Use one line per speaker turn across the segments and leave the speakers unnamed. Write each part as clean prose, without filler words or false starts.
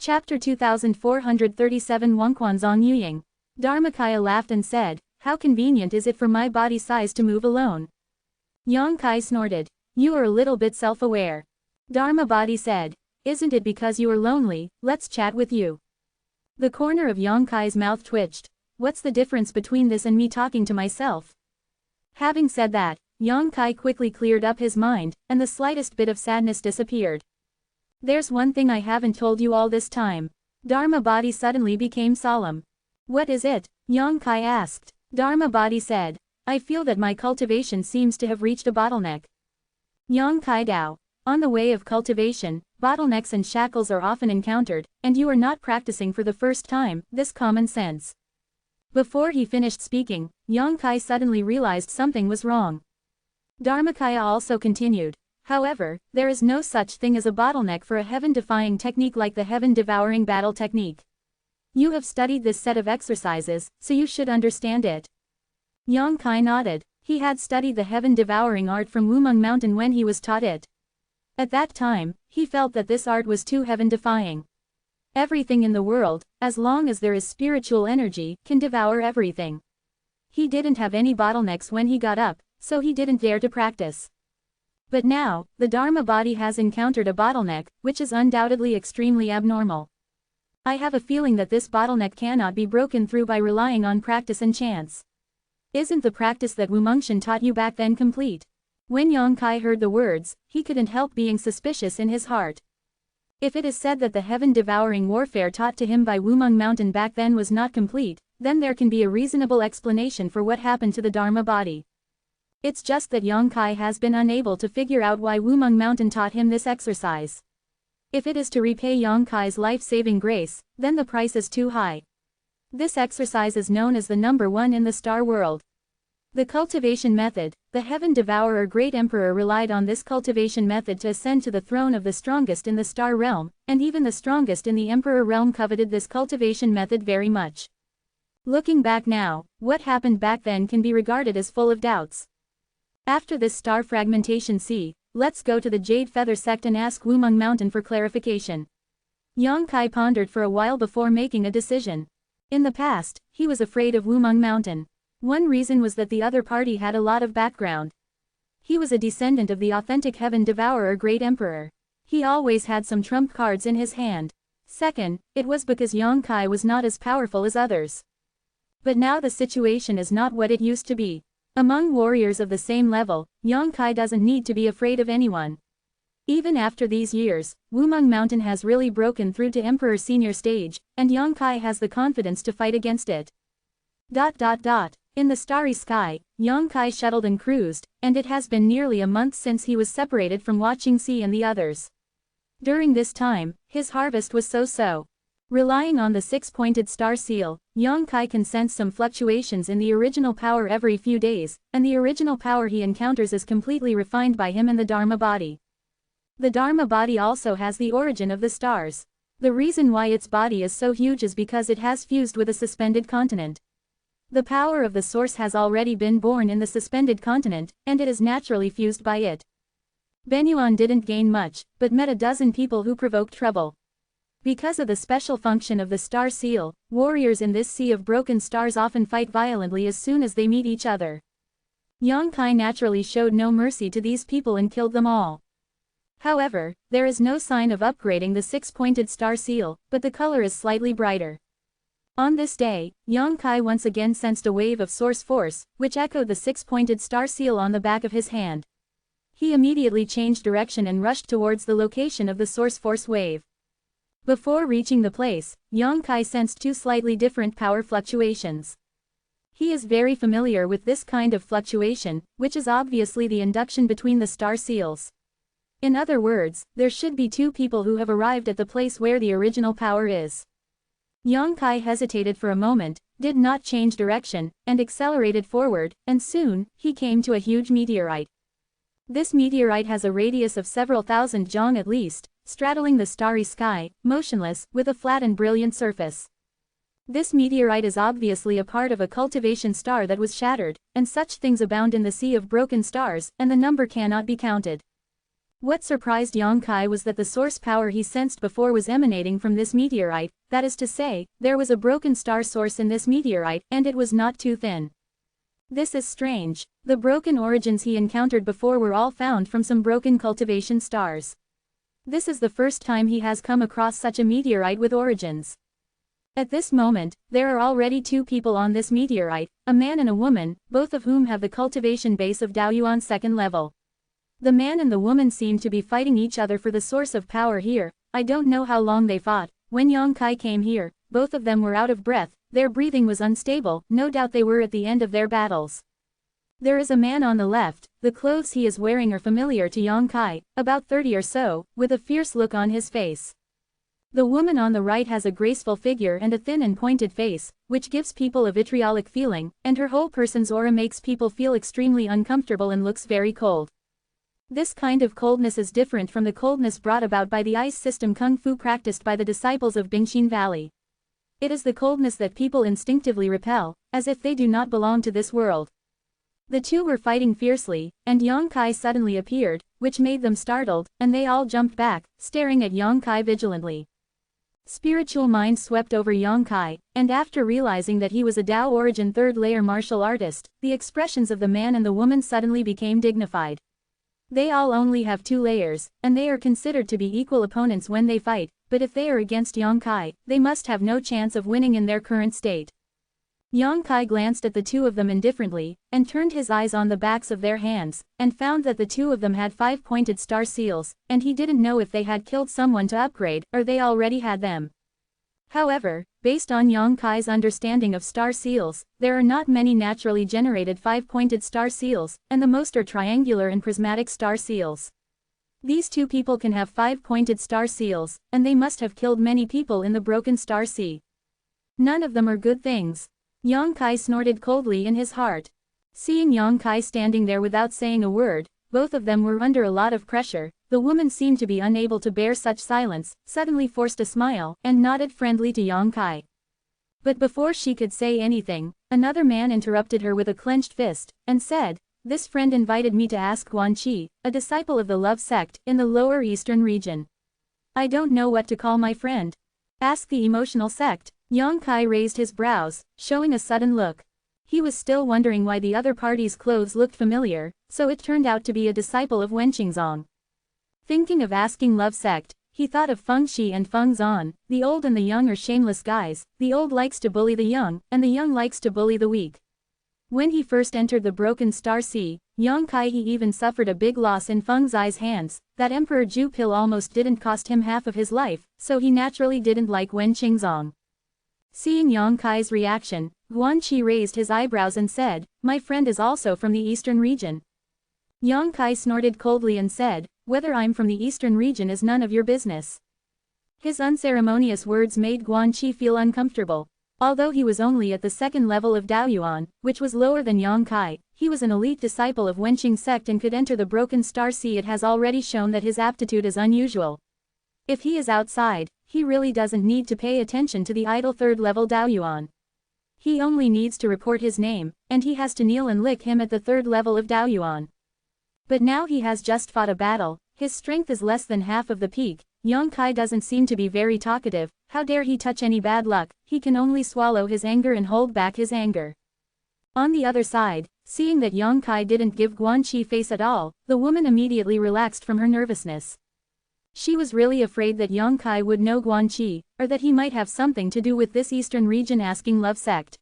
Chapter 2437 Wangquanzong Yuying. Dharmakaya laughed and said, "How convenient is it for my body size to move alone?" Yang Kai snorted. "You are a little bit self-aware." Dharma body said, "Isn't it because you are lonely? Let's chat with you." The corner of Yang Kai's mouth twitched. "What's the difference between this and me talking to myself?" Having said that, Yang Kai quickly cleared up his mind, and the slightest bit of sadness disappeared. "There's one thing I haven't told you all this time." Dharma body suddenly became solemn. "What is it?" Yang Kai asked. Dharma body said, "I feel that my cultivation seems to have reached a bottleneck." Yang Kai Dao. On the way of cultivation, bottlenecks and shackles are often encountered, and you are not practicing for the first time, this common sense. Before he finished speaking, Yang Kai suddenly realized something was wrong. Dharmakaya also continued, "However, there is no such thing as a bottleneck for a heaven-defying technique like the heaven-devouring battle technique. You have studied this set of exercises, so you should understand it." Yang Kai nodded. He had studied the heaven-devouring art from Wumeng Mountain when he was taught it. At that time, he felt that this art was too heaven-defying. Everything in the world, as long as there is spiritual energy, can devour everything. He didn't have any bottlenecks when he got up, so he didn't dare to practice. But now, the Dharma body has encountered a bottleneck, which is undoubtedly extremely abnormal. I have a feeling that this bottleneck cannot be broken through by relying on practice and chance. Isn't the practice that Wumengtian taught you back then complete? When Yang Kai heard the words, he couldn't help being suspicious in his heart. If it is said that the heaven-devouring warfare taught to him by Wumeng Mountain back then was not complete, then there can be a reasonable explanation for what happened to the Dharma body. It's just that Yang Kai has been unable to figure out why Wumeng Mountain taught him this exercise. If it is to repay Yang Kai's life-saving grace, then the price is too high. This exercise is known as the number 1 in the star world. The cultivation method. The Heaven Devourer Great Emperor relied on this cultivation method to ascend to the throne of the strongest in the star realm, and even the strongest in the Emperor realm coveted this cultivation method very much. Looking back now, what happened back then can be regarded as full of doubts. After this star fragmentation let's go to the Jade Feather sect and ask Wumeng Mountain for clarification. Yang Kai pondered for a while before making a decision. In the past, he was afraid of Wumeng Mountain. One reason was that the other party had a lot of background. He was a descendant of the authentic Heaven Devourer Great Emperor. He always had some trump cards in his hand. Second, it was because Yang Kai was not as powerful as others. But now the situation is not what it used to be. Among warriors of the same level, Yang Kai doesn't need to be afraid of anyone. Even after these years, Wumeng Mountain has really broken through to Emperor Senior stage, and Yang Kai has the confidence to fight against it. In the starry sky, Yang Kai shuttled and cruised, and it has been nearly a month since he was separated from watching C and the others. During this time, his harvest was so-so. Relying on the 6-pointed star seal, Yang Kai can sense some fluctuations in the original power every few days, and the original power he encounters is completely refined by him and the Dharma body. The Dharma body also has the origin of the stars. The reason why its body is so huge is because it has fused with a suspended continent. The power of the source has already been born in the suspended continent, and it is naturally fused by it. Benyuan didn't gain much, but met a dozen people who provoked trouble. Because of the special function of the star seal, warriors in this sea of broken stars often fight violently as soon as they meet each other. Yang Kai naturally showed no mercy to these people and killed them all. However, there is no sign of upgrading the 6-pointed star seal, but the color is slightly brighter. On this day, Yang Kai once again sensed a wave of source force, which echoed the 6-pointed star seal on the back of his hand. He immediately changed direction and rushed towards the location of the source force wave. Before reaching the place, Yang Kai sensed 2 slightly different power fluctuations. He is very familiar with this kind of fluctuation, which is obviously the induction between the star seals. In other words, there should be 2 people who have arrived at the place where the original power is. Yang Kai hesitated for a moment, did not change direction, and accelerated forward, and soon, he came to a huge meteorite. This meteorite has a radius of several thousand zhang at least, straddling the starry sky, motionless, with a flat and brilliant surface. This meteorite is obviously a part of a cultivation star that was shattered, and such things abound in the sea of broken stars, and the number cannot be counted. What surprised Yang Kai was that the source power he sensed before was emanating from this meteorite, that is to say, there was a broken star source in this meteorite, and it was not too thin. This is strange. The broken origins he encountered before were all found from some broken cultivation stars. This is the first time he has come across such a meteorite with origins. At this moment, there are already 2 people on this meteorite, a man and a woman, both of whom have the cultivation base of Daoyuan 2nd level. The man and the woman seem to be fighting each other for the source of power here. I don't know how long they fought. When Yang Kai came here, both of them were out of breath, their breathing was unstable, no doubt they were at the end of their battles. There is a man on the left, the clothes he is wearing are familiar to Yang Kai, about 30 or so, with a fierce look on his face. The woman on the right has a graceful figure and a thin and pointed face, which gives people a vitriolic feeling, and her whole person's aura makes people feel extremely uncomfortable and looks very cold. This kind of coldness is different from the coldness brought about by the ice system kung fu practiced by the disciples of Bingxin Valley. It is the coldness that people instinctively repel, as if they do not belong to this world. The 2 were fighting fiercely, and Yang Kai suddenly appeared, which made them startled, and they all jumped back, staring at Yang Kai vigilantly. Spiritual mind swept over Yang Kai, and after realizing that he was a Dao origin 3rd layer martial artist, the expressions of the man and the woman suddenly became dignified. They all only have 2 layers, and they are considered to be equal opponents when they fight, but if they are against Yang Kai, they must have no chance of winning in their current state. Yang Kai glanced at the 2 of them indifferently, and turned his eyes on the backs of their hands, and found that the 2 of them had 5 pointed star seals, and he didn't know if they had killed someone to upgrade, or they already had them. However, based on Yang Kai's understanding of star seals, there are not many naturally generated 5-pointed star seals, and the most are triangular and prismatic star seals. These 2 people can have 5-pointed star seals, and they must have killed many people in the broken star sea. None of them are good things. Yang Kai snorted coldly in his heart. Seeing Yang Kai standing there without saying a word, both of them were under a lot of pressure. The woman seemed to be unable to bear such silence, suddenly forced a smile, and nodded friendly to Yang Kai. But before she could say anything, another man interrupted her with a clenched fist, and said, "This friend invited me to ask Guanqi, a disciple of the love sect, in the lower eastern region. I don't know what to call my friend. Ask the emotional sect." Yang Kai raised his brows, showing a sudden look. He was still wondering why the other party's clothes looked familiar, so it turned out to be a disciple of Wenqingzong. Thinking of asking love sect, he thought of Feng Shi and Feng Zan. The old and the young are shameless guys, the old likes to bully the young, and the young likes to bully the weak. When he first entered the broken star sea, Yang Kai he even suffered a big loss in Feng Zai's hands. That Emperor Ju pill almost didn't cost him half of his life, so he naturally didn't like Wenqingzong. Seeing Yang Kai's reaction, Guanqi raised his eyebrows and said, "My friend is also from the eastern region." Yang Kai snorted coldly and said, "Whether I'm from the eastern region is none of your business." His unceremonious words made Guanqi feel uncomfortable. Although he was only at the 2nd level of Daoyuan, which was lower than Yang Kai, he was an elite disciple of Wenqing sect and could enter the broken star sea. It has already shown that his aptitude is unusual. If he is outside, he really doesn't need to pay attention to the idle 3rd level Daoyuan. He only needs to report his name, and he has to kneel and lick him at the 3rd level of Daoyuan. But now he has just fought a battle, his strength is less than half of the peak. Yang Kai doesn't seem to be very talkative. How dare he touch any bad luck? He can only swallow his anger and hold back his anger. On the other side, seeing that Yang Kai didn't give Guanqi face at all, the woman immediately relaxed from her nervousness. She was really afraid that Yang Kai would know Guanqi, or that he might have something to do with this eastern region asking love sect.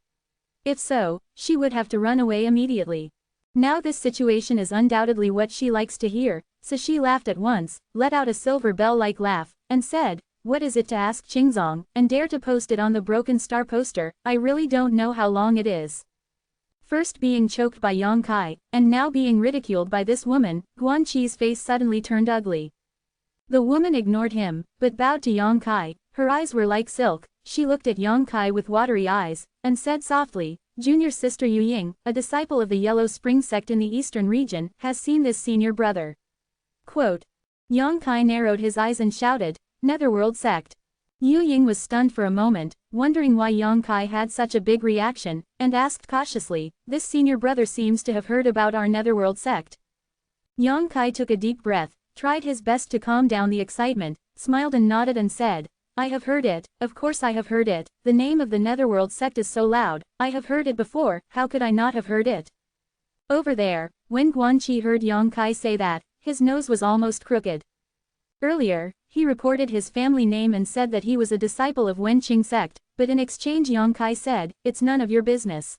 If so, she would have to run away immediately. Now this situation is undoubtedly what she likes to hear, so she laughed at once, let out a silver bell-like laugh, and said, "What is it to ask Qingzong, and dare to post it on the broken star poster? I really don't know how long it is." First being choked by Yang Kai, and now being ridiculed by this woman, Guanqi's face suddenly turned ugly. The woman ignored him, but bowed to Yang Kai. Her eyes were like silk. She looked at Yang Kai with watery eyes, and said softly, "Junior sister Yu Ying, a disciple of the Yellow Spring sect in the eastern region, has seen this senior brother." Quote. Yang Kai narrowed his eyes and shouted, "Netherworld sect." Yu Ying was stunned for a moment, wondering why Yang Kai had such a big reaction, and asked cautiously, "This senior brother seems to have heard about our Netherworld sect." Yang Kai took a deep breath, tried his best to calm down the excitement, smiled and nodded and said, I have heard it, of course I have heard it, the name of the Netherworld sect is so loud, I have heard it before, how could I not have heard it? Over there, when Guanqi heard Yang Kai say that, his nose was almost crooked. Earlier, he reported his family name and said that he was a disciple of Wenqing sect, but in exchange Yang Kai said, it's none of your business.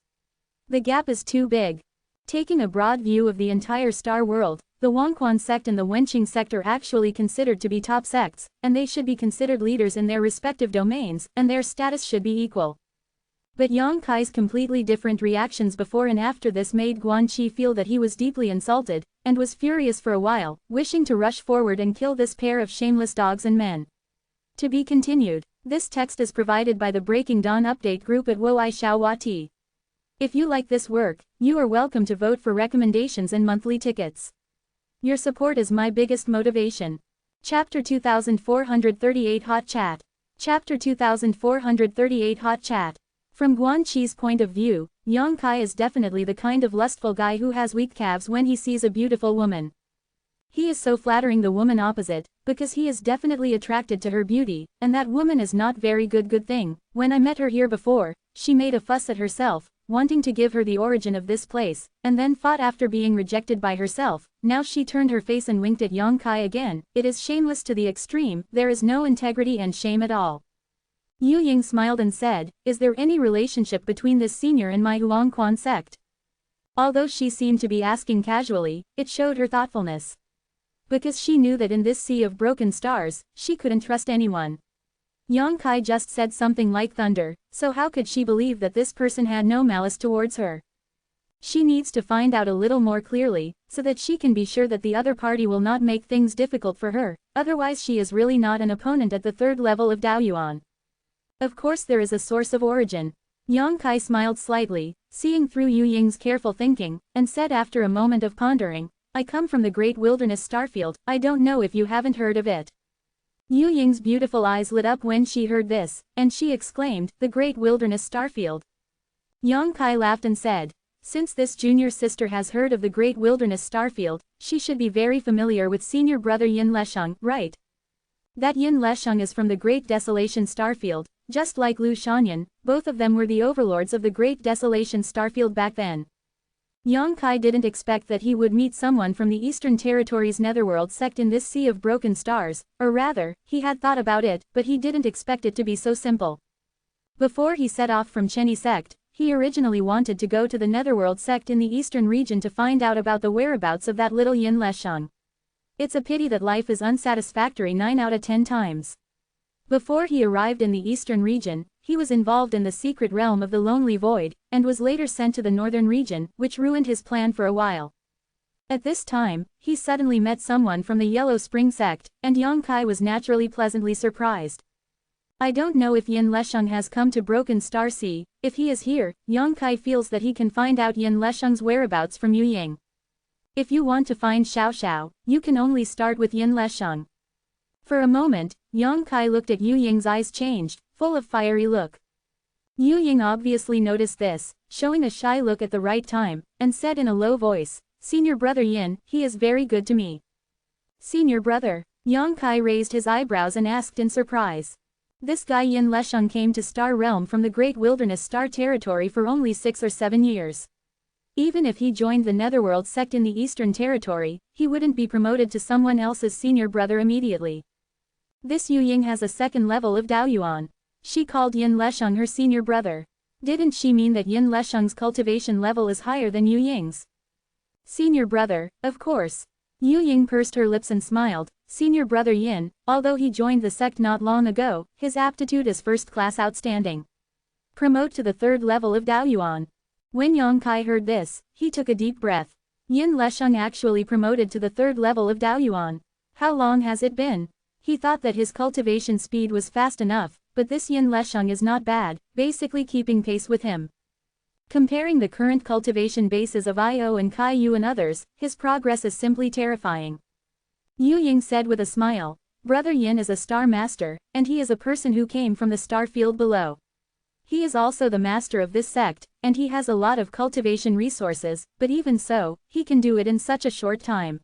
The gap is too big. Taking a broad view of the entire star world, the Wangquan sect and the Wenqing sect are actually considered to be top sects, and they should be considered leaders in their respective domains, and their status should be equal. But Yang Kai's completely different reactions before and after this made Guanqi feel that he was deeply insulted, and was furious for a while, wishing to rush forward and kill this pair of shameless dogs and men. To be continued. This text is provided by the Breaking Dawn update group at woixiaowati. If you like this work, you are welcome to vote for recommendations and monthly tickets. Your support is my biggest motivation. Chapter 2438 Hot Chat. Chapter 2438 Hot Chat. From Guanqi's point of view, Yang Kai is definitely the kind of lustful guy who has weak calves when he sees a beautiful woman. He is so flattering the woman opposite, because he is definitely attracted to her beauty, and that woman is not very good thing. When I met her here before, she made a fuss at herself, wanting to give her the origin of this place, and then fought after being rejected by herself. Now she turned her face and winked at Yang Kai again. It is shameless to the extreme, there is no integrity and shame at all. Yu Ying smiled and said, is there any relationship between this senior and my Huangquan sect? Although she seemed to be asking casually, it showed her thoughtfulness. Because she knew that in this sea of broken stars, she couldn't trust anyone. Yang Kai just said something like thunder, so how could she believe that this person had no malice towards her? She needs to find out a little more clearly, so that she can be sure that the other party will not make things difficult for her, otherwise she is really not an opponent at the third level of Daoyuan. Of course there is a source of origin. Yang Kai smiled slightly, seeing through Yu Ying's careful thinking, and said after a moment of pondering, I come from the Great Wilderness Starfield, I don't know if you haven't heard of it. Yu Ying's beautiful eyes lit up when she heard this, and she exclaimed, the Great Wilderness Starfield. Yang Kai laughed and said, since this junior sister has heard of the Great Wilderness Starfield, she should be very familiar with senior brother Yin Lesheng, right? That Yin Lesheng is from the Great Desolation Starfield, just like Lu Shanyan, both of them were the overlords of the Great Desolation Starfield back then. Yang Kai didn't expect that he would meet someone from the Eastern Territories Netherworld sect in this sea of broken stars, or rather, he had thought about it, but he didn't expect it to be so simple. Before he set off from Chenny sect, he originally wanted to go to the Netherworld sect in the Eastern region to find out about the whereabouts of that little Yin Lesheng. It's a pity that life is unsatisfactory 9 out of 10 times. Before he arrived in the Eastern region, he was involved in the secret realm of the Lonely Void, and was later sent to the Northern region, which ruined his plan for a while. At this time, he suddenly met someone from the Yellow Spring sect, and Yang Kai was naturally pleasantly surprised. I don't know if Yin Lesheng has come to Broken Star Sea. If he is here, Yang Kai feels that he can find out Yin Lesheng's whereabouts from Yu Ying. If you want to find Xiao Xiao, you can only start with Yin Lesheng. For a moment, Yang Kai looked at Yu Ying's eyes changed, full of fiery look. Yu Ying obviously noticed this, showing a shy look at the right time, and said in a low voice, Senior brother Yin, he is very good to me. Senior brother? Yang Kai raised his eyebrows and asked in surprise. This guy Yin Lesheng came to Star Realm from the Great Wilderness Star Territory for only 6 or 7 years. Even if he joined the Netherworld sect in the Eastern Territory, he wouldn't be promoted to someone else's senior brother immediately. This Yu Ying has a second level of Daoyuan. She called Yin Lesheng her senior brother. Didn't she mean that Yin Lesheng's cultivation level is higher than Yu Ying's? Senior brother, of course. Yu Ying pursed her lips and smiled. Senior brother Yin, although he joined the sect not long ago, his aptitude is first-class outstanding. Promote to the third level of Daoyuan. When Yang Kai heard this, he took a deep breath. Yin Lesheng actually promoted to the third level of Daoyuan. How long has it been? He thought that his cultivation speed was fast enough, but this Yin Lesheng is not bad, basically keeping pace with him. Comparing the current cultivation bases of Io and Kai Yu and others, his progress is simply terrifying. Yu Ying said with a smile, Brother Yin is a star master, and he is a person who came from the star field below. He is also the master of this sect, and he has a lot of cultivation resources, but even so, he can do it in such a short time.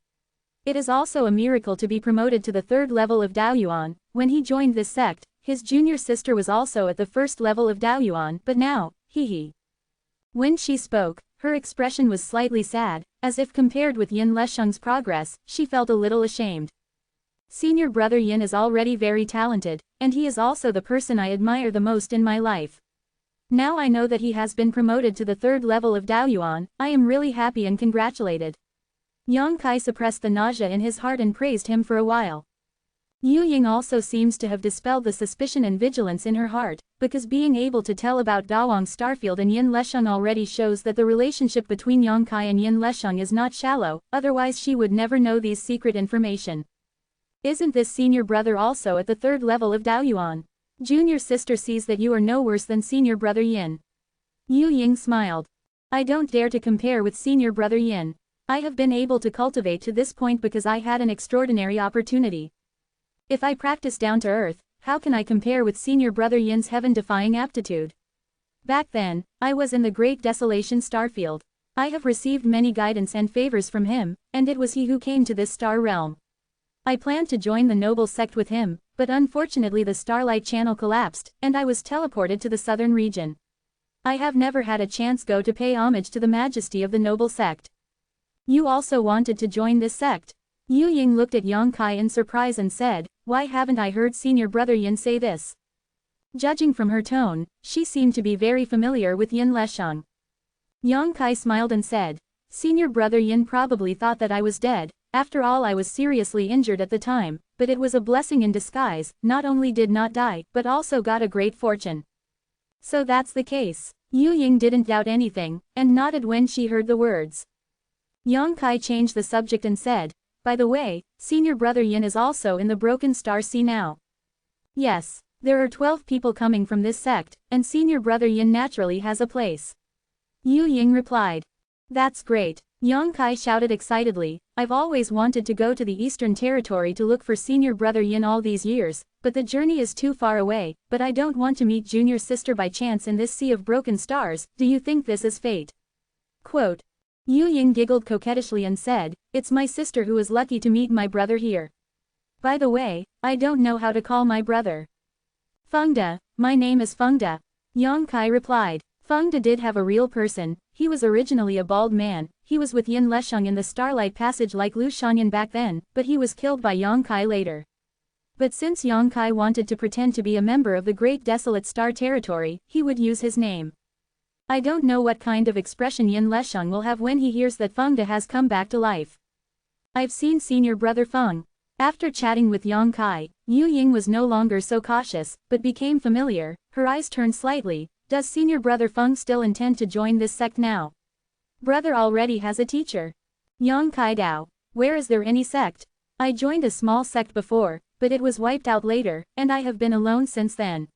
It is also a miracle to be promoted to the third level of Daoyuan. When he joined this sect, his junior sister was also at the first level of Daoyuan, but now, hee. When she spoke, her expression was slightly sad, as if compared with Yin Lesheng's progress, she felt a little ashamed. Senior brother Yin is already very talented, and he is also the person I admire the most in my life. Now I know that he has been promoted to the third level of Daoyuan, I am really happy and congratulated. Yang Kai suppressed the nausea in his heart and praised him for a while. Yu Ying also seems to have dispelled the suspicion and vigilance in her heart, because being able to tell about Dawang Starfield and Yin Lesheng already shows that the relationship between Yang Kai and Yin Lesheng is not shallow, otherwise she would never know these secret information. Isn't this senior brother also at the third level of Daoyuan? Junior sister sees that you are no worse than senior brother Yin. Yu Ying smiled. I don't dare to compare with senior brother Yin. I have been able to cultivate to this point because I had an extraordinary opportunity. If I practice down to earth, how can I compare with senior brother Yin's heaven-defying aptitude? Back then, I was in the Great Desolation Starfield. I have received many guidance and favors from him, and it was he who came to this star realm. I planned to join the noble sect with him, but unfortunately the Starlight Channel collapsed, and I was teleported to the southern region. I have never had a chance to pay homage to the majesty of the noble sect. You also wanted to join this sect? Yu Ying looked at Yang Kai in surprise and said, why haven't I heard senior brother Yin say this? Judging from her tone, she seemed to be very familiar with Yin Lesheng. Yang Kai smiled and said, senior brother Yin probably thought that I was dead. After all, I was seriously injured at the time, but it was a blessing in disguise, not only did not die, but also got a great fortune. So that's the case. Yu Ying didn't doubt anything, and nodded when she heard the words. Yang Kai changed the subject and said, by the way, senior brother Yin is also in the Broken Star Sea now. Yes, there are 12 people coming from this sect, and senior brother Yin naturally has a place. Yu Ying replied. That's great. Yang Kai shouted excitedly, I've always wanted to go to the Eastern Territory to look for senior brother Yin all these years, but the journey is too far away, but I don't want to meet junior sister by chance in this sea of broken stars. Do you think this is fate? Quote. Yu Ying giggled coquettishly and said, it's my sister who is lucky to meet my brother here. By the way, I don't know how to call my brother. Fengde, my name is Fengde. Yang Kai replied. Fengde did have a real person, he was originally a bald man, he was with Yin Lesheng in the Starlight Passage like Lu Shanyan back then, but he was killed by Yang Kai later. But since Yang Kai wanted to pretend to be a member of the Great Desolate Star Territory, he would use his name. I don't know what kind of expression Yin Lesheng will have when he hears that Fengde has come back to life. I've seen senior brother Feng. After chatting with Yang Kai, Yu Ying was no longer so cautious, but became familiar, her eyes turned slightly. Does senior brother Feng still intend to join this sect now? Brother already has a teacher. Yang Kai Dao. Where is there any sect? I joined a small sect before, but it was wiped out later, and I have been alone since then.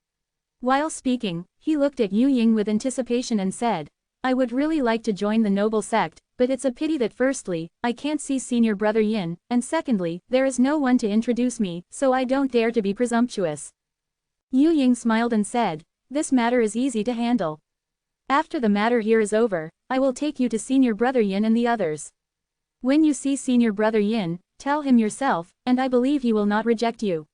While speaking, he looked at Yu Ying with anticipation and said, I would really like to join the noble sect, but it's a pity that firstly, I can't see senior brother Yin, and secondly, there is no one to introduce me, so I don't dare to be presumptuous. Yu Ying smiled and said, this matter is easy to handle. After the matter here is over, I will take you to senior brother Yin and the others. When you see senior brother Yin, tell him yourself, and I believe he will not reject you.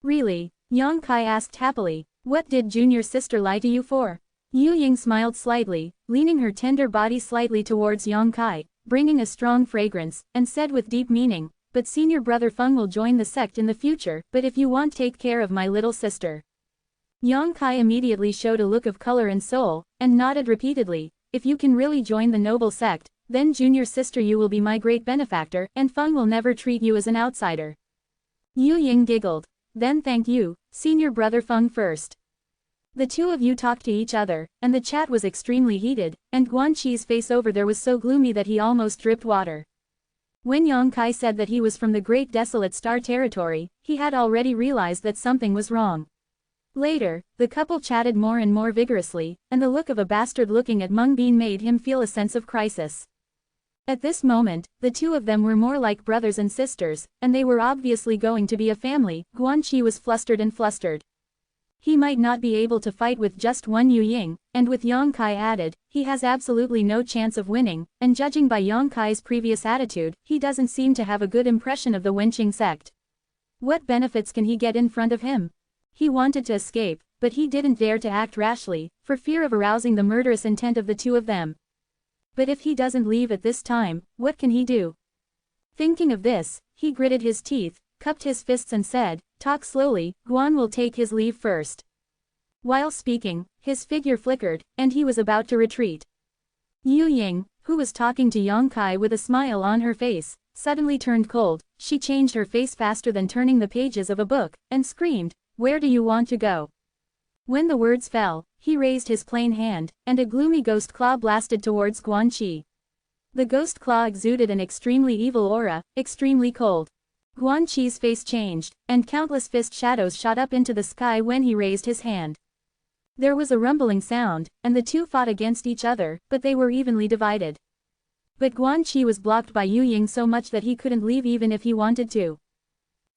Really? Yang Kai asked happily, what did junior sister lie to you for? Yu Ying smiled slightly, leaning her tender body slightly towards Yang Kai, bringing a strong fragrance, and said with deep meaning, but senior brother Feng will join the sect in the future, but if you want take care of my little sister. Yang Kai immediately showed a look of color and soul, and nodded repeatedly, if you can really join the noble sect, then junior sister you will be my great benefactor, and Feng will never treat you as an outsider. Yu Ying giggled. Then thank you, senior brother Feng first. The two of you talked to each other, and the chat was extremely heated, and Guanqi's face over there was so gloomy that he almost dripped water. When Yang Kai said that he was from the Great Desolate Star Territory, he had already realized that something was wrong. Later, the couple chatted more and more vigorously, and the look of a bastard looking at Meng Bin made him feel a sense of crisis. At this moment, the two of them were more like brothers and sisters, and they were obviously going to be a family. Guanqi was flustered and flustered. He might not be able to fight with just one Yuying, and with Yang Kai added, he has absolutely no chance of winning, and judging by Yang Kai's previous attitude, he doesn't seem to have a good impression of the Wenqing sect. What benefits can he get in front of him? He wanted to escape, but he didn't dare to act rashly, for fear of arousing the murderous intent of the two of them. But if he doesn't leave at this time, what can he do? Thinking of this, he gritted his teeth, cupped his fists and said, "Talk slowly, Guan will take his leave first." While speaking, his figure flickered, and he was about to retreat. Yu Ying, who was talking to Yang Kai with a smile on her face, suddenly turned cold. She changed her face faster than turning the pages of a book, and screamed, "Where do you want to go?" When the words fell, he raised his plain hand, and a gloomy ghost claw blasted towards Guan Qi. The ghost claw exuded an extremely evil aura, extremely cold. Guan Qi's face changed, and countless fist shadows shot up into the sky when he raised his hand. There was a rumbling sound, and the two fought against each other, but they were evenly divided. But Guan Qi was blocked by Yu Ying so much that he couldn't leave even if he wanted to.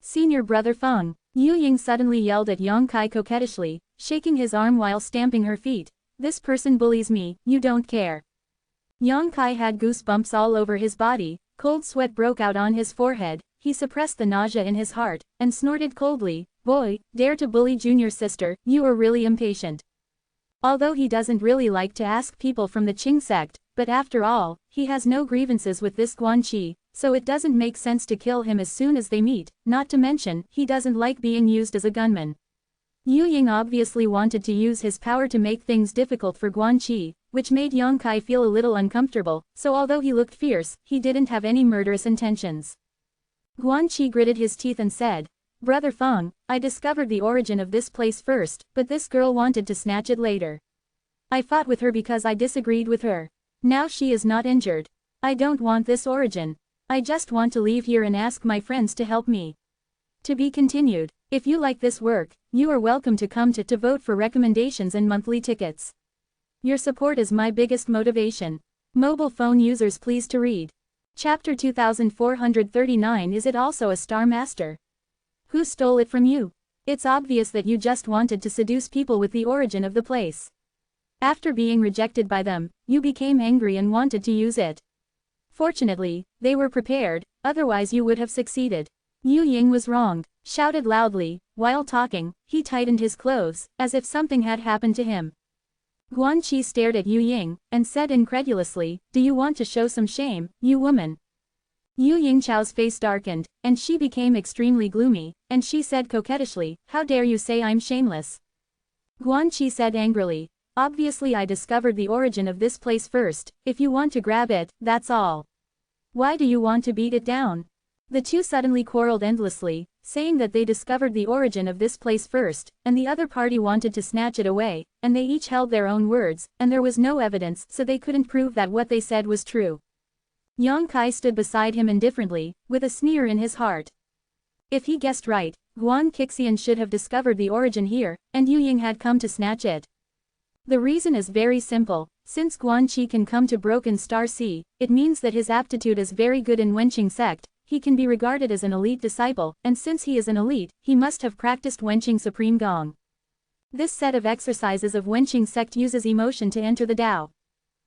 "Senior brother Feng," Yu Ying suddenly yelled at Yang Kai coquettishly, shaking his arm while stamping her feet. "This person bullies me, you don't care." Yang Kai had goosebumps all over his body, cold sweat broke out on his forehead, he suppressed the nausea in his heart, and snorted coldly, "Boy, dare to bully junior sister, you are really impatient." Although he doesn't really like to ask people from the Qing sect, but after all, he has no grievances with this Guan Qi, so it doesn't make sense to kill him as soon as they meet, not to mention, he doesn't like being used as a gunman. Yu Ying obviously wanted to use his power to make things difficult for Guan Qi, which made Yang Kai feel a little uncomfortable, so although he looked fierce, he didn't have any murderous intentions. Guan Qi gritted his teeth and said, "Brother Feng, I discovered the origin of this place first, but this girl wanted to snatch it later. I fought with her because I disagreed with her. Now she is not injured. I don't want this origin. I just want to leave here and ask my friends to help me." To be continued. If you like this work, you are welcome to come to vote for recommendations and monthly tickets. Your support is my biggest motivation. Mobile phone users please to read. Chapter 2439. Is it also a Star Master? Who stole it from you? It's obvious that you just wanted to seduce people with the origin of the place. After being rejected by them, you became angry and wanted to use it. Fortunately, they were prepared, otherwise you would have succeeded. Yu Ying was wronged, shouted loudly. While talking, he tightened his clothes, as if something had happened to him. Guan Qi stared at Yu Ying, and said incredulously, "Do you want to show some shame, you woman?" Yu Yingchao's face darkened, and she became extremely gloomy, and she said coquettishly, "How dare you say I'm shameless?" Guan Qi said angrily, "Obviously I discovered the origin of this place first, if you want to grab it, that's all. Why do you want to beat it down?" The two suddenly quarreled endlessly, saying that they discovered the origin of this place first, and the other party wanted to snatch it away, and they each held their own words, and there was no evidence, so they couldn't prove that what they said was true. Yang Kai stood beside him indifferently, with a sneer in his heart. If he guessed right, Guan Qixian should have discovered the origin here, and Yu Ying had come to snatch it. The reason is very simple. Since Guan Qi can come to Broken Star Sea, it means that his aptitude is very good in Wenqing sect. He can be regarded as an elite disciple, and since he is an elite, he must have practiced Wenqing Supreme Gong. This set of exercises of Wenqing sect uses emotion to enter the Tao.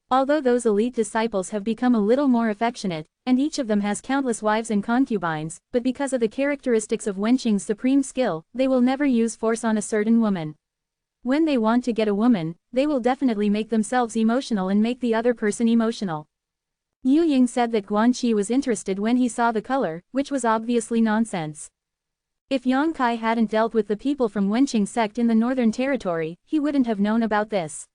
Although those elite disciples have become a little more affectionate, and each of them has countless wives and concubines, but because of the characteristics of Wenqing's supreme skill, they will never use force on a certain woman. When they want to get a woman, they will definitely make themselves emotional and make the other person emotional. Yu Ying said that Guan Qi was interested when he saw the color, which was obviously nonsense. If Yang Kai hadn't dealt with the people from Wenqing sect in the Northern Territory, he wouldn't have known about this.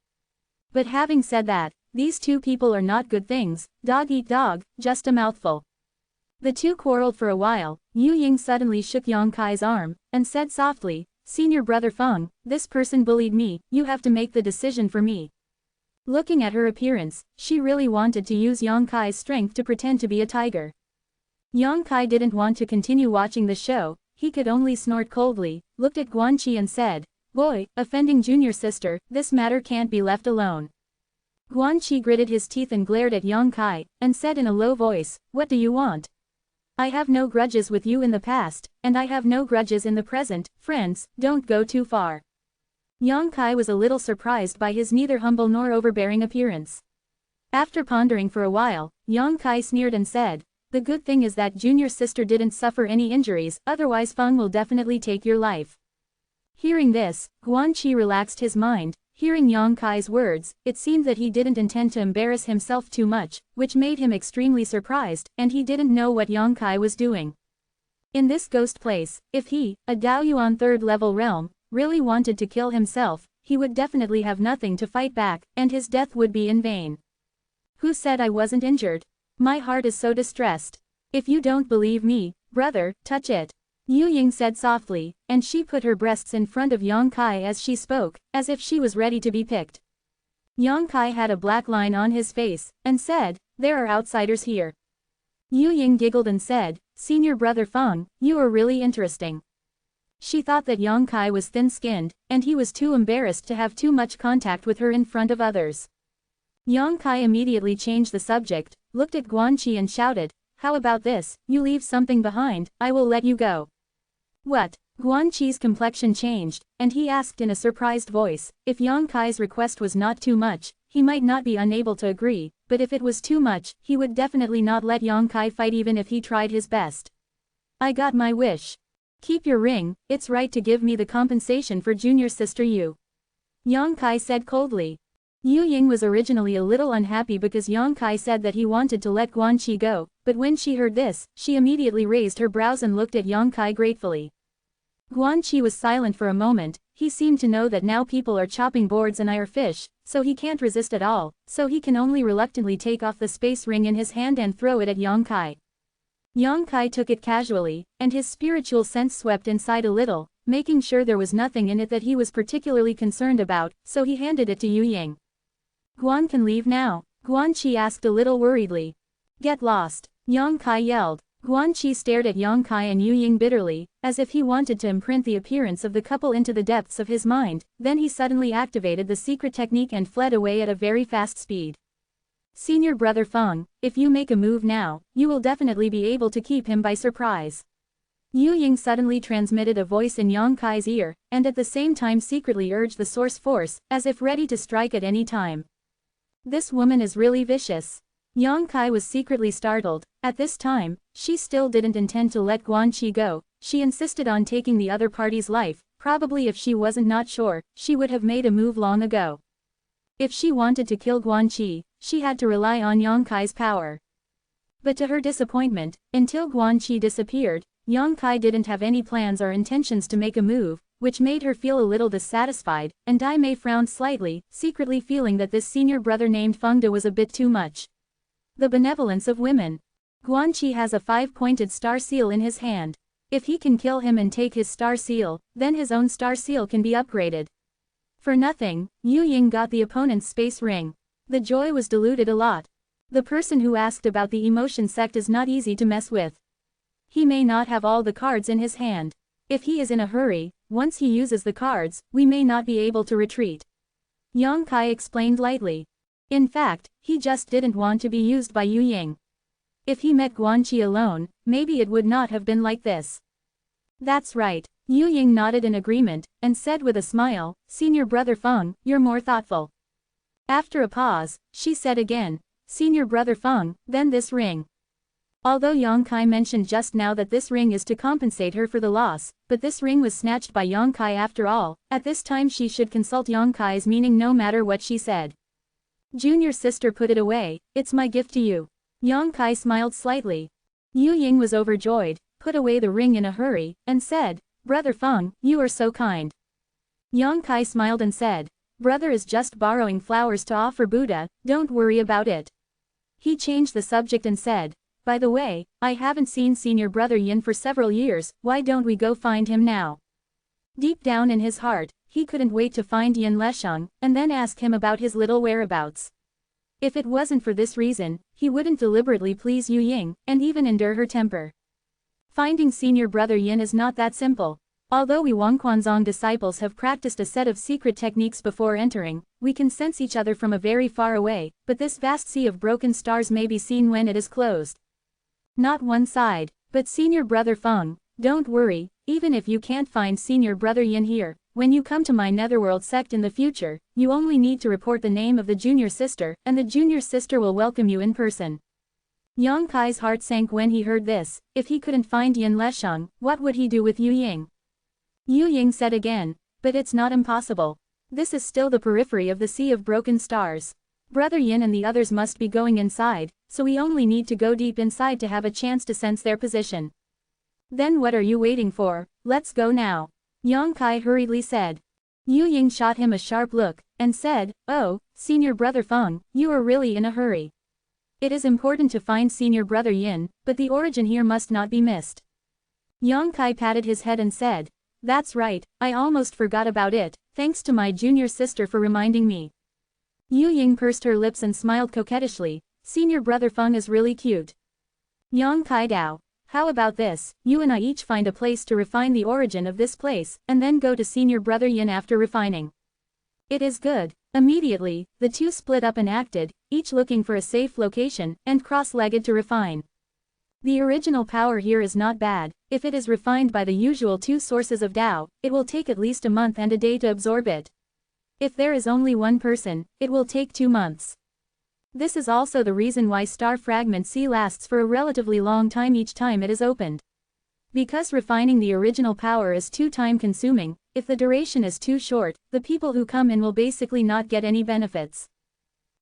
But having said that, these two people are not good things, dog eat dog, just a mouthful. The two quarreled for a while. Yu Ying suddenly shook Yang Kai's arm, and said softly, "Senior brother Feng, this person bullied me, you have to make the decision for me." Looking at her appearance, she really wanted to use Yang Kai's strength to pretend to be a tiger. Yang Kai didn't want to continue watching the show, he could only snort coldly, looked at Guan Qi and said, "Boy, offending junior sister, this matter can't be left alone." Guan Qi gritted his teeth and glared at Yang Kai, and said in a low voice, "What do you want? I have no grudges with you in the past, and I have no grudges in the present, friends, don't go too far." Yang Kai was a little surprised by his neither humble nor overbearing appearance. After pondering for a while, Yang Kai sneered and said, "The good thing is that junior sister didn't suffer any injuries, otherwise Feng will definitely take your life." Hearing this, Guan Qi relaxed his mind. Hearing Yang Kai's words, it seemed that he didn't intend to embarrass himself too much, which made him extremely surprised, and he didn't know what Yang Kai was doing. In this ghost place, if he, a Daoyuan third-level realm, really wanted to kill himself, he would definitely have nothing to fight back, and his death would be in vain. Who said I wasn't injured? My heart is so distressed. If you don't believe me, brother, touch it. Yu Ying said softly, and she put her breasts in front of Yang Kai as she spoke, as if she was ready to be picked. Yang Kai had a black line on his face, and said, "There are outsiders here." Yu Ying giggled and said, "Senior brother Feng, you are really interesting." She thought that Yang Kai was thin-skinned, and he was too embarrassed to have too much contact with her in front of others. Yang Kai immediately changed the subject, looked at Guan Qi and shouted, "How about this, you leave something behind, I will let you go." What? Guan Qi's complexion changed, and he asked in a surprised voice, if Yang Kai's request was not too much, he might not be unable to agree, but if it was too much, he would definitely not let Yang Kai fight even if he tried his best. "I got my wish. Keep your ring, it's right to give me the compensation for junior sister Yu." Yang Kai said coldly. Yu Ying was originally a little unhappy because Yang Kai said that he wanted to let Guan Qi go, but when she heard this, she immediately raised her brows and looked at Yang Kai gratefully. Guan Qi was silent for a moment. He seemed to know that now people are chopping boards and I are fish, so he can't resist at all, so he can only reluctantly take off the space ring in his hand and throw it at Yang Kai. Yang Kai took it casually, and his spiritual sense swept inside a little, making sure there was nothing in it that he was particularly concerned about, so he handed it to Yu Ying. "Guan can leave now?" Guan Qi asked a little worriedly. "Get lost," Yang Kai yelled. Guan Qi stared at Yang Kai and Yu Ying bitterly, as if he wanted to imprint the appearance of the couple into the depths of his mind, then he suddenly activated the secret technique and fled away at a very fast speed. "Senior brother Feng, if you make a move now, you will definitely be able to keep him by surprise." Yu Ying suddenly transmitted a voice in Yang Kai's ear, and at the same time secretly urged the source force, as if ready to strike at any time. This woman is really vicious. Yang Kai was secretly startled. At this time, she still didn't intend to let Guan Qi go. She insisted on taking the other party's life. Probably if she wasn't not sure, she would have made a move long ago. If she wanted to kill Guan Qi, she had to rely on Yang Kai's power. But to her disappointment, until Guan Qi disappeared, Yang Kai didn't have any plans or intentions to make a move, which made her feel a little dissatisfied, and Dai Mei frowned slightly, secretly feeling that this senior brother named Feng De was a bit too much. The benevolence of women. Guan Qi has a 5-pointed star seal in his hand. If he can kill him and take his star seal, then his own star seal can be upgraded. For nothing, Yu Ying got the opponent's space ring. The joy was diluted a lot. The person who asked about the emotion sect is not easy to mess with. He may not have all the cards in his hand. If he is in a hurry, once he uses the cards, we may not be able to retreat. Yang Kai explained lightly. In fact, he just didn't want to be used by Yu Ying. If he met Guan Qi alone, maybe it would not have been like this. That's right. Yu Ying nodded in agreement, and said with a smile, "Senior brother Feng, you're more thoughtful." After a pause, she said again, "Senior brother Feng, then this ring." Although Yang Kai mentioned just now that this ring is to compensate her for the loss, but this ring was snatched by Yang Kai after all, at this time she should consult Yang Kai's meaning no matter what she said. "Junior sister, put it away, it's my gift to you." Yang Kai smiled slightly. Yu Ying was overjoyed, put away the ring in a hurry, and said, "Brother Feng, you are so kind." Yang Kai smiled and said, "Brother is just borrowing flowers to offer Buddha, don't worry about it." He changed the subject and said, "By the way, I haven't seen senior brother Yin for several years, why don't we go find him now?" Deep down in his heart, he couldn't wait to find Yin Lesheng, and then ask him about his little whereabouts. If it wasn't for this reason, he wouldn't deliberately please Yu Ying, and even endure her temper. Finding senior brother Yin is not that simple. Although we Wangquanzong disciples have practiced a set of secret techniques before entering, we can sense each other from a very far away, but this vast sea of broken stars may be seen when it is closed. Not one side, but senior brother Feng, don't worry, even if you can't find senior brother Yin here, when you come to my netherworld sect in the future, you only need to report the name of the junior sister, and the junior sister will welcome you in person. Yang Kai's heart sank when he heard this. If he couldn't find Yin Lesheng, what would he do with Yu Ying? Yu Ying said again, but it's not impossible. This is still the periphery of the Sea of Broken Stars. Brother Yin and the others must be going inside, so we only need to go deep inside to have a chance to sense their position. Then what are you waiting for? Let's go now. Yang Kai hurriedly said. Yu Ying shot him a sharp look, and said, oh, Senior Brother Feng, you are really in a hurry. It is important to find Senior Brother Yin, but the origin here must not be missed. Yang Kai patted his head and said, that's right, I almost forgot about it, thanks to my junior sister for reminding me. Yu Ying pursed her lips and smiled coquettishly. Senior Brother Feng is really cute. Yang Kai Dao. How about this, you and I each find a place to refine the origin of this place, and then go to Senior Brother Yin after refining. It is good. Immediately, the two split up and acted, each looking for a safe location, and cross-legged to refine. The original power here is not bad. If it is refined by the usual two sources of Tao, it will take at least a month and a day to absorb it. If there is only one person, it will take 2 months. This is also the reason why Star Fragment C lasts for a relatively long time each time it is opened. Because refining the original power is too time-consuming, if the duration is too short, the people who come in will basically not get any benefits.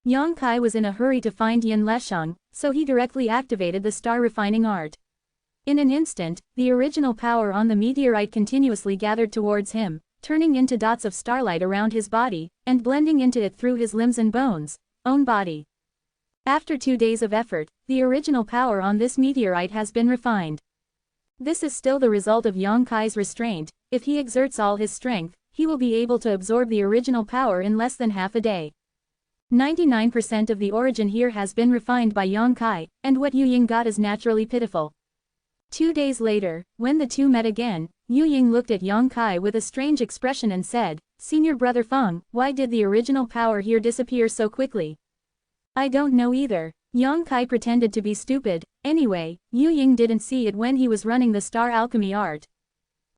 Yang Kai was in a hurry to find Yin Lesheng, so he directly activated the star refining art. In an instant, the original power on the meteorite continuously gathered towards him, turning into dots of starlight around his body, and blending into it through his limbs and bones, own body. After 2 days of effort, the original power on this meteorite has been refined. This is still the result of Yang Kai's restraint. If he exerts all his strength, he will be able to absorb the original power in less than half a day. 99% of the origin here has been refined by Yang Kai, and what Yu Ying got is naturally pitiful. 2 days later, when the two met again, Yu Ying looked at Yang Kai with a strange expression and said, Senior Brother Feng, why did the original power here disappear so quickly? I don't know either. Yang Kai pretended to be stupid. Anyway, Yu Ying didn't see it when he was running the star alchemy art.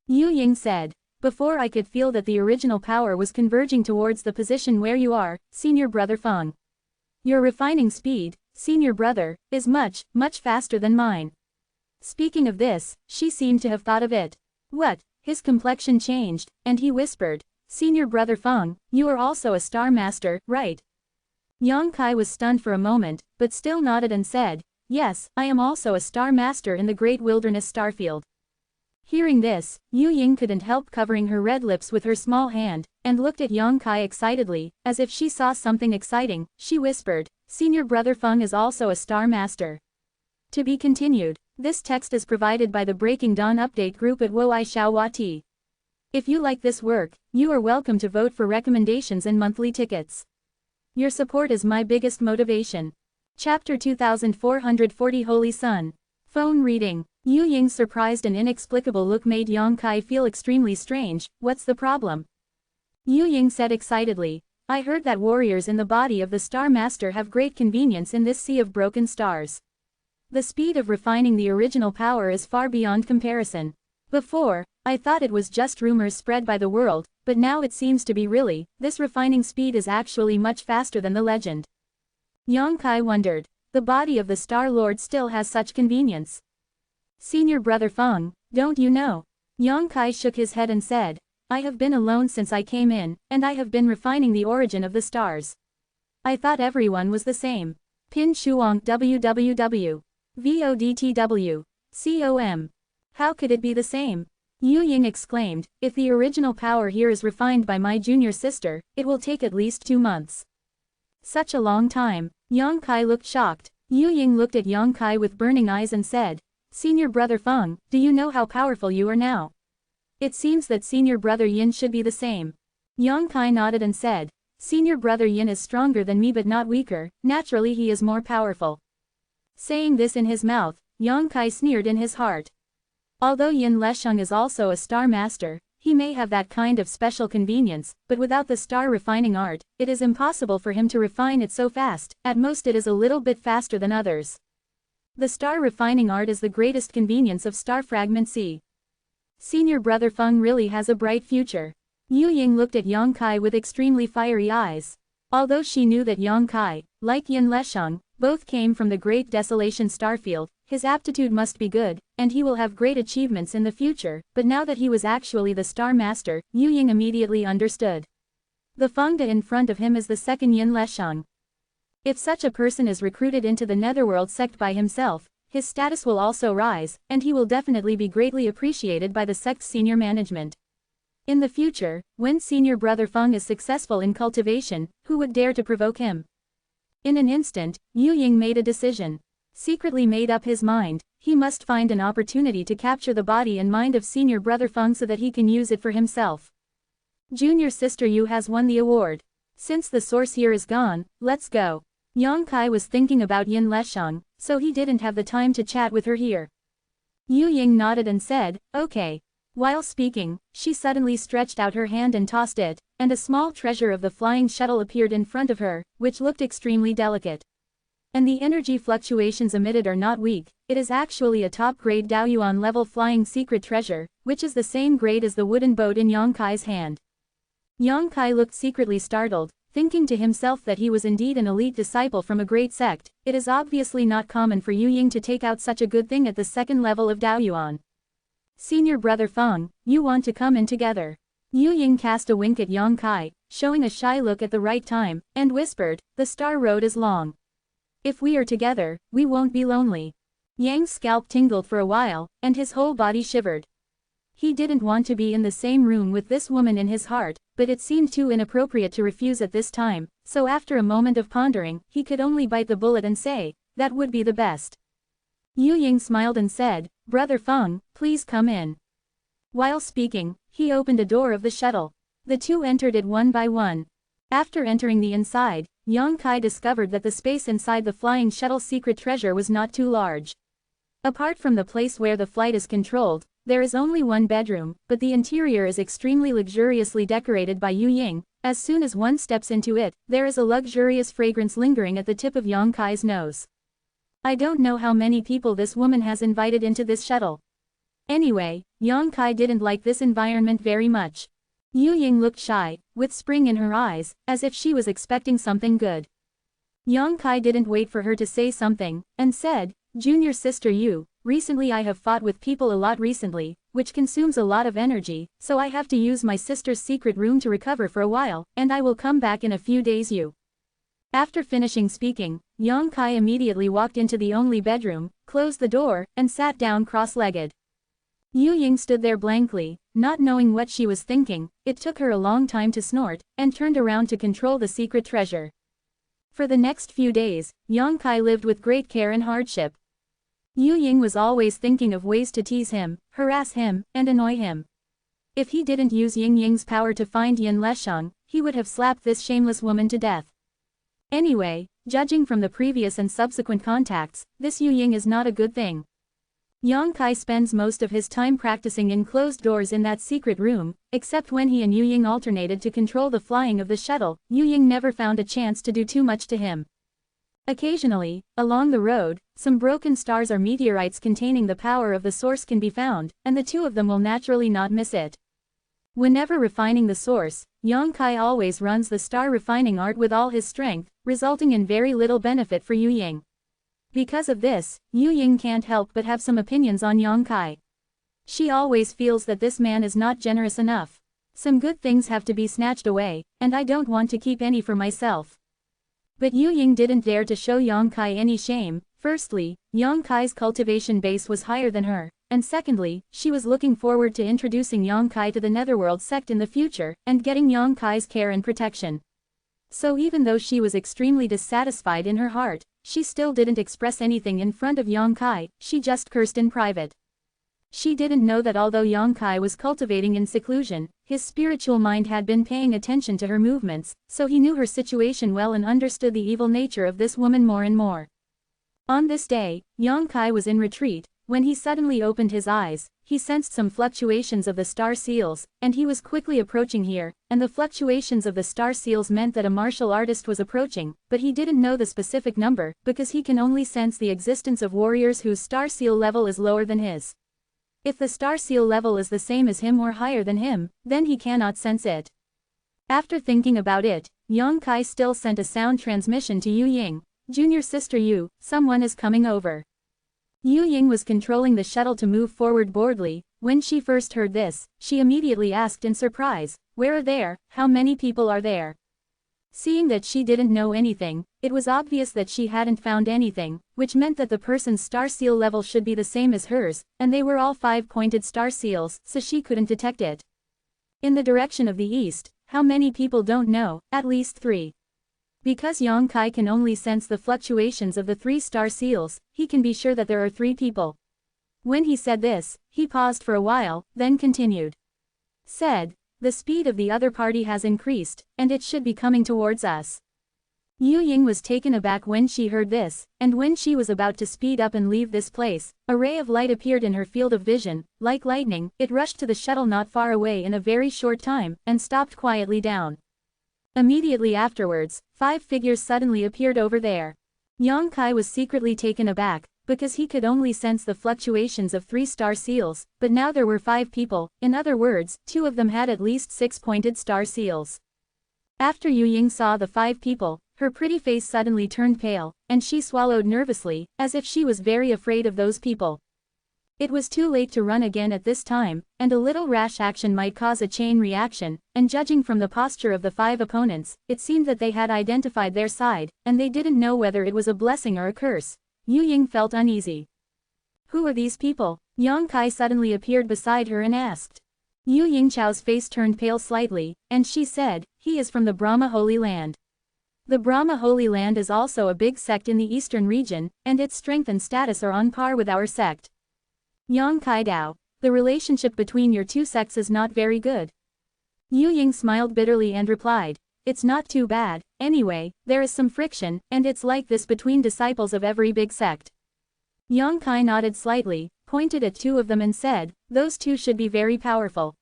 Yu Ying said, before I could feel that the original power was converging towards the position where you are, Senior Brother Feng. Your refining speed, Senior Brother, is much, much faster than mine. Speaking of this, she seemed to have thought of it. What? His complexion changed, and he whispered, Senior Brother Feng, you are also a star master, right? Yang Kai was stunned for a moment, but still nodded and said, yes, I am also a star master in the Great Wilderness Starfield. Hearing this, Yu Ying couldn't help covering her red lips with her small hand, and looked at Yang Kai excitedly, as if she saw something exciting. She whispered, Senior Brother Feng is also a star master. To be continued. This text is provided by the Breaking Dawn update group at woaishao.at. If you like this work, you are welcome to vote for recommendations and monthly tickets. Your support is my biggest motivation. Chapter 2440 Holy Sun. Phone reading. Yu Ying's surprised and inexplicable look made Yang Kai feel extremely strange. What's the problem? Yu Ying said excitedly, I heard that warriors in the body of the Star Master have great convenience in this sea of broken stars. The speed of refining the original power is far beyond comparison. Before, I thought it was just rumors spread by the world, but now it seems to be really. This refining speed is actually much faster than the legend. Yang Kai wondered. The body of the Star Lord still has such convenience. Senior Brother Feng, don't you know? Yang Kai shook his head and said, I have been alone since I came in, and I have been refining the origin of the stars. I thought everyone was the same. Pin Shuang www. VODTW. COM. How could it be the same? Yu Ying exclaimed, if the original power here is refined by my junior sister, it will take at least 2 months. Such a long time. Yang Kai looked shocked. Yu Ying looked at Yang Kai with burning eyes and said, Senior Brother Feng, do you know how powerful you are now? It seems that Senior Brother Yin should be the same. Yang Kai nodded and said, Senior Brother Yin is stronger than me but not weaker, naturally he is more powerful. Saying this in his mouth, Yang Kai sneered in his heart. Although Yin Lesheng is also a star master, he may have that kind of special convenience, but without the star refining art, it is impossible for him to refine it so fast. At most it is a little bit faster than others. The star refining art is the greatest convenience of Star Fragment C. Senior Brother Feng really has a bright future. Yu Ying looked at Yang Kai with extremely fiery eyes. Although she knew that Yang Kai, like Yin Lesheng, both came from the Great Desolation Starfield, his aptitude must be good, and he will have great achievements in the future, but now that he was actually the Star Master, Yu Ying immediately understood. The Fengde in front of him is the second Yin Lesheng. If such a person is recruited into the Netherworld sect by himself, his status will also rise, and he will definitely be greatly appreciated by the sect's senior management. In the future, when senior brother Feng is successful in cultivation, who would dare to provoke him? In an instant, Yu Ying made a decision. Secretly made up his mind, he must find an opportunity to capture the body and mind of senior brother Feng so that he can use it for himself. Junior sister Yu has won the award. Since the source here is gone, let's go. Yang Kai was thinking about Yin Lesheng, so he didn't have the time to chat with her here. Yu Ying nodded and said, okay. While speaking, she suddenly stretched out her hand and tossed it, and a small treasure of the flying shuttle appeared in front of her, which looked extremely delicate. And the energy fluctuations emitted are not weak, it is actually a top-grade Daoyuan level flying secret treasure, which is the same grade as the wooden boat in Yang Kai's hand. Yang Kai looked secretly startled, thinking to himself that he was indeed an elite disciple from a great sect. It is obviously not common for Yu Ying to take out such a good thing at the second level of Daoyuan. Senior brother Feng, you want to come in together? Yu Ying cast a wink at Yang Kai, showing a shy look at the right time, and whispered, the star road is long. If we are together, we won't be lonely. Yang's scalp tingled for a while, and his whole body shivered. He didn't want to be in the same room with this woman in his heart, but it seemed too inappropriate to refuse at this time, so after a moment of pondering, he could only bite the bullet and say, that would be the best. Yu Ying smiled and said, Brother Feng, please come in. While speaking, he opened a door of the shuttle. The two entered it one by one. After entering the inside, Yang Kai discovered that the space inside the flying shuttle's secret treasure was not too large. Apart from the place where the flight is controlled, there is only one bedroom, but the interior is extremely luxuriously decorated by Yu Ying. As soon as one steps into it, there is a luxurious fragrance lingering at the tip of Yang Kai's nose. I don't know how many people this woman has invited into this shuttle. Anyway, Yang Kai didn't like this environment very much. Yu Ying looked shy, with spring in her eyes, as if she was expecting something good. Yang Kai didn't wait for her to say something, and said, Junior sister Yu, recently I have fought with people a lot recently, which consumes a lot of energy, so I have to use my sister's secret room to recover for a while, and I will come back in a few days Yu. After finishing speaking, Yang Kai immediately walked into the only bedroom, closed the door, and sat down cross-legged. Yu Ying stood there blankly, not knowing what she was thinking. It took her a long time to snort, and turned around to control the secret treasure. For the next few days, Yang Kai lived with great care and hardship. Yu Ying was always thinking of ways to tease him, harass him, and annoy him. If he didn't use Yin Ying's power to find Yin Lesheng, he would have slapped this shameless woman to death. Anyway, judging from the previous and subsequent contacts, this Yu Ying is not a good thing. Yang Kai spends most of his time practicing in closed doors in that secret room, except when he and Yu Ying alternated to control the flying of the shuttle. Yu Ying never found a chance to do too much to him. Occasionally, along the road, some broken stars or meteorites containing the power of the source can be found, and the two of them will naturally not miss it. Whenever refining the source, Yang Kai always runs the star refining art with all his strength, resulting in very little benefit for Yu Ying. Because of this, Yu Ying can't help but have some opinions on Yang Kai. She always feels that this man is not generous enough. Some good things have to be snatched away, and I don't want to keep any for myself. But Yu Ying didn't dare to show Yang Kai any shame. Firstly, Yang Kai's cultivation base was higher than her, and secondly, she was looking forward to introducing Yang Kai to the Netherworld sect in the future, and getting Yang Kai's care and protection. So even though she was extremely dissatisfied in her heart, she still didn't express anything in front of Yang Kai, she just cursed in private. She didn't know that although Yang Kai was cultivating in seclusion, his spiritual mind had been paying attention to her movements, so he knew her situation well and understood the evil nature of this woman more and more. On this day, Yang Kai was in retreat. When he suddenly opened his eyes, he sensed some fluctuations of the star seals, and he was quickly approaching here, and the fluctuations of the star seals meant that a martial artist was approaching, but he didn't know the specific number, because he can only sense the existence of warriors whose star seal level is lower than his. If the star seal level is the same as him or higher than him, then he cannot sense it. After thinking about it, Yang Kai still sent a sound transmission to Yu Ying. Junior sister Yu, someone is coming over. Yu Ying was controlling the shuttle to move forward boldly. When she first heard this, she immediately asked in surprise, "Where are there? How many people are there?" Seeing that she didn't know anything, it was obvious that she hadn't found anything, which meant that the person's star seal level should be the same as hers, and they were all 5-pointed star seals, so she couldn't detect it. In the direction of the east, how many people don't know, at least 3. Because Yang Kai can only sense the fluctuations of the 3 star seals, he can be sure that there are 3 people. When he said this, he paused for a while, then continued. Said, "The speed of the other party has increased, and it should be coming towards us." Yu Ying was taken aback when she heard this, and when she was about to speed up and leave this place, a ray of light appeared in her field of vision. Like lightning, it rushed to the shuttle not far away in a very short time, and stopped quietly down. Immediately afterwards, 5 figures suddenly appeared over there. Yang Kai was secretly taken aback, because he could only sense the fluctuations of 3 star seals, but now there were 5 people, in other words, 2 of them had at least 6-pointed star seals. After Yu Ying saw the 5 people, her pretty face suddenly turned pale, and she swallowed nervously, as if she was very afraid of those people. It was too late to run again at this time, and a little rash action might cause a chain reaction, and judging from the posture of the 5 opponents, it seemed that they had identified their side, and they didn't know whether it was a blessing or a curse. Yu Ying felt uneasy. "Who are these people?" Yang Kai suddenly appeared beside her and asked. Yu Yingchao's face turned pale slightly, and she said, "He is from the Brahma Holy Land." The Brahma Holy Land is also a big sect in the eastern region, and its strength and status are on par with our sect. Yang Kai Dao, the relationship between your 2 sects is not very good. Yu Ying smiled bitterly and replied, "It's not too bad, anyway, there is some friction, and it's like this between disciples of every big sect." Yang Kai nodded slightly, pointed at 2 of them and said, "Those 2 should be very powerful."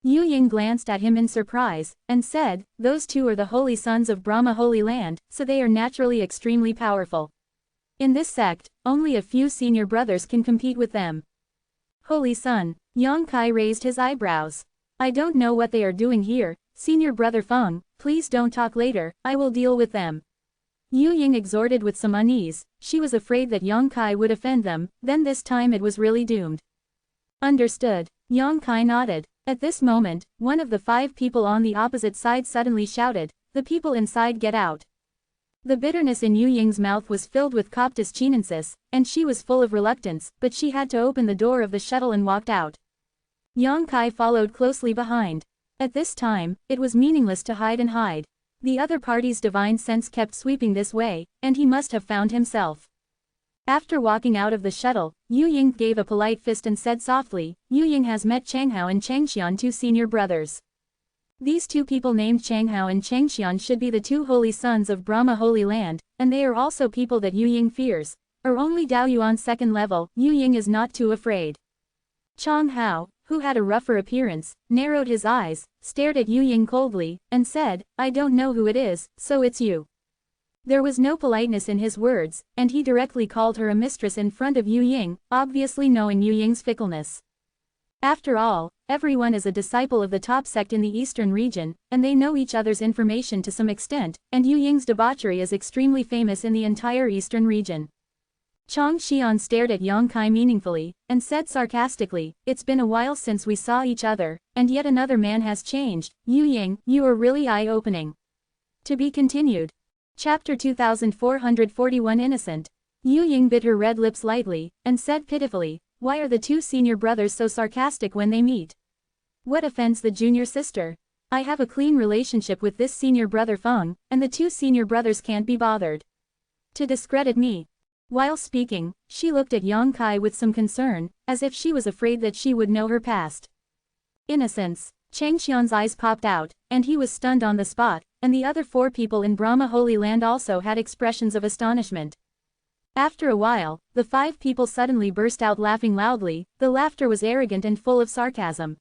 Yu Ying glanced at him in surprise, and said, "Those 2 are the holy sons of Brahma Holy Land, so they are naturally extremely powerful. In this sect, only a few senior brothers can compete with them." Holy Son. Yang Kai raised his eyebrows. "I don't know what they are doing here, Senior Brother Feng, please don't talk later, I will deal with them." Yu Ying exhorted with some unease. She was afraid that Yang Kai would offend them, then this time it was really doomed. Understood. Yang Kai nodded. At this moment, one of the 5 people on the opposite side suddenly shouted, "The people inside get out." The bitterness in Yu Ying's mouth was filled with Coptus chinensis, and she was full of reluctance, but she had to open the door of the shuttle and walked out. Yang Kai followed closely behind. At this time, it was meaningless to hide and hide. The other party's divine sense kept sweeping this way, and he must have found himself. After walking out of the shuttle, Yu Ying gave a polite fist and said softly, "Yu Ying has met Changhao and Changxian, 2 senior brothers. These 2 people named Changhao and Changxian should be the 2 holy sons of Brahma Holy Land, and they are also people that Yu Ying fears. Are only Daoyuan's 2nd level, Yu Ying is not too afraid." Changhao, who had a rougher appearance, narrowed his eyes, stared at Yu Ying coldly, and said, "I don't know who it is, so it's you." There was no politeness in his words, and he directly called her a mistress in front of Yu Ying, obviously knowing Yu Ying's fickleness. After all, everyone is a disciple of the top sect in the eastern region, and they know each other's information to some extent, and Yu Ying's debauchery is extremely famous in the entire eastern region. Chang Xian stared at Yang Kai meaningfully, and said sarcastically, "It's been a while since we saw each other, and yet another man has changed. Yu Ying, you are really eye-opening." To be continued. Chapter 2441 Innocent. Yu Ying bit her red lips lightly, and said pitifully, "Why are the 2 senior brothers so sarcastic when they meet? What offends the junior sister? I have a clean relationship with this senior brother Feng, and the 2 senior brothers can't be bothered to discredit me." While speaking, she looked at Yang Kai with some concern, as if she was afraid that she would know her past. Innocence. Changxian's eyes popped out, and he was stunned on the spot, and the other 4 people in Brahma Holy Land also had expressions of astonishment. After a while, the 5 people suddenly burst out laughing loudly. The laughter was arrogant and full of sarcasm.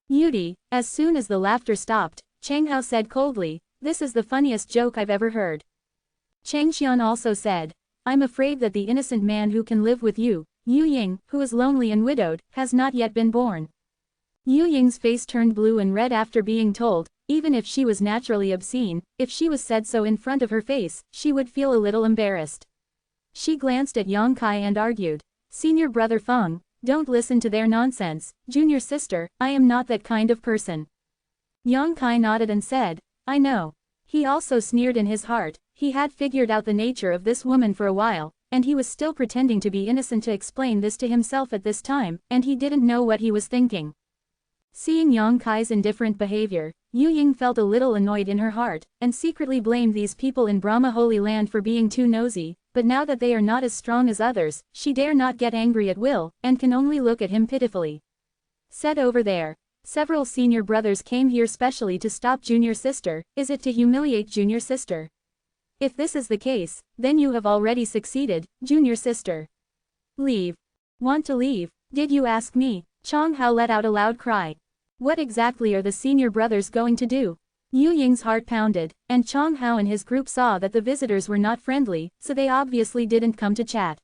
"Yudi." As soon as the laughter stopped, Changhao said coldly, "This is the funniest joke I've ever heard." Changxian also said, "I'm afraid that the innocent man who can live with you, Yu Ying, who is lonely and widowed, has not yet been born. Yu Ying's face turned blue and red after being told, even if she was naturally obscene, if she was said so in front of her face, she would feel a little embarrassed. She glanced at Yang Kai and argued, "Senior brother Feng, don't listen to their nonsense. Junior sister, I am not that kind of person." Yang Kai nodded and said, "I know." He also sneered in his heart. He had figured out the nature of this woman for a while, and he was still pretending to be innocent to explain this to himself at this time, and he didn't know what he was thinking. Seeing Yang Kai's indifferent behavior, Yu Ying felt a little annoyed in her heart, and secretly blamed these people in Brahma Holy Land for being too nosy, but now that they are not as strong as others, she dare not get angry at will, and can only look at him pitifully. Said over there. Several senior brothers came here specially to stop junior sister. Is it to humiliate junior sister? If this is the case, then you have already succeeded, junior sister. Leave. Want to leave? Did you ask me? Chong Hao let out a loud cry. What exactly are the senior brothers going to do? Yu Ying's heart pounded, and Chong Hao and his group saw that the visitors were not friendly, so they obviously didn't come to chat.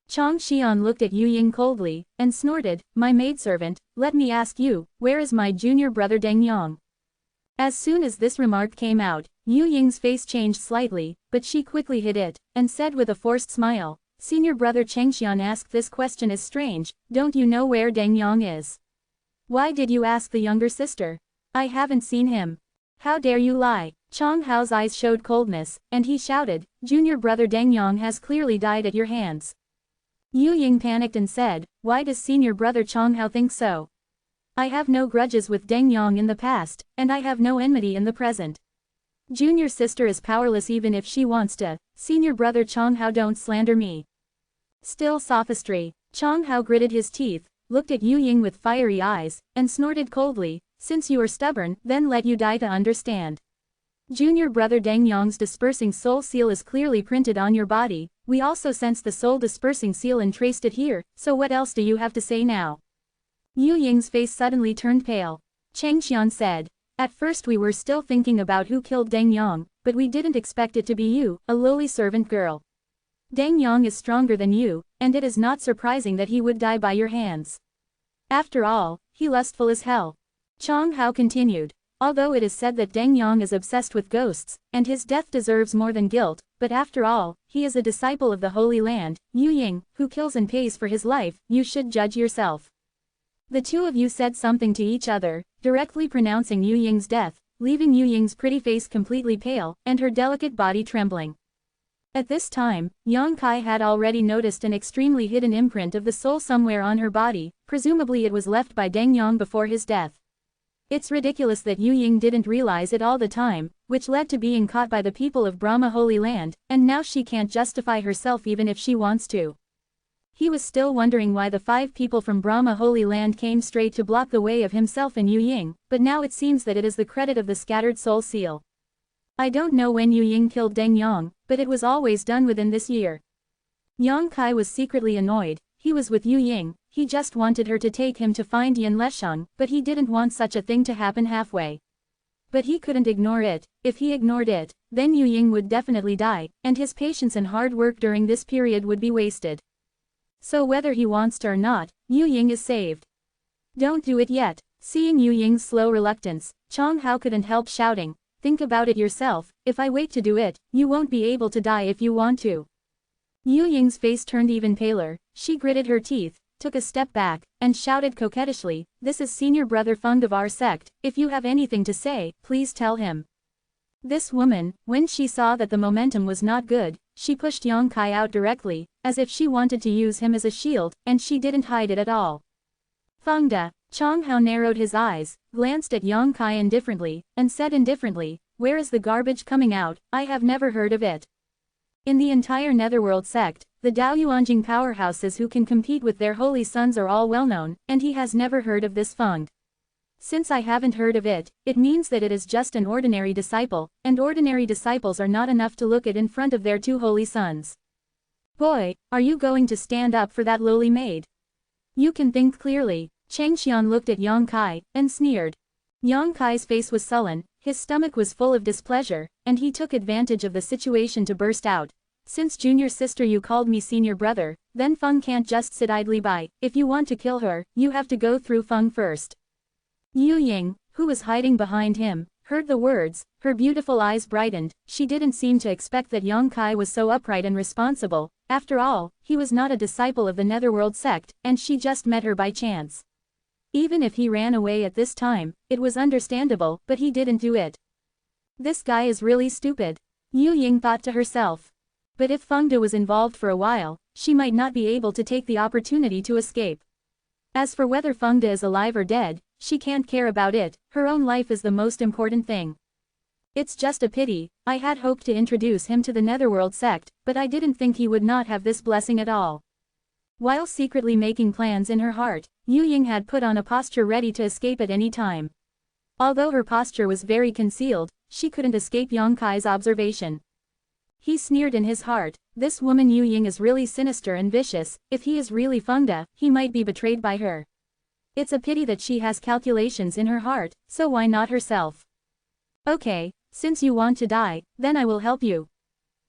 Chong Xian looked at Yu Ying coldly, and snorted, "My maidservant, let me ask you, where is my junior brother Deng Yang?" As soon as this remark came out, Yu Ying's face changed slightly, but she quickly hid it, and said with a forced smile, "Senior brother Chengxian asked this question is strange, don't you know where Deng Yang is? Why did you ask the younger sister? I haven't seen him. How dare you lie?" Chong Hao's eyes showed coldness, and he shouted, "Junior brother Deng Yang has clearly died at your hands." Yu Ying panicked and said, "Why does senior brother Chong Hao think so? I have no grudges with Deng Yang in the past, and I have no enmity in the present. Junior sister is powerless even if she wants to. Senior brother Chong Hao, don't slander me." Still sophistry. Chong Hao gritted his teeth, looked at Yu Ying with fiery eyes, and snorted coldly, "Since you are stubborn, then let you die to understand. Junior brother Deng Yang's dispersing soul seal is clearly printed on your body. We also sensed the soul dispersing seal and traced it here, so what else do you have to say now?" Yu Ying's face suddenly turned pale. Chengxian said, "At first we were still thinking about who killed Deng Yang, but we didn't expect it to be you, a lowly servant girl. Deng Yang is stronger than you, and it is not surprising that he would die by your hands. After all, he lustful as hell." Chong Hao continued, "Although it is said that Deng Yang is obsessed with ghosts, and his death deserves more than guilt, but after all, he is a disciple of the Holy Land. Yu Ying, who kills and pays for his life, you should judge yourself." The two of you said something to each other, directly pronouncing Yu Ying's death, leaving Yu Ying's pretty face completely pale, and her delicate body trembling. At this time, Yang Kai had already noticed an extremely hidden imprint of the soul somewhere on her body, presumably it was left by Deng Yang before his death. It's ridiculous that Yu Ying didn't realize it all the time, which led to being caught by the people of Brahma Holy Land, and now she can't justify herself even if she wants to. He was still wondering why the 5 people from Brahma Holy Land came straight to block the way of himself and Yu Ying, but now it seems that it is the credit of the scattered soul seal. I don't know when Yu Ying killed Deng Yang, but it was always done within this year. Yang Kai was secretly annoyed. He was with Yu Ying, he just wanted her to take him to find Yan Lesheng, but he didn't want such a thing to happen halfway. But he couldn't ignore it. If he ignored it, then Yu Ying would definitely die, and his patience and hard work during this period would be wasted. So whether he wants to or not, Yu Ying is saved. Don't do it yet. Seeing Yu Ying's slow reluctance, Chong Hao couldn't help shouting, "Think about it yourself, if I wait to do it, you won't be able to die if you want to." Yu Ying's face turned even paler, she gritted her teeth, took a step back, and shouted coquettishly, "This is senior brother Feng of our sect, if you have anything to say, please tell him." This woman, when she saw that the momentum was not good, she pushed Yang Kai out directly, as if she wanted to use him as a shield, and she didn't hide it at all. Fengda. Chong Hao narrowed his eyes, glanced at Yang Kai indifferently, and said indifferently, "Where is the garbage coming out? I have never heard of it." In the entire Netherworld sect, the Daoyuanjing powerhouses who can compete with their holy sons are all well known, and he has never heard of this Feng. Since I haven't heard of it, it means that it is just an ordinary disciple, and ordinary disciples are not enough to look at in front of their 2 holy sons. Boy, are you going to stand up for that lowly maid? You can think clearly. Chengxian looked at Yang Kai, and sneered. Yang Kai's face was sullen, his stomach was full of displeasure, and he took advantage of the situation to burst out. "Since junior sister you called me senior brother, then Feng can't just sit idly by. If you want to kill her, you have to go through Feng first. Yu Ying, who was hiding behind him, heard the words, her beautiful eyes brightened. She didn't seem to expect that Yang Kai was so upright and responsible. After all, he was not a disciple of the Netherworld sect, and she just met her by chance. Even if he ran away at this time, it was understandable, but he didn't do it. This guy is really stupid, Yu Ying thought to herself. But if Feng De was involved for a while, she might not be able to take the opportunity to escape. As for whether Feng De is alive or dead, she can't care about it, her own life is the most important thing. It's just a pity, I had hoped to introduce him to the Netherworld sect, but I didn't think he would not have this blessing at all. While secretly making plans in her heart, Yu Ying had put on a posture ready to escape at any time. Although her posture was very concealed, she couldn't escape Yang Kai's observation. He sneered in his heart, this woman Yu Ying is really sinister and vicious, if he is really Feng De, he might be betrayed by her. It's a pity that she has calculations in her heart, so why not herself? Okay, since you want to die, then I will help you.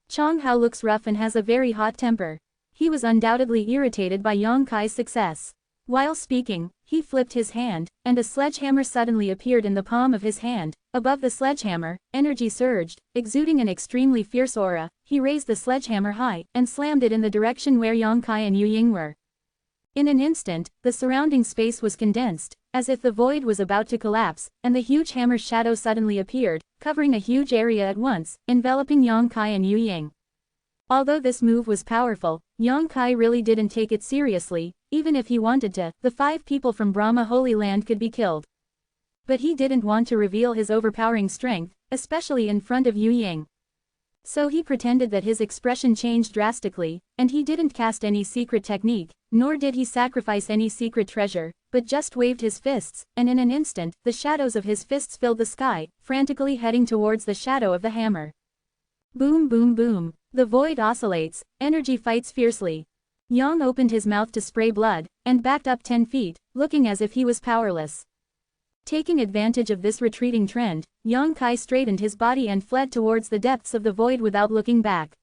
Chang Hao looks rough and has a very hot temper. He was undoubtedly irritated by Yang Kai's success. While speaking, he flipped his hand, and a sledgehammer suddenly appeared in the palm of his hand. Above the sledgehammer, energy surged, exuding an extremely fierce aura. He raised the sledgehammer high, and slammed it in the direction where Yang Kai and Yu Ying were. In an instant, the surrounding space was condensed, as if the void was about to collapse, and the huge hammer's shadow suddenly appeared, covering a huge area at once, enveloping Yang Kai and Yu Ying. Although this move was powerful, Yang Kai really didn't take it seriously. Even if he wanted to, the 5 people from Brahma Holy Land could be killed. But he didn't want to reveal his overpowering strength, especially in front of Yu Ying. So he pretended that his expression changed drastically, and he didn't cast any secret technique, nor did he sacrifice any secret treasure, but just waved his fists, and in an instant, the shadows of his fists filled the sky, frantically heading towards the shadow of the hammer. Boom boom boom. The void oscillates, energy fights fiercely. Yang opened his mouth to spray blood, and backed up 10 feet, looking as if he was powerless. Taking advantage of this retreating trend, Yang Kai straightened his body and fled towards the depths of the void without looking back.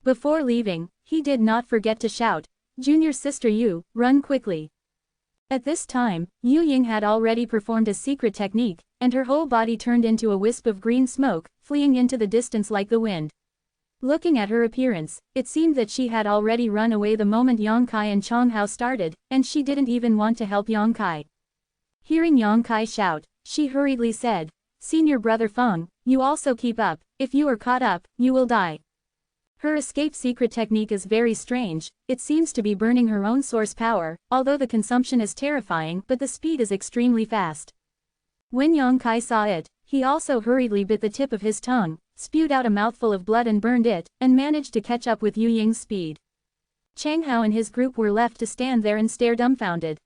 Before leaving, he did not forget to shout, "Junior sister Yu, run quickly." At this time, Yu Ying had already performed a secret technique, and her whole body turned into a wisp of green smoke, fleeing into the distance like the wind. Looking at her appearance, it seemed that she had already run away the moment Yang Kai and Chang Hao started, and she didn't even want to help Yang Kai. Hearing Yang Kai shout, she hurriedly said, "Senior brother Feng, you also keep up, if you are caught up, you will die." Her escape secret technique is very strange, it seems to be burning her own source power, although the consumption is terrifying but the speed is extremely fast. When Yang Kai saw it, he also hurriedly bit the tip of his tongue, spewed out a mouthful of blood and burned it, and managed to catch up with Yu Ying's speed. Chang Hao and his group were left to stand there and stare dumbfounded.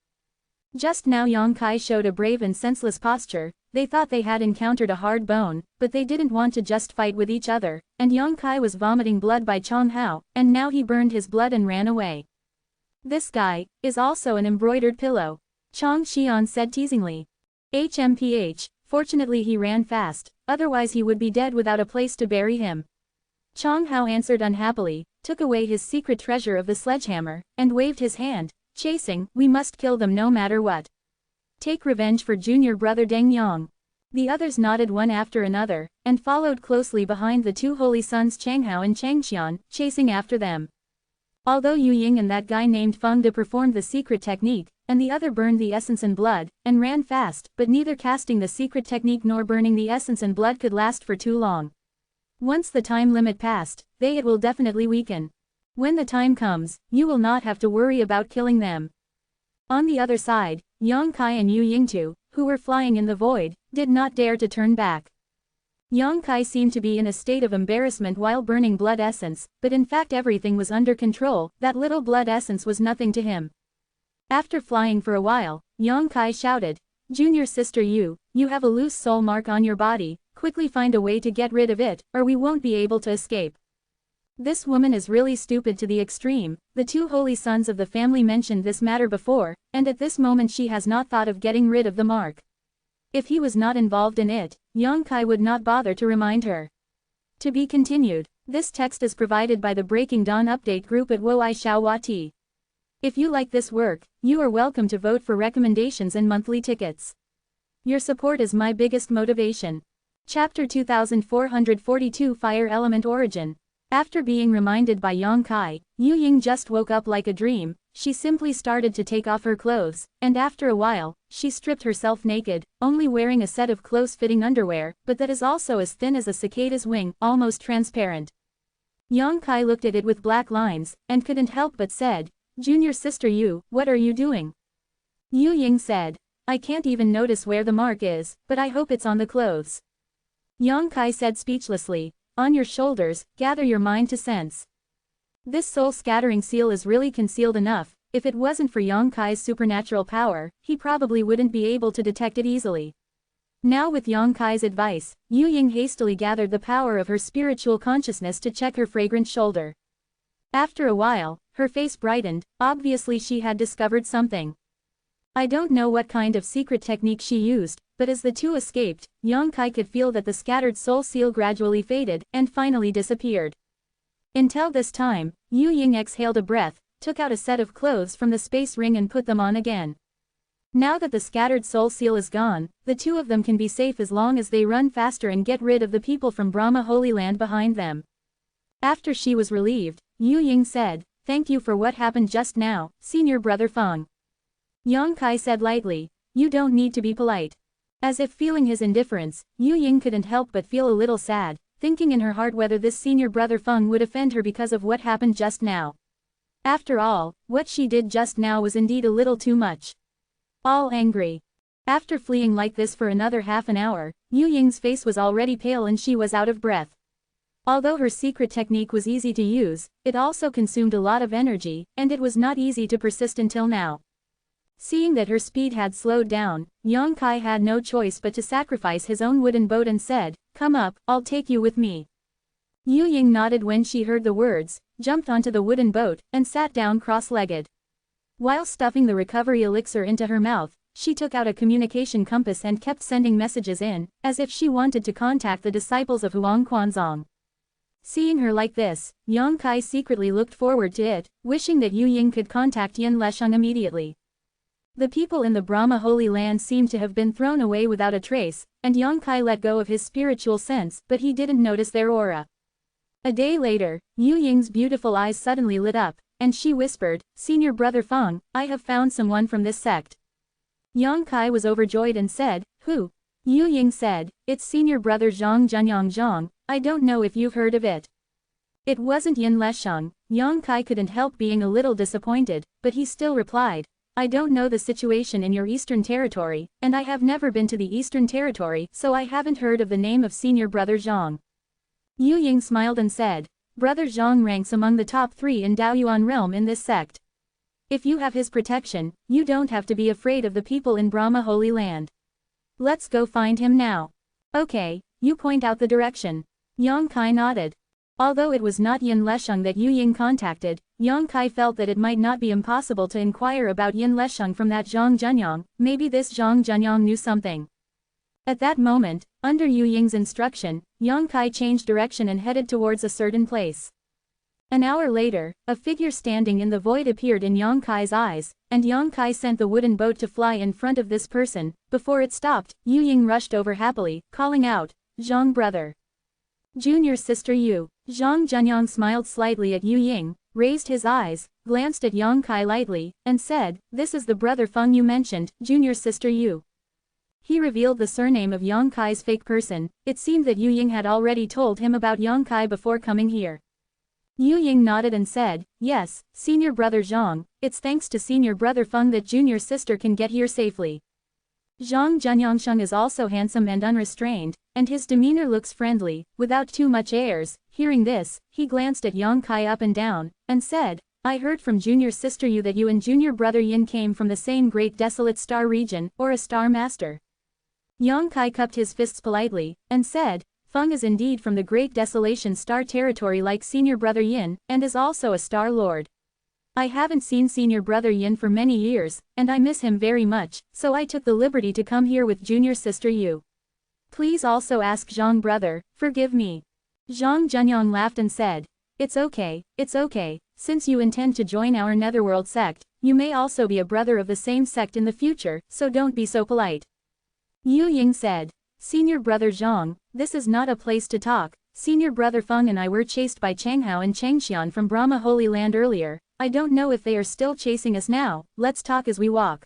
Just now Yang Kai showed a brave and senseless posture. They thought they had encountered a hard bone, but they didn't want to just fight with each other, and Yang Kai was vomiting blood by Chang Hao, and now he burned his blood and ran away. "This guy is also an embroidered pillow," Chang Xian said teasingly. HMPH, fortunately he ran fast, otherwise he would be dead without a place to bury him. Chang Hao answered unhappily, took away his secret treasure of the sledgehammer, and waved his hand, chasing, "We must kill them no matter what. Take revenge for junior brother Deng Yang." The others nodded one after another, and followed closely behind the 2 holy sons Chang Hao and Chang Xian, chasing after them. Although Yu Ying and that guy named Feng De performed the secret technique, and the other burned the essence and blood, and ran fast, but neither casting the secret technique nor burning the essence and blood could last for too long. Once the time limit passed, it will definitely weaken. When the time comes, you will not have to worry about killing them. On the other side, Yang Kai and Yu Ying too, who were flying in the void, did not dare to turn back. Yang Kai seemed to be in a state of embarrassment while burning blood essence, but in fact everything was under control, that little blood essence was nothing to him. After flying for a while, Yang Kai shouted, "Junior sister Yu, you have a loose soul mark on your body, quickly find a way to get rid of it, or we won't be able to escape." This woman is really stupid to the extreme. The 2 holy sons of the family mentioned this matter before, and at this moment she has not thought of getting rid of the mark. If he was not involved in it, Yang Kai would not bother to remind her. To be continued. This text is provided by the Breaking Dawn update group at Woai Xiao Hua Ti. If you like this work, you are welcome to vote for recommendations and monthly tickets. Your support is my biggest motivation. Chapter 2442 Fire Element Origin. After being reminded by Yang Kai, Yu Ying just woke up like a dream. She simply started to take off her clothes, and after a while, she stripped herself naked, only wearing a set of close-fitting underwear, but that is also as thin as a cicada's wing, almost transparent. Yang Kai looked at it with black lines, and couldn't help but said, "Junior sister Yu, what are you doing?" Yu Ying said, "I can't even notice where the mark is, but I hope it's on the clothes." Yang Kai said speechlessly, "On your shoulders, gather your mind to sense." This soul-scattering seal is really concealed enough. If it wasn't for Yang Kai's supernatural power, he probably wouldn't be able to detect it easily. Now with Yang Kai's advice, Yu Ying hastily gathered the power of her spiritual consciousness to check her fragrant shoulder. After a while, her face brightened. Obviously she had discovered something. I don't know what kind of secret technique she used, but as the two escaped, Yang Kai could feel that the scattered soul seal gradually faded, and finally disappeared. Until this time, Yu Ying exhaled a breath, took out a set of clothes from the space ring and put them on again. Now that the scattered soul seal is gone, the two of them can be safe as long as they run faster and get rid of the people from Brahma Holy Land behind them. After she was relieved, Yu Ying said, "Thank you for what happened just now, Senior Brother Feng." Yang Kai said lightly, "You don't need to be polite." As if feeling his indifference, Yu Ying couldn't help but feel a little sad, thinking in her heart whether this Senior Brother Feng would offend her because of what happened just now. After all, what she did just now was indeed a little too much. All angry. After fleeing like this for another half an hour, Yu Ying's face was already pale and she was out of breath. Although her secret technique was easy to use, it also consumed a lot of energy, and it was not easy to persist until now. Seeing that her speed had slowed down, Yang Kai had no choice but to sacrifice his own wooden boat and said, "Come up, I'll take you with me." Yu Ying nodded when she heard the words, jumped onto the wooden boat, and sat down cross-legged. While stuffing the recovery elixir into her mouth, she took out a communication compass and kept sending messages in, as if she wanted to contact the disciples of Huang Quanzong. Seeing her like this, Yang Kai secretly looked forward to it, wishing that Yu Ying could contact Yin Lesheng immediately. The people in the Brahma Holy Land seemed to have been thrown away without a trace, and Yang Kai let go of his spiritual sense, but he didn't notice their aura. A day later, Yu Ying's beautiful eyes suddenly lit up, and she whispered, "Senior Brother Feng, I have found someone from this sect." Yang Kai was overjoyed and said, "Who?" Yu Ying said, "It's Senior Brother Zhang Zhenyang Zhang, I don't know if you've heard of it." It wasn't Yin Lesheng. Yang Kai couldn't help being a little disappointed, but he still replied, "I don't know the situation in your Eastern Territory, and I have never been to the Eastern Territory, so I haven't heard of the name of Senior Brother Zhang." Yu Ying smiled and said, "Brother Zhang ranks among the top 3 in Daoyuan realm in this sect. If you have his protection, you don't have to be afraid of the people in Brahma Holy Land. Let's go find him now." "Okay, you point out the direction." Yang Kai nodded. Although it was not Yin Lesheng that Yu Ying contacted, Yang Kai felt that it might not be impossible to inquire about Yin Lesheng from that Zhang Zhenyang. Maybe this Zhang Zhenyang knew something. At that moment, under Yu Ying's instruction, Yang Kai changed direction and headed towards a certain place. An hour later, a figure standing in the void appeared in Yang Kai's eyes, and Yang Kai sent the wooden boat to fly in front of this person. Before it stopped, Yu Ying rushed over happily, calling out, "Zhang brother. Junior sister Yu." Zhang Zhenyang smiled slightly at Yu Ying, raised his eyes, glanced at Yang Kai lightly, and said, "This is the brother Feng you mentioned, junior sister Yu." He revealed the surname of Yang Kai's fake person. It seemed that Yu Ying had already told him about Yang Kai before coming here. Yu Ying nodded and said, "Yes, Senior Brother Zhang, it's thanks to Senior Brother Feng that Junior Sister can get here safely." Zhang Zhenyangsheng is also handsome and unrestrained, and his demeanor looks friendly, without too much airs. Hearing this, he glanced at Yang Kai up and down, and said, "I heard from Junior Sister Yu that you and Junior Brother Yin came from the same great desolate star region, or a star master." Yang Kai cupped his fists politely, and said, "Feng is indeed from the great desolation star territory like Senior Brother Yin, and is also a star lord. I haven't seen Senior Brother Yin for many years, and I miss him very much, so I took the liberty to come here with Junior Sister Yu. Please also ask Zhang brother, forgive me." Zhang Zhenyang laughed and said, it's okay, since you intend to join our netherworld sect, you may also be a brother of the same sect in the future, so don't be so polite. Yu Ying said. Senior brother Zhang, this is not a place to talk. Senior brother Feng and I were chased by Changhao and Changxian from Brahma Holy Land earlier. I don't know if they are still chasing us now, let's talk as we walk.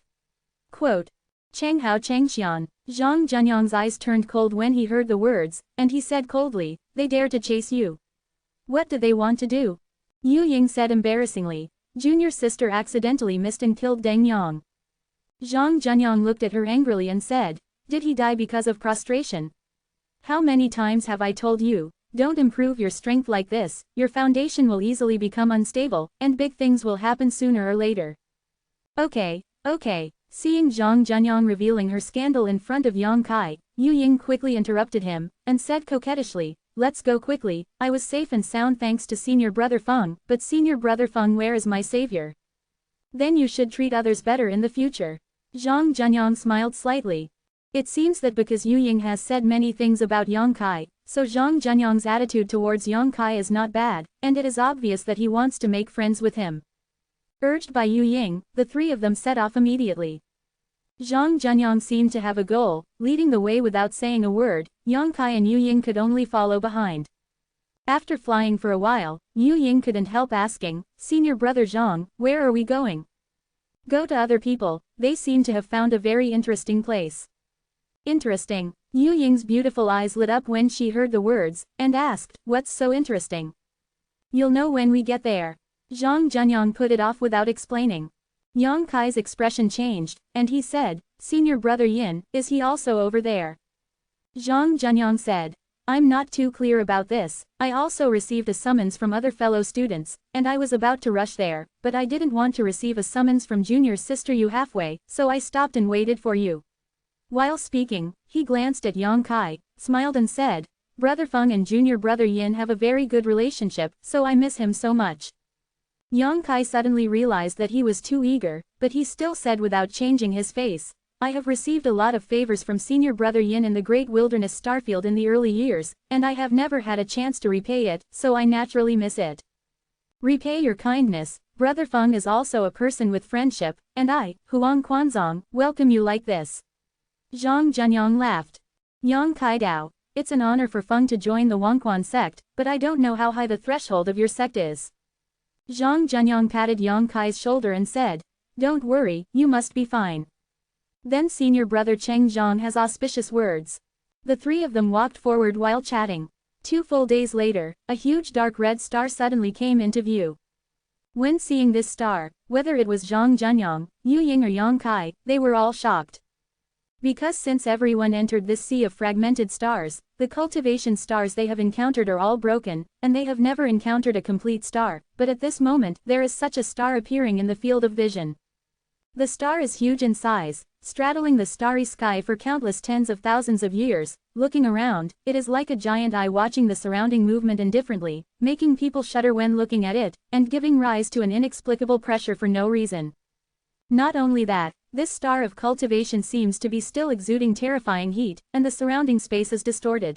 Quote. Changhao Changxian. Zhang Zhenyang's eyes turned cold when he heard the words, and he said coldly, they dare to chase you. What do they want to do? Yu Ying said embarrassingly. Junior sister accidentally missed and killed Deng Yang. Zhang Zhenyang looked at her angrily and said, did he die because of prostration? How many times have I told you, don't improve your strength like this, your foundation will easily become unstable, and big things will happen sooner or later. Okay. Seeing Zhang Zhenyang revealing her scandal in front of Yang Kai, Yu Ying quickly interrupted him, and said coquettishly, let's go quickly, I was safe and sound thanks to senior brother Feng, but senior brother Feng, where is my savior? Then you should treat others better in the future. Zhang Zhenyang smiled slightly. It seems that because Yu Ying has said many things about Yang Kai, so Zhang Zhenyang's attitude towards Yang Kai is not bad, and it is obvious that he wants to make friends with him. Urged by Yu Ying, the three of them set off immediately. Zhang Zhenyang seemed to have a goal, leading the way without saying a word. Yang Kai and Yu Ying could only follow behind. After flying for a while, Yu Ying couldn't help asking, Senior brother Zhang, where are we going? Go to other people, they seem to have found a very interesting place. Interesting. Yu Ying's beautiful eyes lit up when she heard the words, and asked, what's so interesting? You'll know when we get there. Zhang Zhenyang put it off without explaining. Yang Kai's expression changed, and he said, Senior brother Yin, is he also over there? Zhang Zhenyang said, I'm not too clear about this, I also received a summons from other fellow students, and I was about to rush there, but I didn't want to receive a summons from junior sister Yu halfway, so I stopped and waited for you. While speaking, he glanced at Yang Kai, smiled and said, Brother Feng and junior brother Yin have a very good relationship, so I miss him so much. Yang Kai suddenly realized that he was too eager, but he still said without changing his face, I have received a lot of favors from senior brother Yin in the great wilderness starfield in the early years, and I have never had a chance to repay it, so I naturally miss it. Repay your kindness, brother Feng is also a person with friendship, and I, Huang Quanzong, welcome you like this. Zhang Zhenyang laughed. Yang Kai Dao, it's an honor for Feng to join the Wangquan sect, but I don't know how high the threshold of your sect is. Zhang Zhenyang patted Yang Kai's shoulder and said, don't worry, you must be fine. Then senior brother Cheng Zhang has auspicious words. The three of them walked forward while chatting. 2 full days later, a huge dark red star suddenly came into view. When seeing this star, whether it was Zhang Zhenyang, Yu Ying or Yang Kai, they were all shocked. Because since everyone entered this sea of fragmented stars, the cultivation stars they have encountered are all broken, and they have never encountered a complete star, but at this moment, there is such a star appearing in the field of vision. The star is huge in size, straddling the starry sky for countless tens of thousands of years. Looking around, it is like a giant eye watching the surrounding movement indifferently, making people shudder when looking at it, and giving rise to an inexplicable pressure for no reason. Not only that, this star of cultivation seems to be still exuding terrifying heat, and the surrounding space is distorted.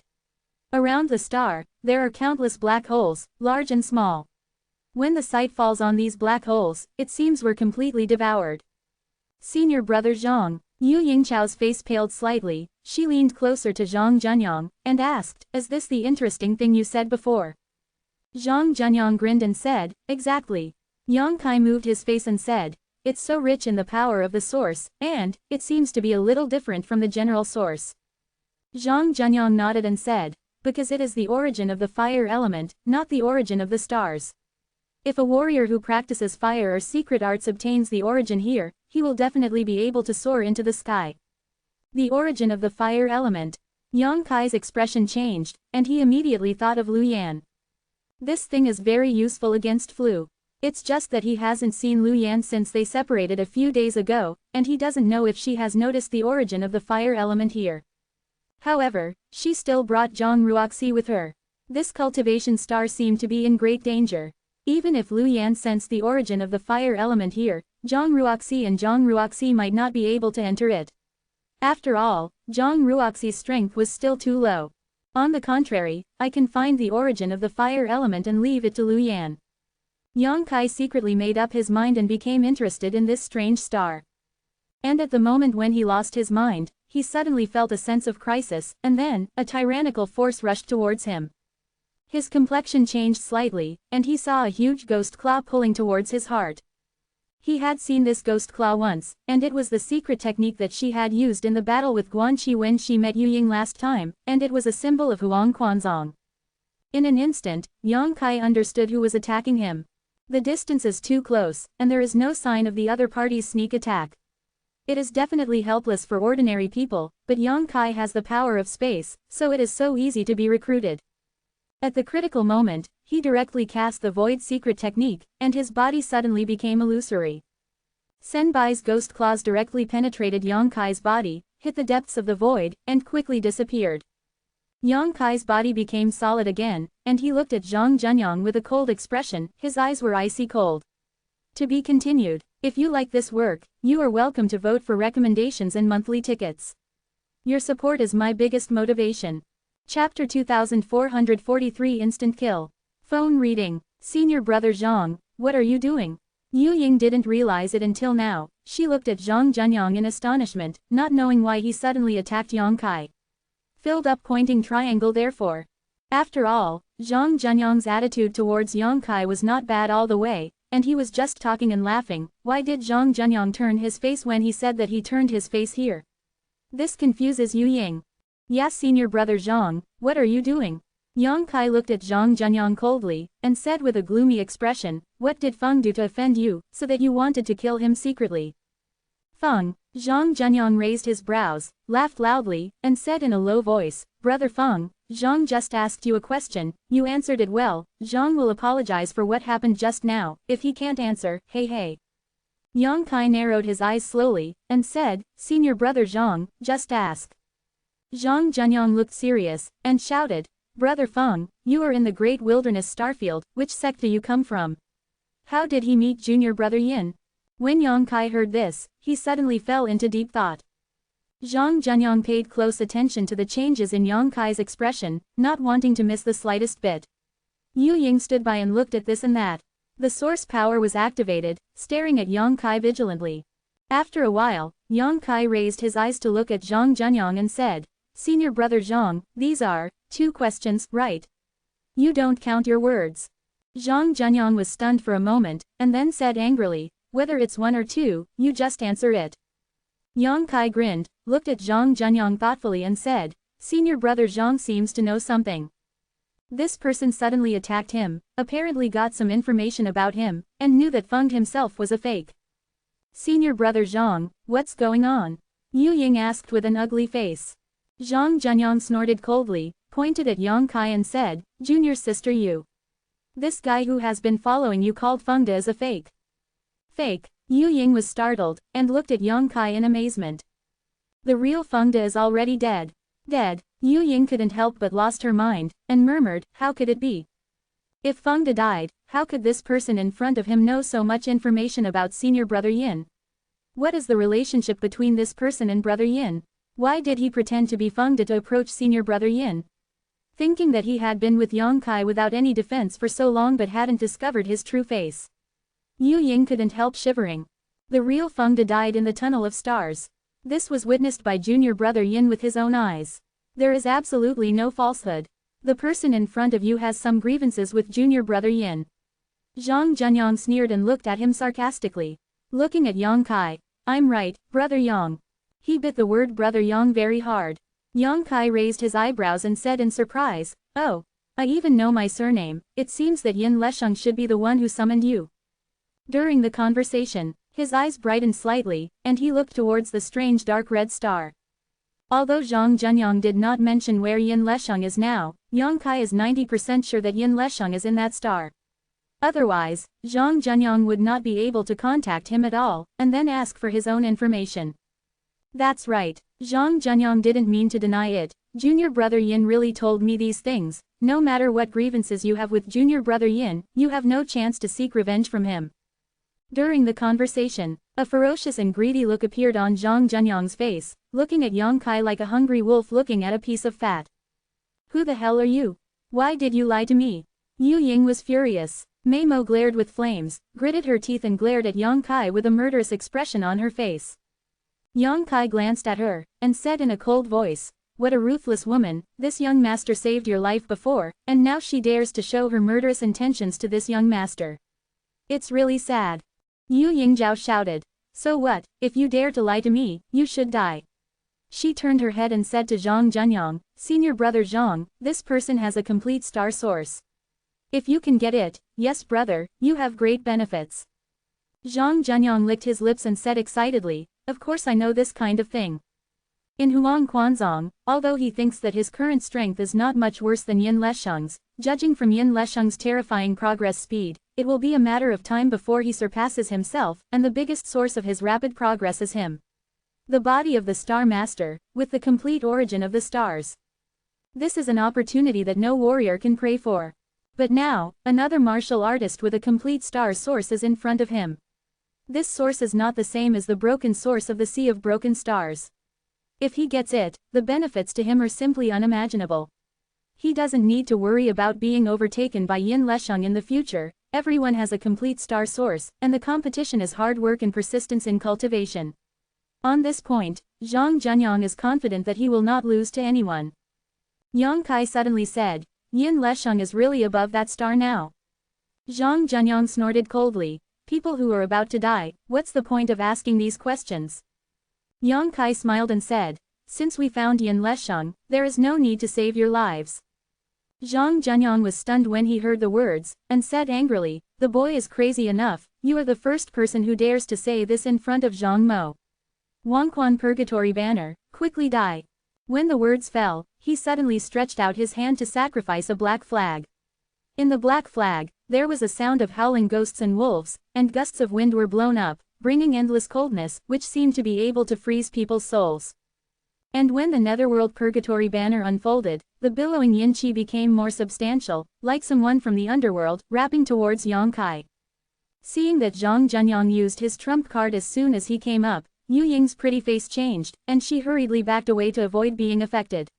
Around the star, there are countless black holes, large and small. When the sight falls on these black holes, it seems we're completely devoured. Senior brother Zhang, Yu Yingchao's face paled slightly, she leaned closer to Zhang Zhenyang, and asked, is this the interesting thing you said before? Zhang Zhenyang grinned and said, exactly. Yang Kai moved his face and said, it's so rich in the power of the source, and, it seems to be a little different from the general source. Zhang Zhenyang nodded and said, because it is the origin of the fire element, not the origin of the stars. If a warrior who practices fire or secret arts obtains the origin here, he will definitely be able to soar into the sky. The origin of the fire element. Yang Kai's expression changed, and he immediately thought of Lu Yan. This thing is very useful against flu. It's just that he hasn't seen Lu Yan since they separated a few days ago, and he doesn't know if she has noticed the origin of the fire element here. However, she still brought Zhang Ruoxi with her. This cultivation star seemed to be in great danger. Even if Lu Yan sensed the origin of the fire element here, Zhang Ruoxi might not be able to enter it. After all, Zhang Ruoxi's strength was still too low. On the contrary, I can find the origin of the fire element and leave it to Lu Yan. Yang Kai secretly made up his mind and became interested in this strange star. And at the moment when he lost his mind, he suddenly felt a sense of crisis, and then, a tyrannical force rushed towards him. His complexion changed slightly, and he saw a huge ghost claw pulling towards his heart. He had seen this ghost claw once, and it was the secret technique that she had used in the battle with Guanxi when she met Yu Ying last time, and it was a symbol of Huang Quanzong. In an instant, Yang Kai understood who was attacking him. The distance is too close, and there is no sign of the other party's sneak attack. It is definitely helpless for ordinary people, but Yang Kai has the power of space, so it is so easy to be recruited. At the critical moment, he directly cast the void secret technique, and his body suddenly became illusory. Senbai's ghost claws directly penetrated Yang Kai's body, hit the depths of the void, and quickly disappeared. Yang Kai's body became solid again, and he looked at Zhang Zhenyang with a cold expression, his eyes were icy cold. To be continued. If you like this work, you are welcome to vote for recommendations and monthly tickets. Your support is my biggest motivation. Chapter 2443 Instant Kill. Phone reading. Senior Brother Zhang, what are you doing? Yu Ying didn't realize it until now. She looked at Zhang Zhenyang in astonishment, not knowing why he suddenly attacked Yang Kai. Filled up pointing triangle therefore. After all, Zhang Zhenyang's attitude towards Yang Kai was not bad all the way, and he was just talking and laughing. Why did Zhang Zhenyang turn his face when he said that he turned his face here? This confuses Yu Ying. Yes, Senior Brother Zhang, what are you doing? Yang Kai looked at Zhang Zhenyang coldly, and said with a gloomy expression, what did Feng do to offend you, so that you wanted to kill him secretly? Feng. Zhang Zhenyang raised his brows, laughed loudly, and said in a low voice, Brother Feng, Zhang just asked you a question, you answered it well, Zhang will apologize for what happened just now, if he can't answer, hey. Yang Kai narrowed his eyes slowly, and said, Senior Brother Zhang, just ask. Zhang Zhenyang looked serious, and shouted, Brother Feng, you are in the Great Wilderness Starfield, which sect do you come from? How did he meet Junior Brother Yin? When Yang Kai heard this, he suddenly fell into deep thought. Zhang Zhenyang paid close attention to the changes in Yang Kai's expression, not wanting to miss the slightest bit. Yu Ying stood by and looked at this and that. The source power was activated, staring at Yang Kai vigilantly. After a while, Yang Kai raised his eyes to look at Zhang Zhenyang and said, Senior Brother Zhang, these are 2 questions, right? You don't count your words. Zhang Zhenyang was stunned for a moment, and then said angrily, whether it's 1 or 2, you just answer it. Yang Kai grinned, looked at Zhang Zhenyang thoughtfully and said, Senior Brother Zhang seems to know something. This person suddenly attacked him, apparently got some information about him, and knew that Feng himself was a fake. Senior Brother Zhang, what's going on? Yu Ying asked with an ugly face. Zhang Zhenyang snorted coldly, pointed at Yang Kai and said, Junior sister you. This guy who has been following you called Feng De is a fake. Fake? Yu Ying was startled, and looked at Yang Kai in amazement. The real Feng De is already dead. Dead? Yu Ying couldn't help but lost her mind, and murmured, how could it be? If Feng De died, how could this person in front of him know so much information about Senior Brother Yin? What is the relationship between this person and Brother Yin? Why did he pretend to be Feng De to approach Senior Brother Yin? Thinking that he had been with Yang Kai without any defense for so long but hadn't discovered his true face. Yu Ying couldn't help shivering. The real Feng De died in the Tunnel of Stars. This was witnessed by Junior Brother Yin with his own eyes. There is absolutely no falsehood. The person in front of you has some grievances with Junior Brother Yin. Zhang Zhenyang sneered and looked at him sarcastically. Looking at Yang Kai. I'm right, Brother Yang. He bit the word Brother Yang very hard. Yang Kai raised his eyebrows and said in surprise, oh, I even know my surname, it seems that Yin Lesheng should be the one who summoned you. During the conversation, his eyes brightened slightly, and he looked towards the strange dark red star. Although Zhang Zhenyang did not mention where Yin Lesheng is now, Yang Kai is 90% sure that Yin Lesheng is in that star. Otherwise, Zhang Zhenyang would not be able to contact him at all, and then ask for his own information. That's right, Zhang Zhenyang didn't mean to deny it. Junior Brother Yin really told me these things. No matter what grievances you have with Junior Brother Yin, you have no chance to seek revenge from him. During the conversation, a ferocious and greedy look appeared on Zhang Zhenyang's face, looking at Yang Kai like a hungry wolf looking at a piece of fat. Who the hell are you? Why did you lie to me? Yu Ying was furious. Mei Mo glared with flames, gritted her teeth and glared at Yang Kai with a murderous expression on her face. Yang Kai glanced at her, and said in a cold voice, "What a ruthless woman, this young master saved your life before, and now she dares to show her murderous intentions to this young master. It's really sad." Yu Yingzhao shouted. "So what, if you dare to lie to me, you should die." She turned her head and said to Zhang Zhenyang, "Senior brother Zhang, this person has a complete star source. If you can get it, yes brother, you have great benefits." Zhang Zhenyang licked his lips and said excitedly, "Of course I know this kind of thing." In Huang Quanzong, although he thinks that his current strength is not much worse than Yin Lesheng's, judging from Yin Lesheng's terrifying progress speed, it will be a matter of time before he surpasses himself, and the biggest source of his rapid progress is him. The body of the Star Master, with the complete origin of the stars. This is an opportunity that no warrior can pray for. But now, another martial artist with a complete star source is in front of him. This source is not the same as the broken source of the Sea of Broken Stars. If he gets it, the benefits to him are simply unimaginable. He doesn't need to worry about being overtaken by Yin Lesheng in the future. Everyone has a complete star source, and the competition is hard work and persistence in cultivation. On this point, Zhang Zhenyang is confident that he will not lose to anyone. Yang Kai suddenly said, "Yin Lesheng is really above that star now." Zhang Zhenyang snorted coldly. "People who are about to die, what's the point of asking these questions?" Yang Kai smiled and said, "Since we found Yin Lesheng, there is no need to save your lives." Zhang Zhenyang was stunned when he heard the words, and said angrily, "The boy is crazy enough, you are the first person who dares to say this in front of Zhang Mo. Wangquan Purgatory Banner, quickly die." When the words fell, he suddenly stretched out his hand to sacrifice a black flag. In the black flag, there was a sound of howling ghosts and wolves, and gusts of wind were blown up, bringing endless coldness, which seemed to be able to freeze people's souls. And when the Netherworld Purgatory Banner unfolded, the billowing yin qi became more substantial, like someone from the underworld, rapping towards Yang Kai. Seeing that Zhang Zhenyang used his trump card as soon as he came up, Yu Ying's pretty face changed, and she hurriedly backed away to avoid being affected.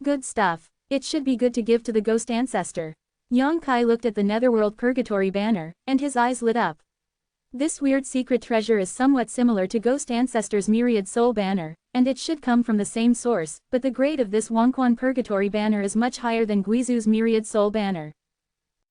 "Good stuff. It should be good to give to the ghost ancestor." Yang Kai looked at the Netherworld Purgatory Banner, and his eyes lit up. This weird secret treasure is somewhat similar to Ghost Ancestor's Myriad Soul Banner, and it should come from the same source, but the grade of this Wangquan Purgatory Banner is much higher than Guizu's Myriad Soul Banner.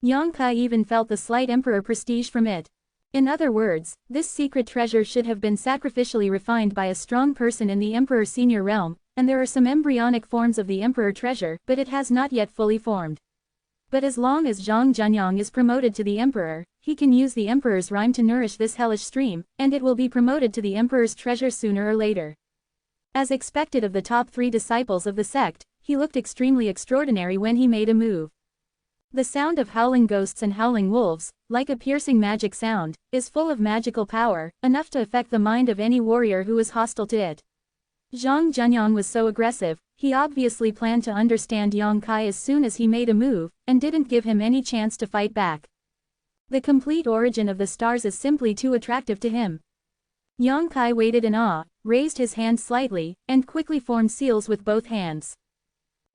Yang Kai even felt the slight emperor prestige from it. In other words, this secret treasure should have been sacrificially refined by a strong person in the Emperor Senior Realm, and there are some embryonic forms of the Emperor treasure, but it has not yet fully formed. But as long as Zhang Zhenyang is promoted to the Emperor, he can use the Emperor's rhyme to nourish this hellish stream, and it will be promoted to the Emperor's treasure sooner or later. As expected of the top 3 disciples of the sect, he looked extremely extraordinary when he made a move. The sound of howling ghosts and howling wolves, like a piercing magic sound, is full of magical power, enough to affect the mind of any warrior who is hostile to it. Zhang Zhenyang was so aggressive, he obviously planned to understand Yang Kai as soon as he made a move, and didn't give him any chance to fight back. The complete origin of the stars is simply too attractive to him. Yang Kai waited in awe, raised his hand slightly, and quickly formed seals with both hands.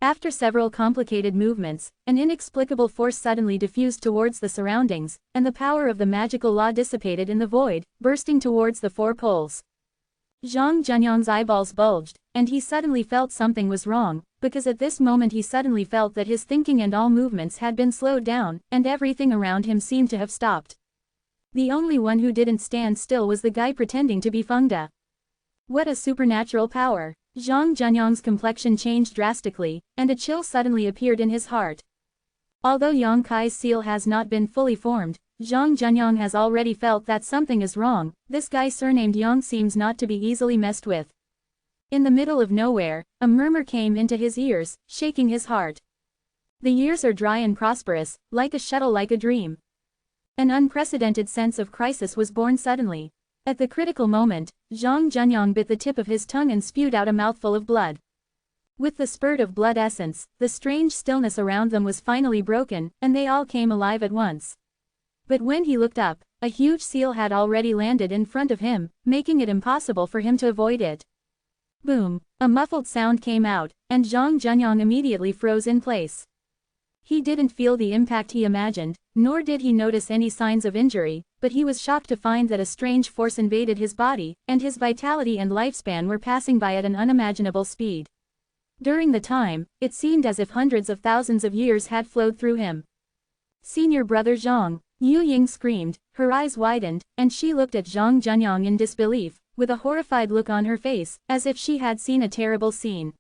After several complicated movements, an inexplicable force suddenly diffused towards the surroundings, and the power of the magical law dissipated in the void, bursting towards the 4 poles. Zhang Zhenyang's eyeballs bulged, and he suddenly felt something was wrong, because at this moment he suddenly felt that his thinking and all movements had been slowed down, and everything around him seemed to have stopped. The only one who didn't stand still was the guy pretending to be Fengda. What a supernatural power! Zhang Zhenyang's complexion changed drastically, and a chill suddenly appeared in his heart. Although Yang Kai's seal has not been fully formed, Zhang Zhenyang has already felt that something is wrong. This guy surnamed Yang seems not to be easily messed with. In the middle of nowhere, a murmur came into his ears, shaking his heart. The years are dry and prosperous, like a shuttle, like a dream. An unprecedented sense of crisis was born suddenly. At the critical moment, Zhang Zhenyang bit the tip of his tongue and spewed out a mouthful of blood. With the spurt of blood essence, the strange stillness around them was finally broken, and they all came alive at once. But when he looked up, a huge seal had already landed in front of him, making it impossible for him to avoid it. Boom! A muffled sound came out, and Zhang Zhenyang immediately froze in place. He didn't feel the impact he imagined, nor did he notice any signs of injury, but he was shocked to find that a strange force invaded his body, and his vitality and lifespan were passing by at an unimaginable speed. During the time, it seemed as if hundreds of thousands of years had flowed through him. "Senior brother Zhang!" Yu Ying screamed, her eyes widened, and she looked at Zhang Zhenyang in disbelief, with a horrified look on her face, as if she had seen a terrible scene.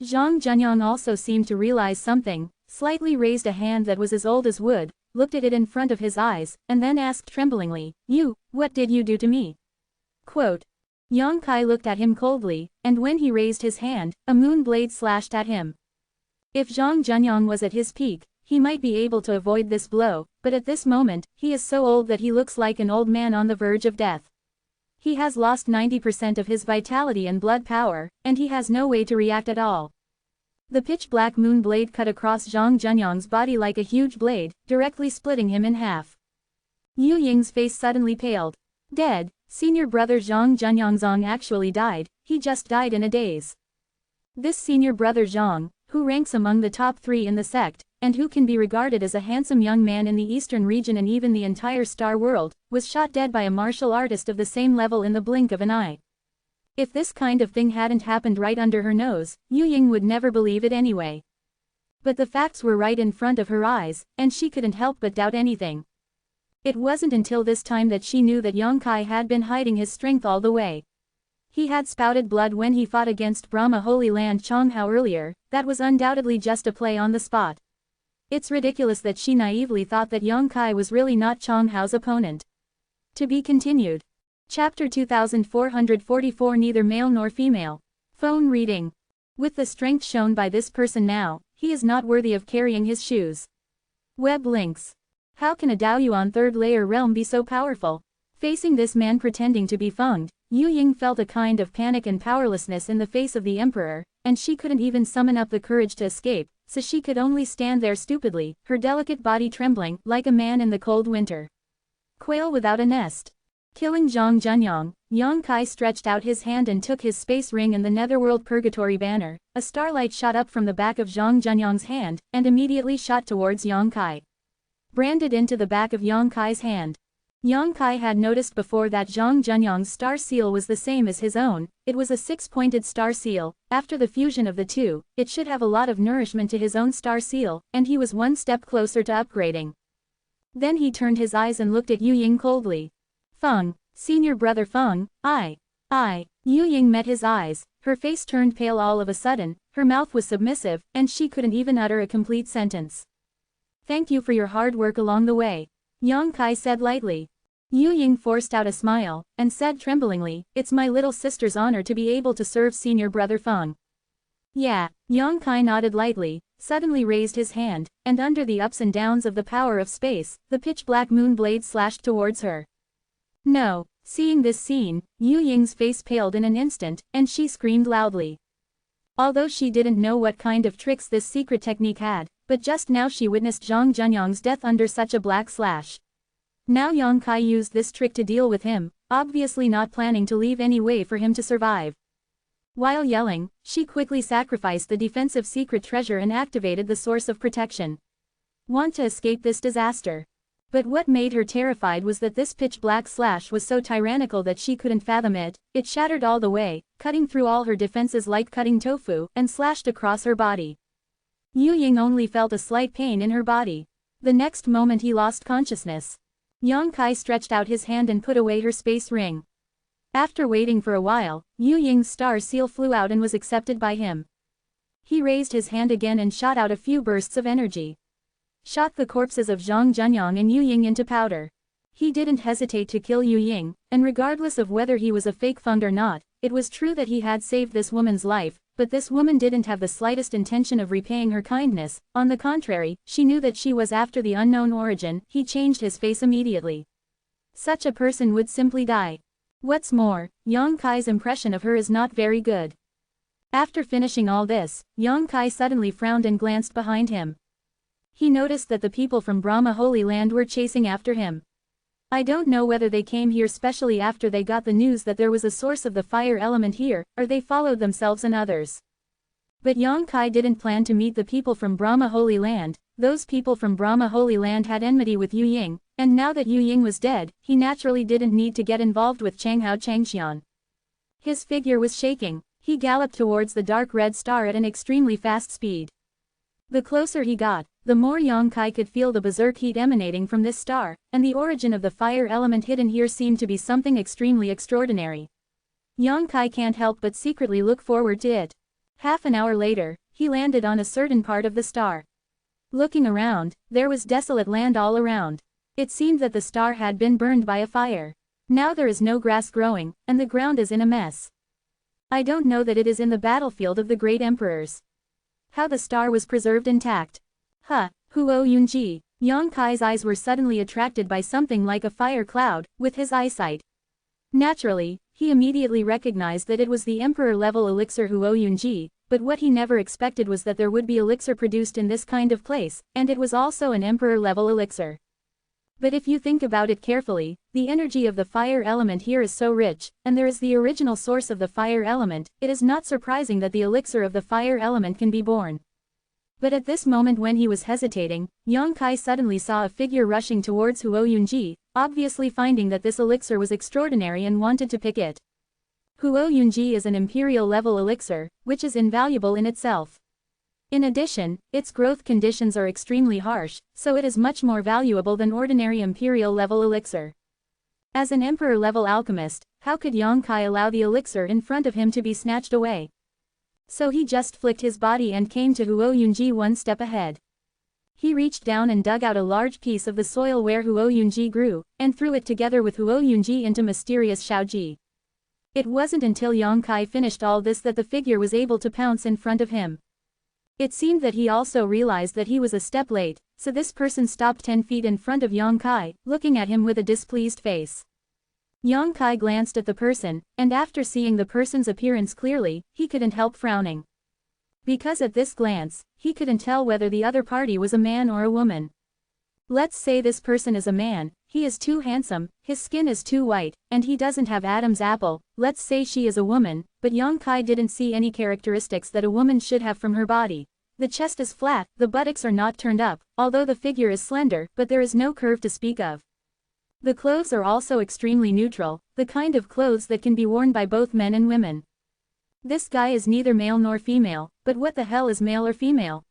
Zhang Zhenyang also seemed to realize something, slightly raised a hand that was as old as wood, looked at it in front of his eyes, and then asked tremblingly, "You, what did you do to me?" Quote. Yang Kai looked at him coldly, and when he raised his hand, a moon blade slashed at him. If Zhang Zhenyang was at his peak, he might be able to avoid this blow, but at this moment, he is so old that he looks like an old man on the verge of death. He has lost 90% of his vitality and blood power, and he has no way to react at all. The pitch-black moon blade cut across Zhang Zhenyang's body like a huge blade, directly splitting him in half. Yu Ying's face suddenly paled. Dead, senior brother Zhang Zhenyang actually died, he just died in a daze. This senior brother Zhang, who ranks among the top 3 in the sect, and who can be regarded as a handsome young man in the eastern region and even the entire star world, was shot dead by a martial artist of the same level in the blink of an eye. If this kind of thing hadn't happened right under her nose, Yu Ying would never believe it anyway. But the facts were right in front of her eyes, and she couldn't help but doubt anything. It wasn't until this time that she knew that Yang Kai had been hiding his strength all the way. He had spouted blood when he fought against Brahma Holy Land Chonghao earlier, that was undoubtedly just a play on the spot. It's ridiculous that she naively thought that Yang Kai was really not Chonghao's opponent. To be continued. Chapter 2444 Neither male nor female. Phone reading. With the strength shown by this person now, he is not worthy of carrying his shoes. Web links. How can a Daoyuan third layer realm be so powerful? Facing this man pretending to be Feng, Yu Ying felt a kind of panic and powerlessness in the face of the emperor, and she couldn't even summon up the courage to escape, so she could only stand there stupidly, her delicate body trembling, like a man in the cold winter. Quail without a nest. Killing Zhang Zhenyang, Yang Kai stretched out his hand and took his space ring and the Netherworld Purgatory banner. A starlight shot up from the back of Zhang Zhenyang's hand, and immediately shot towards Yang Kai. Branded into the back of Yang Kai's hand. Yang Kai had noticed before that Zhang Zhenyang's star seal was the same as his own. It was a 6-pointed star seal. After the fusion of the two, it should have a lot of nourishment to his own star seal, and he was one step closer to upgrading. Then he turned his eyes and looked at Yu Ying coldly. Feng, senior brother Feng, I. Yu Ying met his eyes, her face turned pale all of a sudden, her mouth was submissive, and she couldn't even utter a complete sentence. Thank you for your hard work along the way, Yang Kai said lightly. Yu Ying forced out a smile, and said tremblingly, it's my little sister's honor to be able to serve senior brother Feng. Yeah, Yang Kai nodded lightly, suddenly raised his hand, and under the ups and downs of the power of space, the pitch-black moon blade slashed towards her. No, seeing this scene, Yu Ying's face paled in an instant, and she screamed loudly. Although she didn't know what kind of tricks this secret technique had, but just now she witnessed Zhang Zhenyang's death under such a black slash. Now Yang Kai used this trick to deal with him, obviously not planning to leave any way for him to survive. While yelling, she quickly sacrificed the defensive secret treasure and activated the source of protection. Want to escape this disaster? But what made her terrified was that this pitch-black slash was so tyrannical that she couldn't fathom it. It shattered all the way, cutting through all her defenses like cutting tofu, and slashed across her body. Yu Ying only felt a slight pain in her body. The next moment he lost consciousness. Yang Kai stretched out his hand and put away her space ring. After waiting for a while, Yu Ying's star seal flew out and was accepted by him. He raised his hand again and shot out a few bursts of energy. Shot the corpses of Zhang Zhenyang and Yu Ying into powder. He didn't hesitate to kill Yu Ying, and regardless of whether he was a fake Feng or not, it was true that he had saved this woman's life, but this woman didn't have the slightest intention of repaying her kindness. On the contrary, she knew that she was after the unknown origin. He changed his face immediately. Such a person would simply die. What's more, Yang Kai's impression of her is not very good. After finishing all this, Yang Kai suddenly frowned and glanced behind him. He noticed that the people from Brahma Holy Land were chasing after him. I don't know whether they came here specially after they got the news that there was a source of the fire element here, or they followed themselves and others. But Yang Kai didn't plan to meet the people from Brahma Holy Land. those people from Brahma Holy Land had enmity with Yu Ying, and now that Yu Ying was dead, he naturally didn't need to get involved with Changhao Changxian. His figure was shaking. He galloped towards the dark red star at an extremely fast speed. The closer he got, the more Yang Kai could feel the berserk heat emanating from this star, and the origin of the fire element hidden here seemed to be something extremely extraordinary. Yang Kai can't help but secretly look forward to it. Half an hour later, he landed on a certain part of the star. Looking around, there was desolate land all around. It seemed that the star had been burned by a fire. Now there is no grass growing, and the ground is in a mess. I don't know that it is in the battlefield of the great emperors. How the star was preserved intact. Huh, Huo Yunji. Yang Kai's eyes were suddenly attracted by something like a fire cloud, with his eyesight. Naturally, he immediately recognized that it was the emperor-level elixir Huo Yunji, but what he never expected was that there would be elixir produced in this kind of place, and it was also an emperor-level elixir. But if you think about it carefully, the energy of the fire element here is so rich, and there is the original source of the fire element, it is not surprising that the elixir of the fire element can be born. But at this moment when he was hesitating, Yang Kai suddenly saw a figure rushing towards Huo Yunji, obviously finding that this elixir was extraordinary and wanted to pick it. Huo Yunji is an imperial-level elixir, which is invaluable in itself. In addition, its growth conditions are extremely harsh, so it is much more valuable than ordinary imperial-level elixir. As an emperor-level alchemist, how could Yang Kai allow the elixir in front of him to be snatched away? So he just flicked his body and came to Huo Yunji one step ahead. He reached down and dug out a large piece of the soil where Huo Yunji grew, and threw it together with Huo Yunji into mysterious Shaoji. It wasn't until Yang Kai finished all this that the figure was able to pounce in front of him. It seemed that he also realized that he was a step late, so this person stopped 10 feet in front of Yang Kai, looking at him with a displeased face. Yang Kai glanced at the person, and after seeing the person's appearance clearly, he couldn't help frowning. Because at this glance, he couldn't tell whether the other party was a man or a woman. Let's say this person is a man, he is too handsome, his skin is too white, and he doesn't have Adam's apple. Let's say she is a woman, but Yang Kai didn't see any characteristics that a woman should have from her body. The chest is flat, the buttocks are not turned up, although the figure is slender, but there is no curve to speak of. The clothes are also extremely neutral, the kind of clothes that can be worn by both men and women. This guy is neither male nor female, but what the hell is male or female?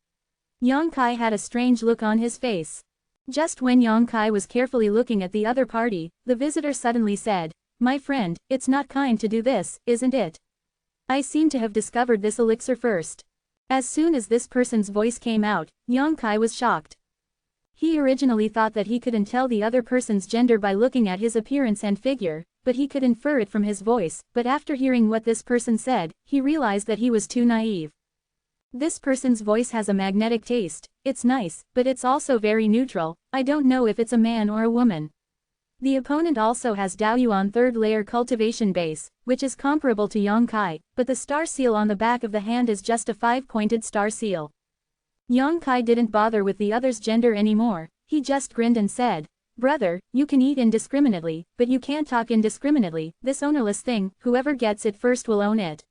Yang Kai had a strange look on his face. Just when Yang Kai was carefully looking at the other party, the visitor suddenly said, "My friend, it's not kind to do this, isn't it? I seem to have discovered this elixir first." As soon as this person's voice came out, Yang Kai was shocked. He originally thought that he couldn't tell the other person's gender by looking at his appearance and figure, but he could infer it from his voice, but after hearing what this person said, he realized that he was too naive. This person's voice has a magnetic taste, it's nice, but it's also very neutral, I don't know if it's a man or a woman. The opponent also has Daoyuan third layer cultivation base, which is comparable to Yang Kai, but the star seal on the back of the hand is just a 5-pointed star seal. Yang Kai didn't bother with the other's gender anymore, he just grinned and said, "Brother, you can eat indiscriminately, but you can't talk indiscriminately, this ownerless thing, whoever gets it first will own it."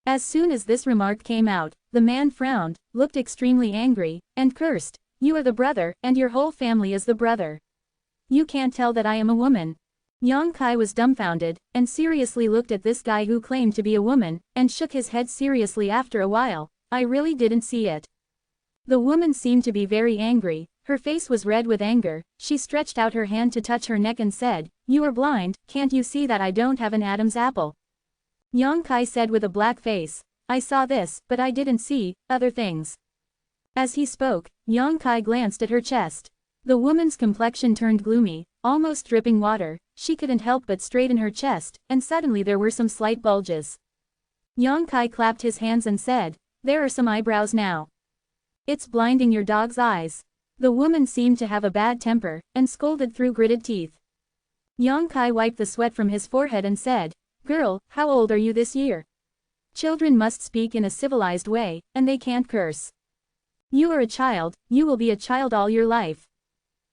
As soon as this remark came out, the man frowned, looked extremely angry, and cursed, "You are the brother, and your whole family is the brother. You can't tell that I am a woman." Yang Kai was dumbfounded, and seriously looked at this guy who claimed to be a woman, and shook his head seriously after a while, "I really didn't see it." The woman seemed to be very angry, her face was red with anger, she stretched out her hand to touch her neck and said, "You are blind, can't you see that I don't have an Adam's apple?" Yang Kai said with a black face, "I saw this, but I didn't see other things." As he spoke, Yang Kai glanced at her chest. The woman's complexion turned gloomy, almost dripping water, she couldn't help but straighten her chest, and suddenly there were some slight bulges. Yang Kai clapped his hands and said, "There are some eyebrows now. It's blinding your dog's eyes." The woman seemed to have a bad temper, and scolded through gritted teeth. Yang Kai wiped the sweat from his forehead and said, "Girl, how old are you this year? Children must speak in a civilized way, and they can't curse. You are a child, you will be a child all your life."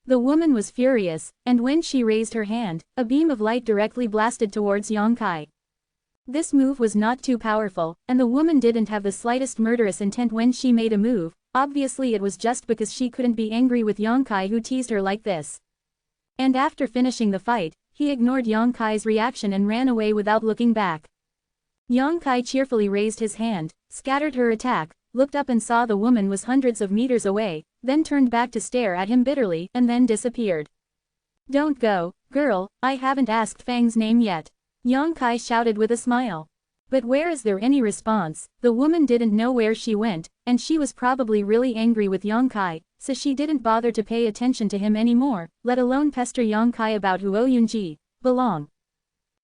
The woman was furious, and when she raised her hand, a beam of light directly blasted towards Yang Kai. This move was not too powerful, and the woman didn't have the slightest murderous intent when she made a move, Obviously it was just because she couldn't be angry with Yongkai who teased her like this. And after finishing the fight, he ignored Yongkai's reaction and ran away without looking back. Yongkai cheerfully raised his hand, scattered her attack, looked up and saw the woman was hundreds of meters away, then turned back to stare at him bitterly and then disappeared. "Don't go, girl, I haven't asked Fang's name yet," Yongkai shouted with a smile. But where is there any response? The woman didn't know where she went, and she was probably really angry with Yongkai, so she didn't bother to pay attention to him anymore, let alone pester Yongkai about who Ouyunji belong.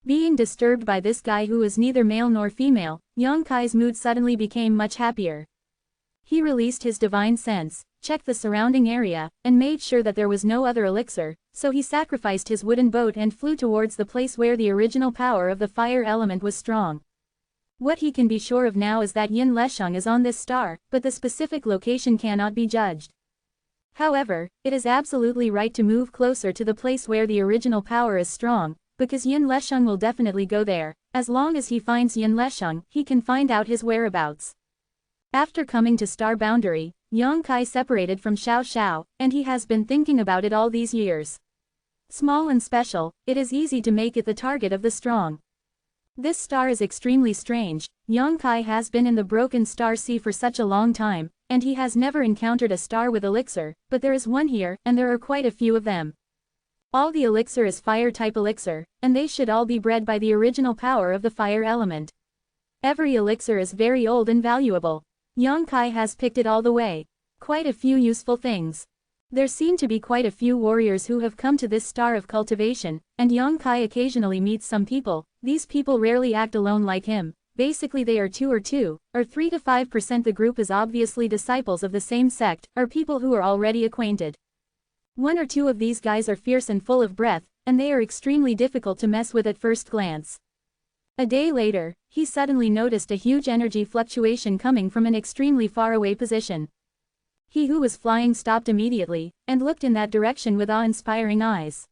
Being disturbed by this guy who was neither male nor female, Yongkai's mood suddenly became much happier. He released his divine sense, checked the surrounding area, and made sure that there was no other elixir, so he sacrificed his wooden boat and flew towards the place where the original power of the fire element was strong. What he can be sure of now is that Yin Lesheng is on this star, but the specific location cannot be judged. However, it is absolutely right to move closer to the place where the original power is strong, because Yin Lesheng will definitely go there. As long as he finds Yin Lesheng, he can find out his whereabouts. After coming to Star Boundary, Yongkai separated from Xiao Xiao, and he has been thinking about it all these years. Small and special, it is easy to make it the target of the strong. This star is extremely strange. Yongkai has been in the Broken Star Sea for such a long time, and he has never encountered a star with elixir, but there is one here, and there are quite a few of them. All the elixir is fire-type elixir, and they should all be bred by the original power of the fire element. Every elixir is very old and valuable. Yongkai has picked it all the way. Quite a few useful things. There seem to be quite a few warriors who have come to this star of cultivation, and Yongkai occasionally meets some people. These people rarely act alone like him. Basically they are 2 or 3 to 5%. The group is obviously disciples of the same sect, or people who are already acquainted. 1 or 2 of these guys are fierce and full of breath, and they are extremely difficult to mess with at first glance. A day later, he suddenly noticed a huge energy fluctuation coming from an extremely far away position. He who was flying stopped immediately, and looked in that direction with awe-inspiring eyes.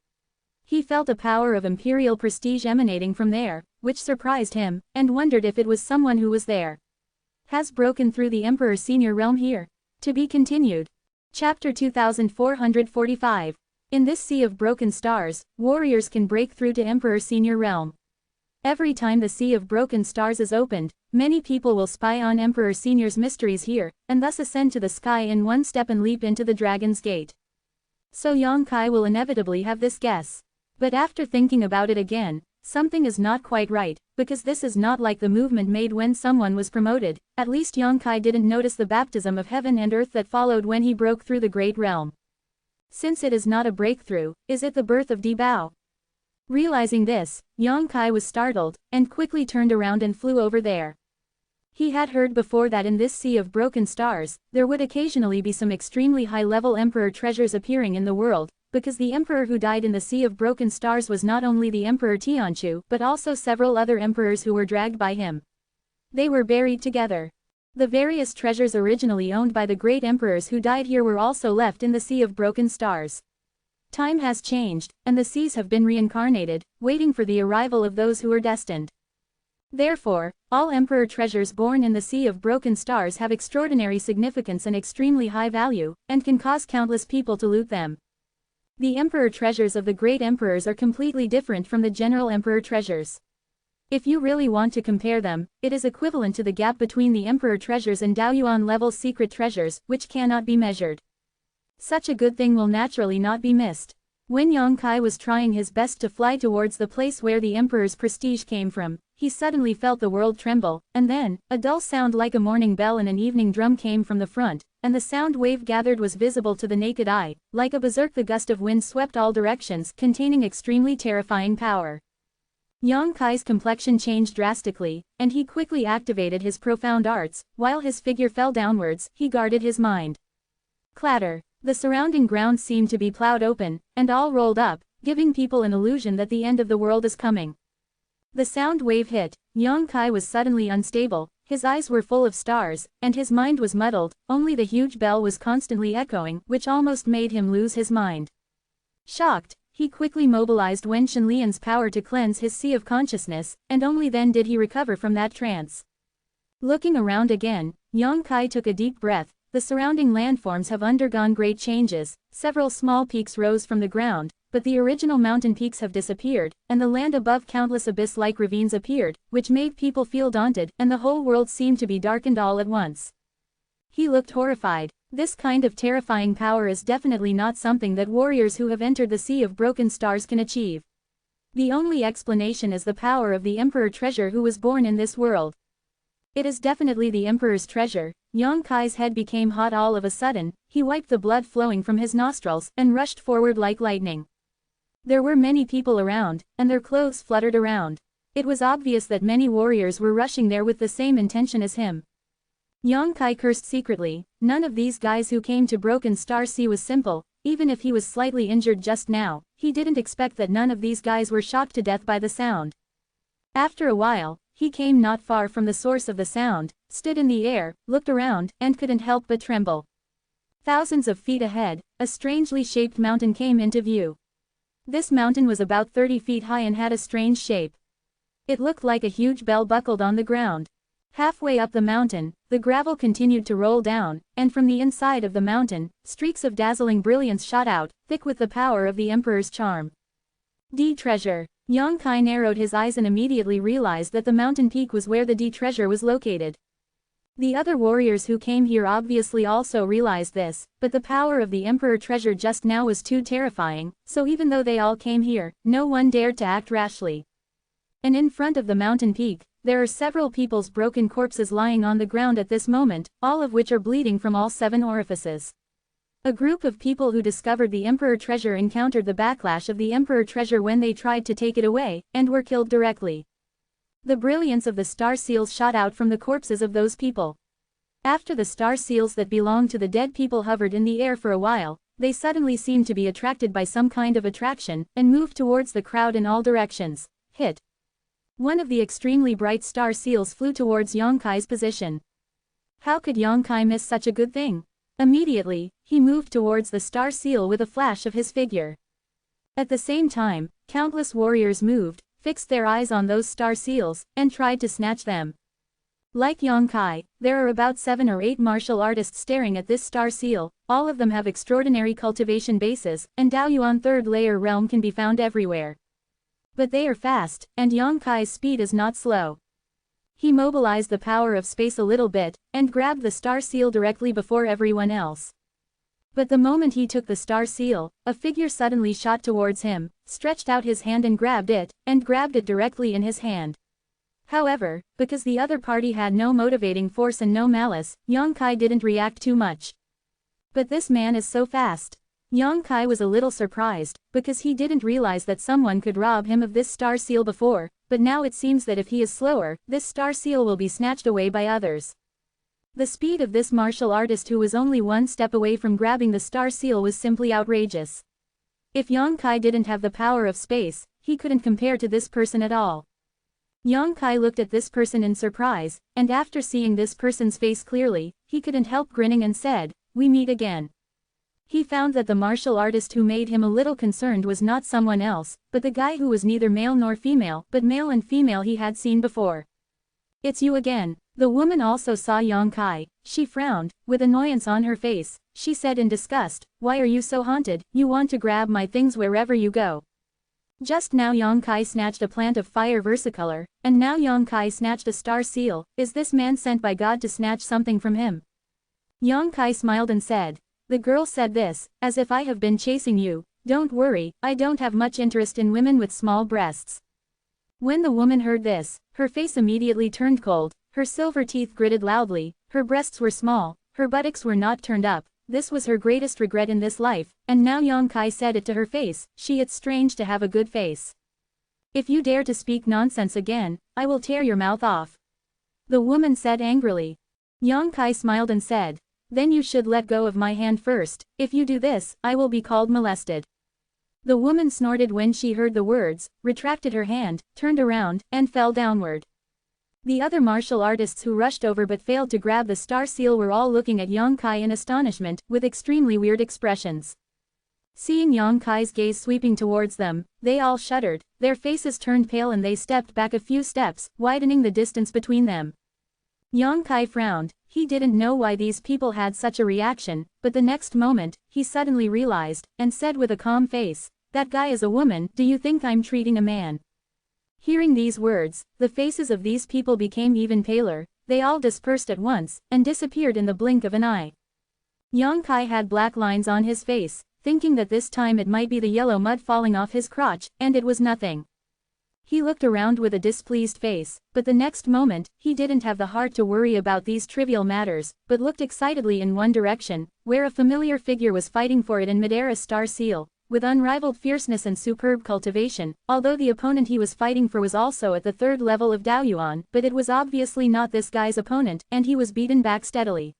He felt a power of imperial prestige emanating from there, which surprised him, and wondered if it was someone who was there. Has broken through the Emperor Senior Realm here. To be continued. Chapter 2445. In this sea of broken stars, warriors can break through to Emperor Senior Realm. Every time the Sea of Broken Stars is opened, many people will spy on Emperor Senior's mysteries here, and thus ascend to the sky in one step and leap into the Dragon's Gate. So Yongkai will inevitably have this guess. But after thinking about it again, something is not quite right, because this is not like the movement made when someone was promoted. At least Yongkai didn't notice the baptism of heaven and earth that followed when he broke through the Great Realm. Since it is not a breakthrough, is it the birth of Di Bao? Realizing this, Yongkai was startled, and quickly turned around and flew over there. He had heard before that in this sea of broken stars, there would occasionally be some extremely high-level emperor treasures appearing in the world, because the emperor who died in the Sea of Broken Stars was not only the Emperor Tianchu but also several other emperors who were dragged by him. They were buried together. The various treasures originally owned by the great emperors who died here were also left in the Sea of Broken Stars. Time has changed, and the seas have been reincarnated, waiting for the arrival of those who are destined. Therefore, all emperor treasures born in the Sea of Broken Stars have extraordinary significance and extremely high value, and can cause countless people to loot them. The emperor treasures of the great emperors are completely different from the general emperor treasures. If you really want to compare them, it is equivalent to the gap between the emperor treasures and Daoyuan level secret treasures, which cannot be measured. Such a good thing will naturally not be missed. When Yongkai was trying his best to fly towards the place where the emperor's prestige came from, he suddenly felt the world tremble, and then, a dull sound like a morning bell and an evening drum came from the front, and the sound wave gathered was visible to the naked eye. Like a berserk, the gust of wind swept all directions, containing extremely terrifying power. Yongkai's complexion changed drastically, and he quickly activated his profound arts. While his figure fell downwards, he guarded his mind. Clatter. The surrounding ground seemed to be plowed open, and all rolled up, giving people an illusion that the end of the world is coming. The sound wave hit. Yongkai was suddenly unstable, his eyes were full of stars, and his mind was muddled. Only the huge bell was constantly echoing, which almost made him lose his mind. Shocked, he quickly mobilized Wen Shenlian's power to cleanse his sea of consciousness, and only then did he recover from that trance. Looking around again, Yongkai took a deep breath, the surrounding landforms have undergone great changes. Several small peaks rose from the ground, but the original mountain peaks have disappeared, and the land above countless abyss-like ravines appeared, which made people feel daunted, and the whole world seemed to be darkened all at once. He looked horrified. This kind of terrifying power is definitely not something that warriors who have entered the Sea of Broken Stars can achieve. The only explanation is the power of the Emperor Treasure who was born in this world. It is definitely the Emperor's treasure. Yang Kai's head became hot all of a sudden, he wiped the blood flowing from his nostrils, and rushed forward like lightning. There were many people around, and their clothes fluttered around. It was obvious that many warriors were rushing there with the same intention as him. Yang Kai cursed secretly. None of these guys who came to Broken Star Sea was simple. Even if he was slightly injured just now, he didn't expect that none of these guys were shocked to death by the sound. After a while, he came not far from the source of the sound, stood in the air, looked around, and couldn't help but tremble. Thousands of feet ahead, a strangely shaped mountain came into view. This mountain was about 30 feet high and had a strange shape. It looked like a huge bell buckled on the ground. Halfway up the mountain, the gravel continued to roll down, and from the inside of the mountain, streaks of dazzling brilliance shot out, thick with the power of the Emperor's charm. D treasure. Yang Kai narrowed his eyes and immediately realized that the mountain peak was where the D treasure was located. The other warriors who came here obviously also realized this, but the power of the Emperor treasure just now was too terrifying, so even though they all came here, no one dared to act rashly. And in front of the mountain peak, there are several people's broken corpses lying on the ground at this moment, all of which are bleeding from all 7 orifices. A group of people who discovered the Emperor treasure encountered the backlash of the Emperor treasure when they tried to take it away, and were killed directly. The brilliance of the star seals shot out from the corpses of those people. After the star seals that belonged to the dead people hovered in the air for a while, they suddenly seemed to be attracted by some kind of attraction, and moved towards the crowd in all directions. Hit. One of the extremely bright star seals flew towards Yang Kai's position. How could Yang Kai miss such a good thing? Immediately, he moved towards the star seal with a flash of his figure. At the same time, countless warriors moved, fixed their eyes on those star seals, and tried to snatch them. Like Yang Kai, there are about 7 or 8 martial artists staring at this star seal. All of them have extraordinary cultivation bases, and Daoyuan third layer realm can be found everywhere. But they are fast, and Yang Kai's speed is not slow. He mobilized the power of space a little bit, and grabbed the star seal directly before everyone else. But the moment he took the star seal, a figure suddenly shot towards him, stretched out his hand and grabbed it directly in his hand. However, because the other party had no motivating force and no malice, Yang Kai didn't react too much. But this man is so fast. Yang Kai was a little surprised, because he didn't realize that someone could rob him of this star seal before, but now it seems that if he is slower, this star seal will be snatched away by others. The speed of this martial artist who was only one step away from grabbing the star seal was simply outrageous. If Yang Kai didn't have the power of space, he couldn't compare to this person at all. Yang Kai looked at this person in surprise, and after seeing this person's face clearly, he couldn't help grinning and said, "We meet again." He found that the martial artist who made him a little concerned was not someone else, but the guy who was neither male nor female, but male and female he had seen before. "It's you again." The woman also saw Yang Kai. She frowned, with annoyance on her face. She said in disgust, "Why are you so haunted? You want to grab my things wherever you go." Just now Yang Kai snatched a plant of fire versicolor, and now Yang Kai snatched a star seal. Is this man sent by God to snatch something from him? Yang Kai smiled and said. The girl said this, as if I have been chasing you. Don't worry, I don't have much interest in women with small breasts. When the woman heard this, her face immediately turned cold, her silver teeth gritted loudly, her breasts were small, her buttocks were not turned up. This was her greatest regret in this life, and now Yang Kai said it to her face. It's strange to have a good face. If you dare to speak nonsense again, I will tear your mouth off. The woman said angrily. Yang Kai smiled and said, then you should let go of my hand first. If you do this, I will be called molested. The woman snorted when she heard the words, retracted her hand, turned around, and fell downward. The other martial artists who rushed over but failed to grab the star seal were all looking at Yang Kai in astonishment, with extremely weird expressions. Seeing Yang Kai's gaze sweeping towards them, they all shuddered, their faces turned pale and they stepped back a few steps, widening the distance between them. Yang Kai frowned. He didn't know why these people had such a reaction, but the next moment, he suddenly realized, and said with a calm face, "That guy is a woman, do you think I'm treating a man?" Hearing these words, the faces of these people became even paler, they all dispersed at once, and disappeared in the blink of an eye. Yang Kai had black lines on his face, thinking that this time it might be the yellow mud falling off his crotch, and it was nothing. He looked around with a displeased face, but the next moment, he didn't have the heart to worry about these trivial matters, but looked excitedly in one direction, where a familiar figure was fighting for it in midair, a star seal, with unrivaled fierceness and superb cultivation, although the opponent he was fighting for was also at the 3rd level of Daoyuan, but it was obviously not this guy's opponent, and he was beaten back steadily.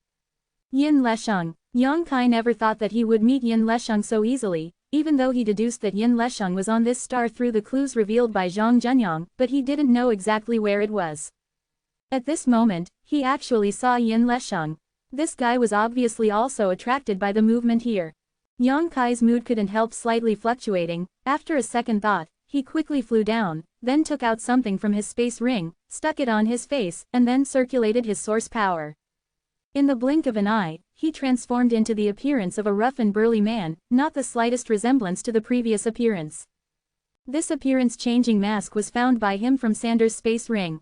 Yin Lesheng. Yang Kai never thought that he would meet Yin Lesheng so easily, even though he deduced that Yin Lesheng was on this star through the clues revealed by Zhang Zhenyang, but he didn't know exactly where it was. At this moment, he actually saw Yin Lesheng. This guy was obviously also attracted by the movement here. Yang Kai's mood couldn't help slightly fluctuating. After a second thought, he quickly flew down, then took out something from his space ring, stuck it on his face, and then circulated his source power. In the blink of an eye, he transformed into the appearance of a rough and burly man, not the slightest resemblance to the previous appearance. This appearance-changing mask was found by him from Sander's space ring.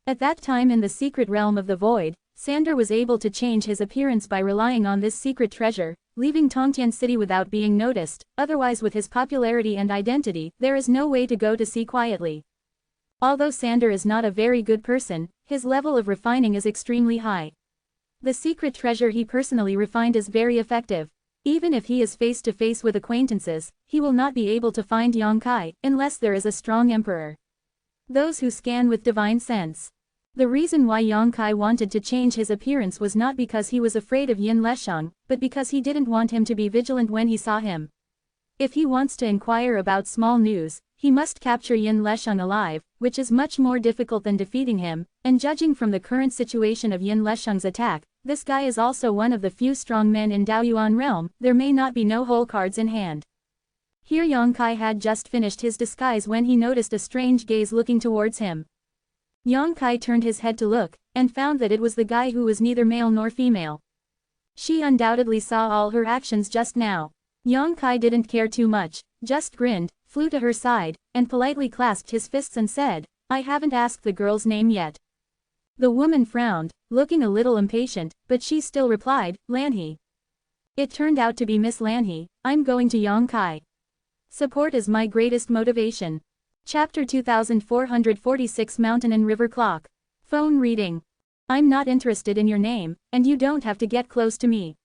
At that time in the secret realm of the void, Sander was able to change his appearance by relying on this secret treasure, leaving Tongtian City without being noticed, otherwise with his popularity and identity, there is no way to go to sea quietly. Although Sander is not a very good person, his level of refining is extremely high. The secret treasure he personally refined is very effective. Even if he is face to face with acquaintances, he will not be able to find Yang Kai, unless there is a strong emperor. Those who scan with divine sense. The reason why Yang Kai wanted to change his appearance was not because he was afraid of Yin Lesheng, but because he didn't want him to be vigilant when he saw him. If he wants to inquire about small news, he must capture Yin Lesheng alive, which is much more difficult than defeating him, and judging from the current situation of Yin Lesheng's attack, this guy is also one of the few strong men in Daoyuan realm, there may not be no whole cards in hand. Here Yang Kai had just finished his disguise when he noticed a strange gaze looking towards him. Yang Kai turned his head to look, and found that it was the guy who was neither male nor female. She undoubtedly saw all her actions just now. Yang Kai didn't care too much, just grinned, flew to her side, and politely clasped his fists and said, "I haven't asked the girl's name yet." The woman frowned, looking a little impatient, but she still replied, "Lanhe." It turned out to be Miss Lanhe. "I'm going to Yang Kai. Support is my greatest motivation." Chapter 2446 Mountain and River Clock. Phone reading. "I'm not interested in your name, and you don't have to get close to me,"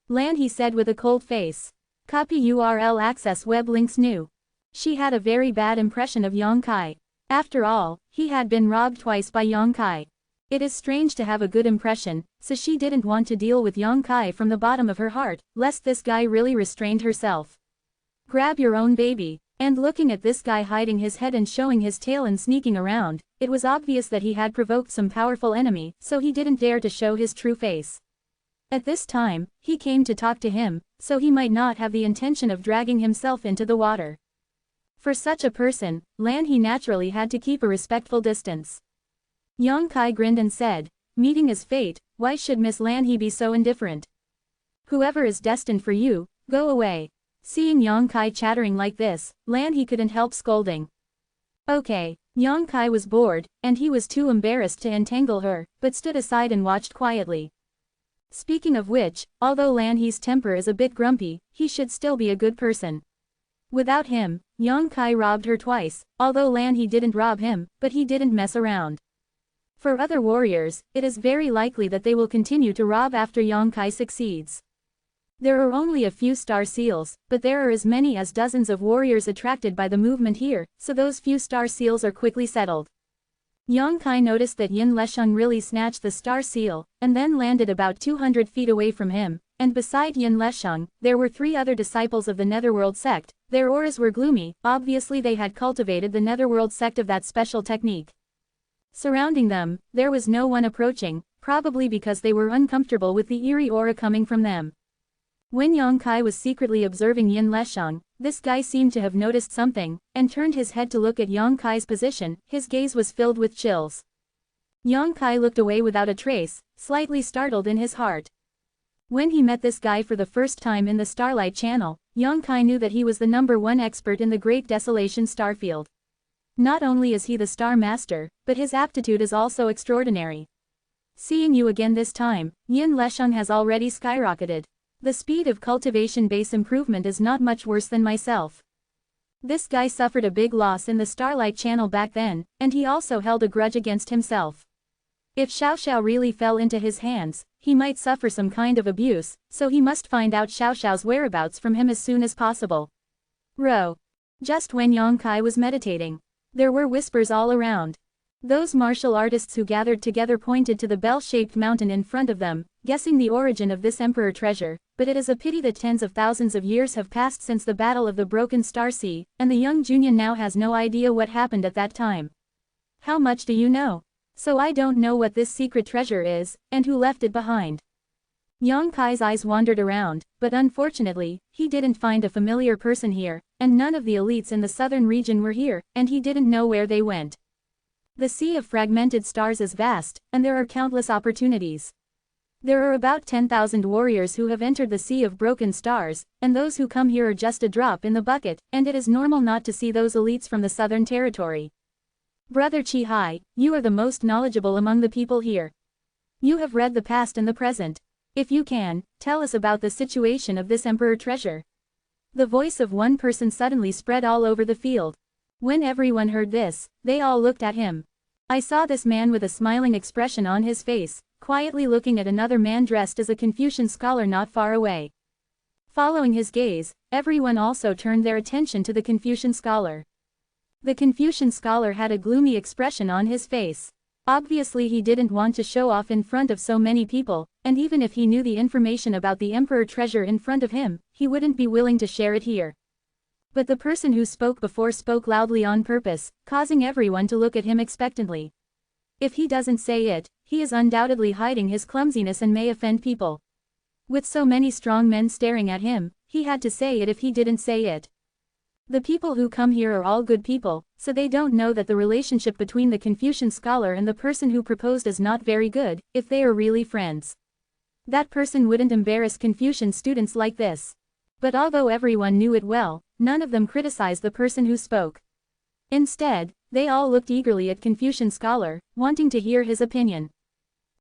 Lanhe said with a cold face. Copy URL access web links new. She had a very bad impression of Yang Kai. After all, he had been robbed twice by Yang Kai. It is strange to have a good impression, so she didn't want to deal with Yang Kai from the bottom of her heart, lest this guy really restrained herself. Grab your own baby. And looking at this guy hiding his head and showing his tail and sneaking around, it was obvious that he had provoked some powerful enemy, so he didn't dare to show his true face. At this time, he came to talk to him, so he might not have the intention of dragging himself into the water. For such a person, Lanhe naturally had to keep a respectful distance. Yang Kai grinned and said, "Meeting is fate, why should Miss Lanhe be so indifferent? Whoever is destined for you, go away." Seeing Yang Kai chattering like this, Lanhe couldn't help scolding. "Okay." Yang Kai was bored, and he was too embarrassed to entangle her, but stood aside and watched quietly. Speaking of which, although Lanhe's temper is a bit grumpy, he should still be a good person. Without him, Yang Kai robbed her twice, although Lanhe didn't rob him, but he didn't mess around. For other warriors, it is very likely that they will continue to rob after Yang Kai succeeds. There are only a few star seals, but there are as many as dozens of warriors attracted by the movement here, so those few star seals are quickly settled. Yang Kai noticed that Yin Lesheng really snatched the star seal, and then landed about 200 feet away from him, and beside Yin Lesheng, there were 3 other disciples of the Netherworld sect. Their auras were gloomy, obviously they had cultivated the Netherworld sect of that special technique. Surrounding them, there was no one approaching, probably because they were uncomfortable with the eerie aura coming from them. When Yang Kai was secretly observing Yin Lesheng, this guy seemed to have noticed something, and turned his head to look at Yang Kai's position. His gaze was filled with chills. Yang Kai looked away without a trace, slightly startled in his heart. When he met this guy for the first time in the Starlight Channel, Yang Kai knew that he was the #1 expert in the Great Desolation Starfield. Not only is he the Star Master, but his aptitude is also extraordinary. Seeing you again this time, Yin Lesheng has already skyrocketed. The speed of cultivation base improvement is not much worse than myself. This guy suffered a big loss in the Starlight Channel back then, and he also held a grudge against himself. If Xiao Xiao really fell into his hands, he might suffer some kind of abuse, so he must find out Xiao Xiao's whereabouts from him as soon as possible. Row. Just when Yang Kai was meditating, there were whispers all around. Those martial artists who gathered together pointed to the bell-shaped mountain in front of them, guessing the origin of this emperor treasure, but it is a pity that tens of thousands of years have passed since the Battle of the Broken Star Sea, and the young Junyuan now has no idea what happened at that time. How much do you know? So I don't know what this secret treasure is, and who left it behind. Yang Kai's eyes wandered around, but unfortunately, he didn't find a familiar person here, and none of the elites in the southern region were here, and he didn't know where they went. The sea of fragmented stars is vast, and there are countless opportunities. There are about 10,000 warriors who have entered the Sea of Broken Stars, and those who come here are just a drop in the bucket, and it is normal not to see those elites from the southern territory. Brother Chi Hai, you are the most knowledgeable among the people here. You have read the past and the present. If you can, tell us about the situation of this emperor treasure. The voice of one person suddenly spread all over the field. When everyone heard this, they all looked at him. I saw this man with a smiling expression on his face, quietly looking at another man dressed as a Confucian scholar not far away. Following his gaze, everyone also turned their attention to the Confucian scholar. The Confucian scholar had a gloomy expression on his face. Obviously he didn't want to show off in front of so many people, and even if he knew the information about the emperor treasure in front of him, he wouldn't be willing to share it here. But the person who spoke before spoke loudly on purpose, causing everyone to look at him expectantly. If he doesn't say it, he is undoubtedly hiding his clumsiness and may offend people. With so many strong men staring at him, he had to say it if he didn't say it. The people who come here are all good people, so they don't know that the relationship between the Confucian scholar and the person who proposed is not very good, if they are really friends. That person wouldn't embarrass Confucian students like this. But although everyone knew it well, none of them criticized the person who spoke. Instead, they all looked eagerly at Confucian scholar, wanting to hear his opinion.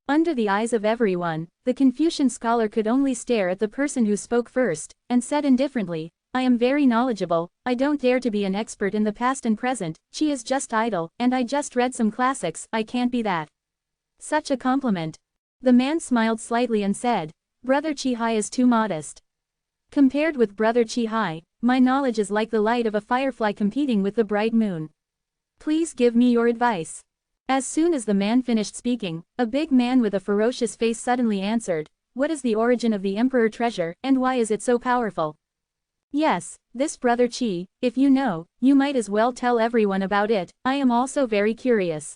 Under the eyes of everyone, the Confucian scholar could only stare at the person who spoke first, and said indifferently, I am very knowledgeable, I don't dare to be an expert in the past and present, Chi is just idle, and I just read some classics, I can't be that. Such a compliment. The man smiled slightly and said, Brother Chi Hai is too modest. Compared with Brother Chi Hai, my knowledge is like the light of a firefly competing with the bright moon. Please give me your advice. As soon as the man finished speaking, a big man with a ferocious face suddenly answered, What is the origin of the emperor treasure, and why is it so powerful? Yes, this Brother Chi, if you know, you might as well tell everyone about it, I am also very curious.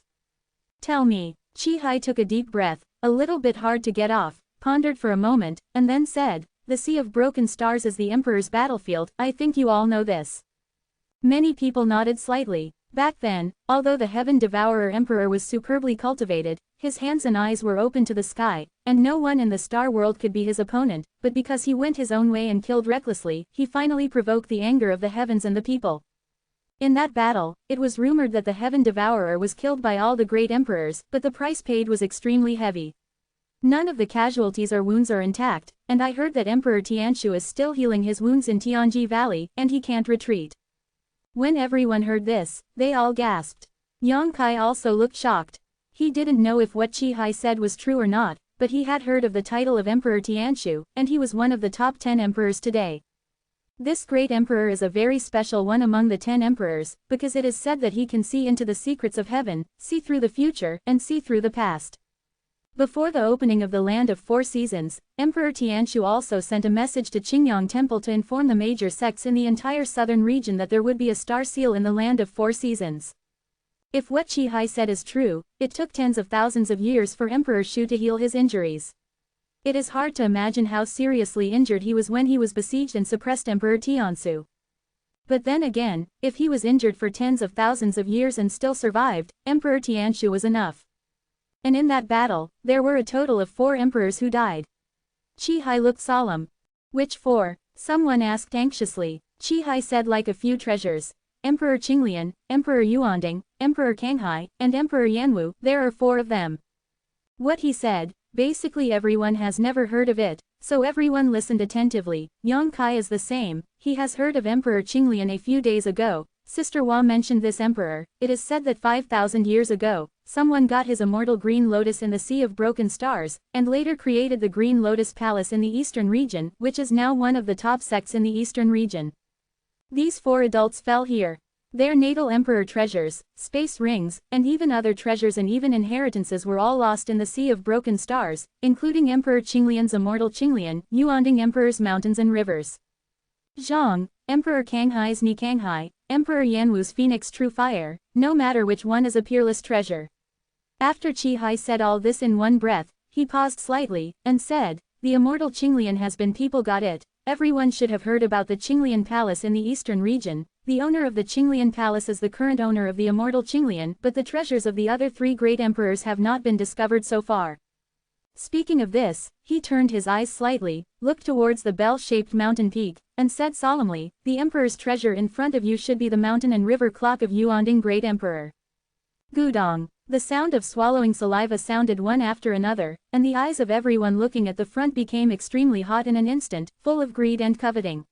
Tell me. Chi Hai took a deep breath, a little bit hard to get off, pondered for a moment, and then said, The Sea of Broken Stars is the Emperor's battlefield, I think you all know this. Many people nodded slightly. Back then, although the Heaven Devourer Emperor was superbly cultivated, his hands and eyes were open to the sky, and no one in the star world could be his opponent, but because he went his own way and killed recklessly, he finally provoked the anger of the heavens and the people. In that battle, it was rumored that the Heaven Devourer was killed by all the great emperors, but the price paid was extremely heavy. None of the casualties or wounds are intact, and I heard that Emperor Tianshu is still healing his wounds in Tianji Valley, and he can't retreat. When everyone heard this, they all gasped. Yang Kai also looked shocked. He didn't know if what Chi Hai said was true or not, but he had heard of the title of Emperor Tianshu, and he was one of the top 10 emperors today. This great emperor is a very special one among the 10 emperors, because it is said that he can see into the secrets of heaven, see through the future, and see through the past. Before the opening of the Land of Four Seasons, Emperor Tianshu also sent a message to Qingyang Temple to inform the major sects in the entire southern region that there would be a star seal in the Land of Four Seasons. If what Chi Hai said is true, it took tens of thousands of years for Emperor Shu to heal his injuries. It is hard to imagine how seriously injured he was when he was besieged and suppressed Emperor Tiansu. But then again, if he was injured for tens of thousands of years and still survived, Emperor Tianshu was enough. And in that battle, there were a total of 4 emperors who died. Qihai looked solemn. Which 4? Someone asked anxiously. Qihai said like a few treasures. Emperor Qinglian, Emperor Yuanding, Emperor Kanghai, and Emperor Yanwu, there are 4 of them. What he said, basically everyone has never heard of it, so everyone listened attentively. Yang Kai is the same, he has heard of Emperor Qinglian a few days ago. Sister Hua mentioned this emperor. It is said that 5,000 years ago, someone got his immortal green lotus in the Sea of Broken Stars, and later created the Green Lotus Palace in the Eastern region, which is now one of the top sects in the Eastern region. These 4 adults fell here. Their natal emperor treasures, space rings, and even other treasures and even inheritances were all lost in the Sea of Broken Stars, including Emperor Qinglian's immortal Qinglian, Yuanding Emperor's mountains and rivers. Zhang, Emperor Kanghai's Ni Kanghai, Emperor Yanwu's Phoenix True Fire, no matter which one is a peerless treasure. After Qihai said all this in one breath, he paused slightly, and said, the immortal Qinglian has been people got it. Everyone should have heard about the Qinglian Palace in the Eastern region. The owner of the Qinglian Palace is the current owner of the immortal Qinglian, but the treasures of the other 3 great emperors have not been discovered so far. Speaking of this, he turned his eyes slightly, looked towards the bell-shaped mountain peak, and said solemnly, the emperor's treasure in front of you should be the mountain and river clock of Yuanding Great Emperor. Gudong. The sound of swallowing saliva sounded one after another, and the eyes of everyone looking at the front became extremely hot in an instant, full of greed and coveting.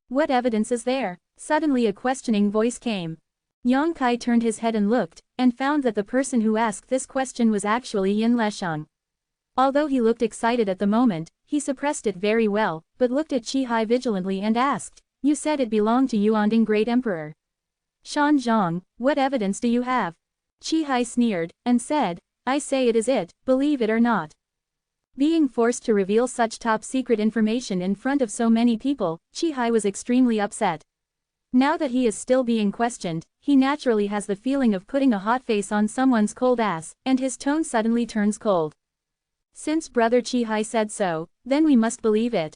What evidence is there? Suddenly a questioning voice came. Yang Kai turned his head and looked, and found that the person who asked this question was actually Yin Lesheng. Although he looked excited at the moment, he suppressed it very well, but looked at Qihai vigilantly and asked, you said it belonged to Yuanding Great Emperor. Shan Zhang, what evidence do you have? Qihai sneered, and said, I say it is it, believe it or not. Being forced to reveal such top-secret information in front of so many people, Qihai was extremely upset. Now that he is still being questioned, he naturally has the feeling of putting a hot face on someone's cold ass, and his tone suddenly turns cold. Since Brother Qihai said so, then we must believe it.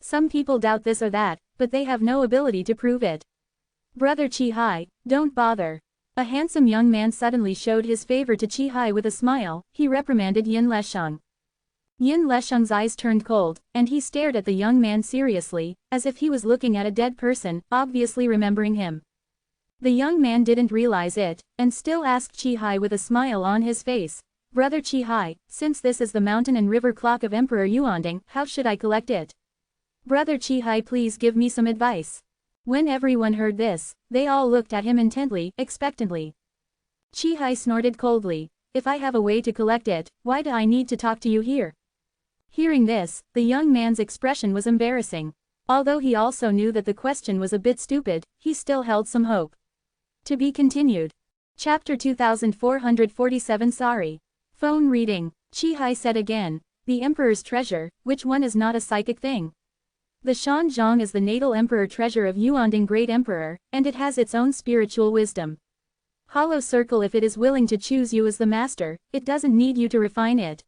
Some people doubt this or that, but they have no ability to prove it. Brother Qihai, don't bother. A handsome young man suddenly showed his favor to Qihai with a smile. He reprimanded Yin Lesheng. Yin Lesheng's eyes turned cold, and he stared at the young man seriously, as if he was looking at a dead person, obviously remembering him. The young man didn't realize it, and still asked Qihai with a smile on his face, Brother Qihai, since this is the mountain and river clock of Emperor Yuanding, how should I collect it? Brother Qihai, please give me some advice. When everyone heard this, they all looked at him intently, expectantly. Qihai snorted coldly, if I have a way to collect it, why do I need to talk to you here? Hearing this, the young man's expression was embarrassing. Although he also knew that the question was a bit stupid, he still held some hope. To be continued. Chapter 2447. Sorry. Phone reading. Qihai said again, the Emperor's treasure, which one is not a psychic thing? The Shan Zhang is the natal emperor treasure of Yuanding Great Emperor, and it has its own spiritual wisdom. Hollow Circle, if it is willing to choose you as the master, it doesn't need you to refine it.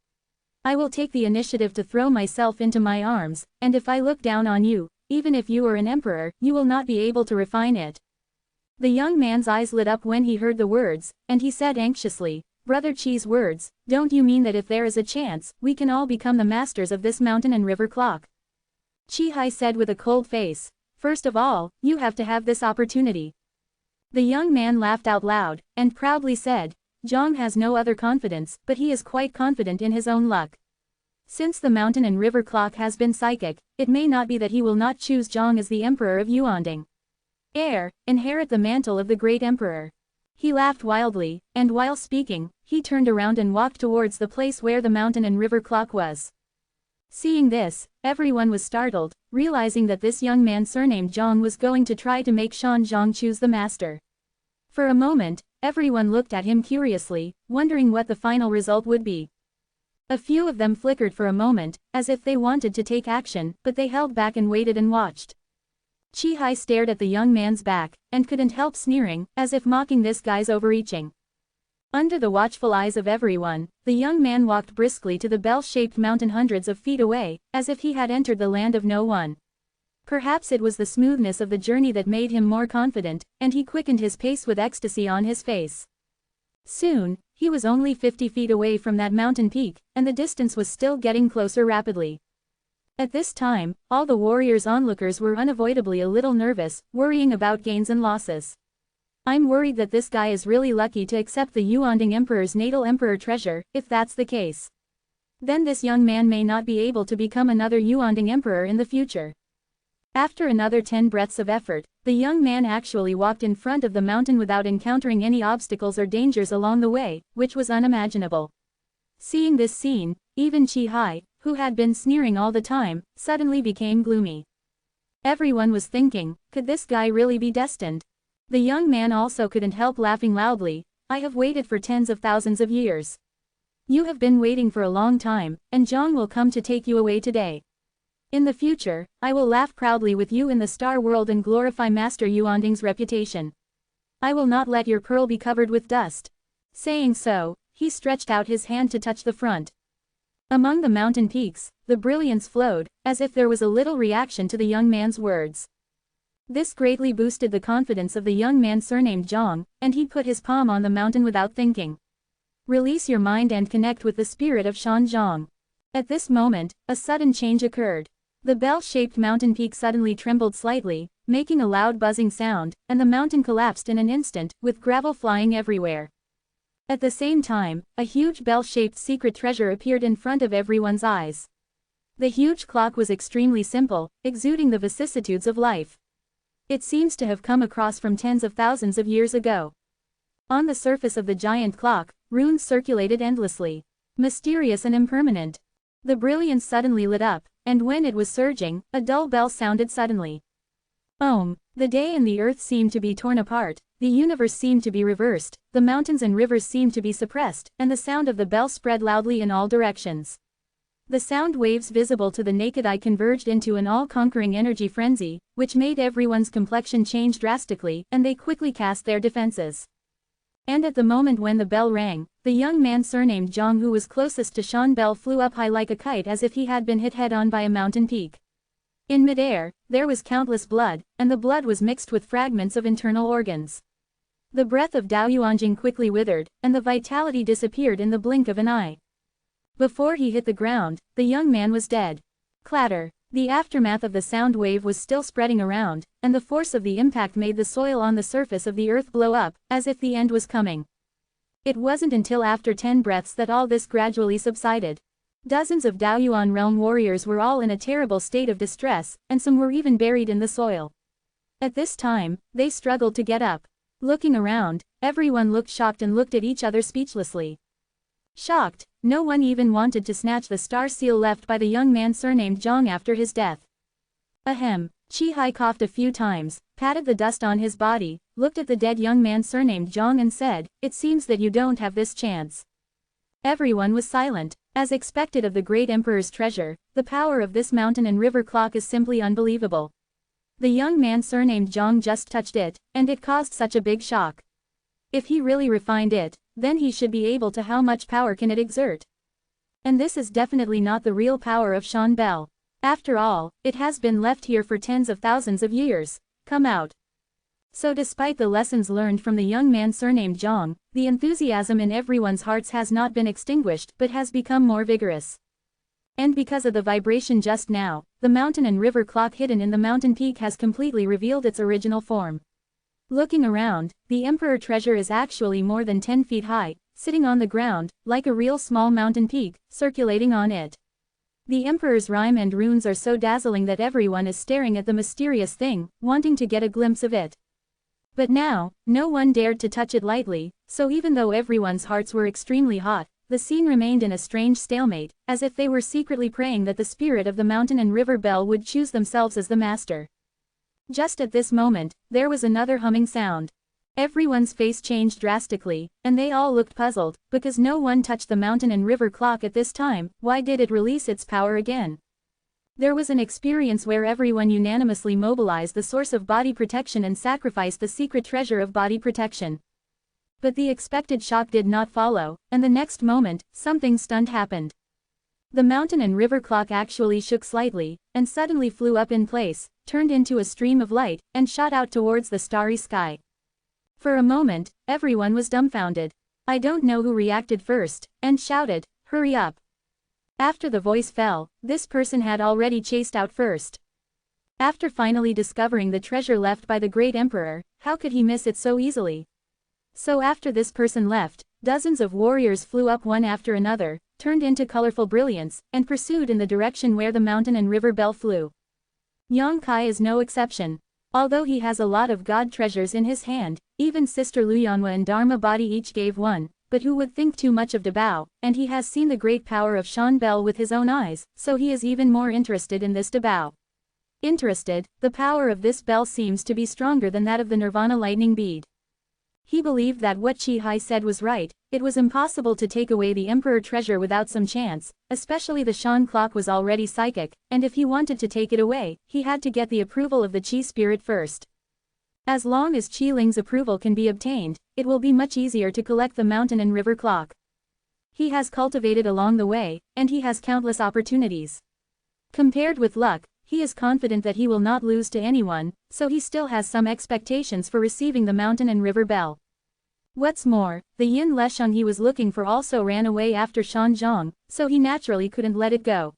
I will take the initiative to throw myself into my arms, and if I look down on you, even if you are an emperor, you will not be able to refine it. The young man's eyes lit up when he heard the words, and he said anxiously, Brother Qi's words, don't you mean that if there is a chance, we can all become the masters of this mountain and river clock? Qihai said with a cold face, first of all, you have to have this opportunity. The young man laughed out loud, and proudly said, Zhang has no other confidence, but he is quite confident in his own luck. Since the mountain and river clock has been psychic, it may not be that he will not choose Zhang as the emperor of Yuanding. Inherit the mantle of the great emperor. He laughed wildly, and while speaking, he turned around and walked towards the place where the mountain and river clock was. Seeing this, everyone was startled, realizing that this young man surnamed Zhang was going to try to make Shan Zhang choose the master. For a moment, everyone looked at him curiously, wondering what the final result would be. A few of them flickered for a moment, as if they wanted to take action, but they held back and waited and watched. Qihai stared at the young man's back, and couldn't help sneering, as if mocking this guy's overreaching. Under the watchful eyes of everyone, the young man walked briskly to the bell-shaped mountain hundreds of feet away, as if he had entered the land of no one. Perhaps it was the smoothness of the journey that made him more confident, and he quickened his pace with ecstasy on his face. Soon, He was only 50 feet away from that mountain peak, and the distance was still getting closer rapidly. At this time, all the warriors' onlookers were unavoidably a little nervous, worrying about gains and losses. I'm worried that this guy is really lucky to accept the Yuanding Emperor's natal emperor treasure. If that's the case, then this young man may not be able to become another Yuanding emperor in the future. After another 10 breaths of effort, the young man actually walked in front of the mountain without encountering any obstacles or dangers along the way, which was unimaginable. Seeing this scene, even Chi-Hai, who had been sneering all the time, suddenly became gloomy. Everyone was thinking, could this guy really be destined? The young man also couldn't help laughing loudly. I have waited for tens of thousands of years. You have been waiting for a long time, and Zhang will come to take you away today. In the future, I will laugh proudly with you in the star world and glorify Master Yuanding's reputation. I will not let your pearl be covered with dust. Saying so, he stretched out his hand to touch the front. Among the mountain peaks, the brilliance flowed, as if there was a little reaction to the young man's words. This greatly boosted the confidence of the young man surnamed Zhang, and he put his palm on the mountain without thinking. Release your mind and connect with the spirit of Shan Zhang. At this moment, a sudden change occurred. The bell-shaped mountain peak suddenly trembled slightly, making a loud buzzing sound, and the mountain collapsed in an instant, with gravel flying everywhere. At the same time, a huge bell-shaped secret treasure appeared in front of everyone's eyes. The huge clock was extremely simple, exuding the vicissitudes of life. It seems to have come across from tens of thousands of years ago. On the surface of the giant clock, runes circulated endlessly, mysterious and impermanent. The brilliance suddenly lit up, and when it was surging, a dull bell sounded suddenly. The day and the earth seemed to be torn apart, the universe seemed to be reversed, the mountains and rivers seemed to be suppressed, and the sound of the bell spread loudly in all directions. The sound waves visible to the naked eye converged into an all-conquering energy frenzy, which made everyone's complexion change drastically, and they quickly cast their defenses. And at the moment when the bell rang, the young man surnamed Zhang who was closest to Shan Bell flew up high like a kite as if he had been hit head-on by a mountain peak. In midair, there was countless blood, and the blood was mixed with fragments of internal organs. The breath of Dao Yuanjing quickly withered, and the vitality disappeared in the blink of an eye. Before he hit the ground, the young man was dead. Clatter. The aftermath of the sound wave was still spreading around, and the force of the impact made the soil on the surface of the earth blow up, as if the end was coming. It wasn't until after 10 breaths that all this gradually subsided. Dozens of Daoyuan realm warriors were all in a terrible state of distress, and some were even buried in the soil. At this time, they struggled to get up. Looking around, everyone looked shocked and looked at each other speechlessly. Shocked, no one even wanted to snatch the star seal left by the young man surnamed Zhang after his death. Ahem. Chi-Hai coughed a few times, patted the dust on his body, looked at the dead young man surnamed Zhang and said, "It seems that you don't have this chance." Everyone was silent. As expected of the great emperor's treasure, the power of this mountain and river clock is simply unbelievable. The young man surnamed Zhang just touched it, and it caused such a big shock. If he really refined it, then he should be able to how much power can it exert? And this is definitely not the real power of Shan Bell. After all, it has been left here for tens of thousands of years. Come out. So despite the lessons learned from the young man surnamed Zhang, the enthusiasm in everyone's hearts has not been extinguished but has become more vigorous. And because of the vibration just now, the mountain and river clock hidden in the mountain peak has completely revealed its original form. Looking around, the emperor treasure is actually more than 10 feet high, sitting on the ground, like a real small mountain peak, circulating on it. The emperor's rhyme and runes are so dazzling that everyone is staring at the mysterious thing, wanting to get a glimpse of it. But now, no one dared to touch it lightly, so even though everyone's hearts were extremely hot, the scene remained in a strange stalemate, as if they were secretly praying that the spirit of the mountain and river bell would choose themselves as the master. Just at this moment, there was another humming sound. Everyone's face changed drastically, and they all looked puzzled, because no one touched the mountain and river clock at this time. Why did it release its power again? There was an experience where everyone unanimously mobilized the source of body protection and sacrificed the secret treasure of body protection. But the expected shock did not follow, and the next moment, something stunned happened. The mountain and river clock actually shook slightly, and suddenly flew up in place, turned into a stream of light, and shot out towards the starry sky. For a moment, everyone was dumbfounded. I don't know who reacted first, and shouted, "Hurry up." After the voice fell, this person had already chased out first. After finally discovering the treasure left by the great emperor, how could he miss it so easily? So after this person left, dozens of warriors flew up one after another, turned into colorful brilliance, and pursued in the direction where the mountain and river bell flew. Yang Kai is no exception. Although he has a lot of god treasures in his hand, even Sister Luyanhua and Dharma Body each gave one, but who would think too much of Dabao, and he has seen the great power of Shan Bell with his own eyes, so he is even more interested in this Dabao. Interested, the power of this bell seems to be stronger than that of the Nirvana lightning bead. He believed that what Chi Hai said was right, it was impossible to take away the emperor treasure without some chance, especially the Shan clock was already psychic, and if he wanted to take it away, he had to get the approval of the Qi spirit first. As long as Qi Ling's approval can be obtained, it will be much easier to collect the mountain and river clock. He has cultivated along the way, and he has countless opportunities. Compared with luck, he is confident that he will not lose to anyone, so he still has some expectations for receiving the mountain and river bell. What's more, the Yin Lesheng he was looking for also ran away after Shan Zhang, so he naturally couldn't let it go.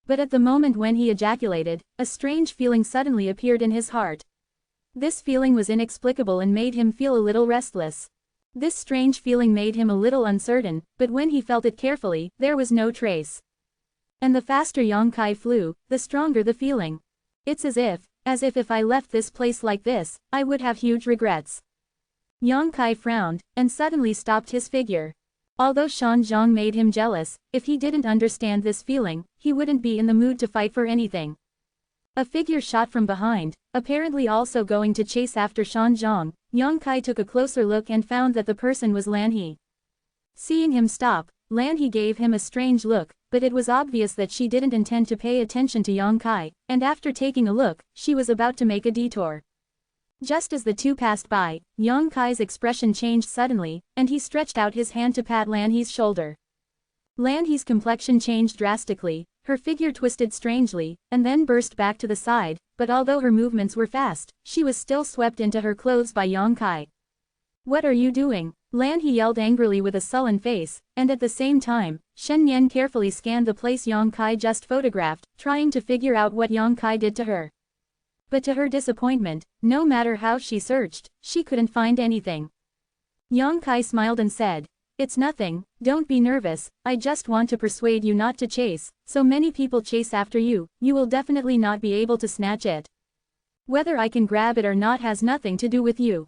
But at the moment when he ejaculated, a strange feeling suddenly appeared in his heart. This feeling was inexplicable and made him feel a little restless. This strange feeling made him a little uncertain, but when he felt it carefully, there was no trace. And the faster Yang Kai flew, the stronger the feeling. It's as if I left this place like this, I would have huge regrets. Yang Kai frowned, and suddenly stopped his figure. Although Shan Zhang made him jealous, if he didn't understand this feeling, he wouldn't be in the mood to fight for anything. A figure shot from behind, apparently also going to chase after Shan Zhang. Yang Kai took a closer look and found that the person was Lan He. Seeing him stop, Lan He gave him a strange look, but it was obvious that she didn't intend to pay attention to Yang Kai, and after taking a look, she was about to make a detour. Just as the two passed by, Yang Kai's expression changed suddenly, and he stretched out his hand to pat Lan He's shoulder. Lan He's complexion changed drastically, her figure twisted strangely, and then burst back to the side, but although her movements were fast, she was still swept into her clothes by Yang Kai. "What are you doing?" Lan He yelled angrily with a sullen face, and at the same time, Shen Yan carefully scanned the place Yang Kai just photographed, trying to figure out what Yang Kai did to her. But to her disappointment, no matter how she searched, she couldn't find anything. Yang Kai smiled and said, "It's nothing, don't be nervous, I just want to persuade you not to chase, so many people chase after you, you will definitely not be able to snatch it. Whether I can grab it or not has nothing to do with you."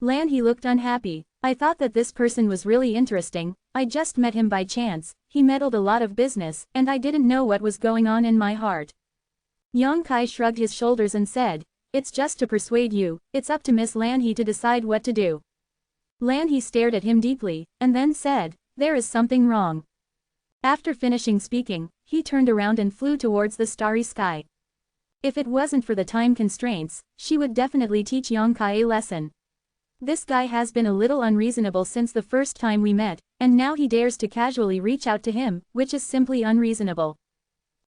Lan He looked unhappy. "I thought that this person was really interesting, I just met him by chance, he meddled a lot of business, and I didn't know what was going on in my heart." Yang Kai shrugged his shoulders and said, "It's just to persuade you, it's up to Miss Lan He to decide what to do." Lan He stared at him deeply, and then said, "There is something wrong." After finishing speaking, he turned around and flew towards the starry sky. If it wasn't for the time constraints, she would definitely teach Yang Kai a lesson. This guy has been a little unreasonable since the first time we met, and now he dares to casually reach out to him, which is simply unreasonable.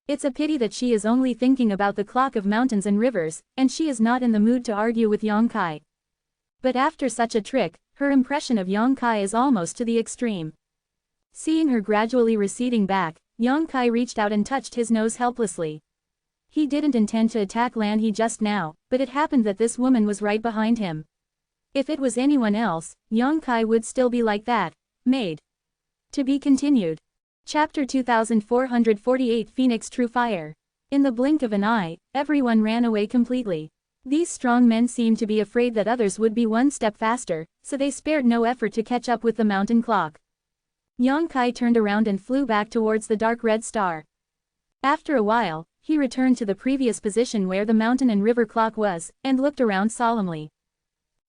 It's a pity that she is only thinking about the clock of mountains and rivers, and she is not in the mood to argue with Yang Kai. But after such a trick, her impression of Yang Kai is almost to the extreme. Seeing her gradually receding back, Yang Kai reached out and touched his nose helplessly. He didn't intend to attack Lan He just now, but it happened that this woman was right behind him. If it was anyone else, Yang Kai would still be like that. Made. To be continued. Chapter 2448 Phoenix True Fire. In the blink of an eye, everyone ran away completely. These strong men seemed to be afraid that others would be one step faster, so they spared no effort to catch up with the mountain clock. Yang Kai turned around and flew back towards the dark red star. After a while, he returned to the previous position where the mountain and river clock was, and looked around solemnly.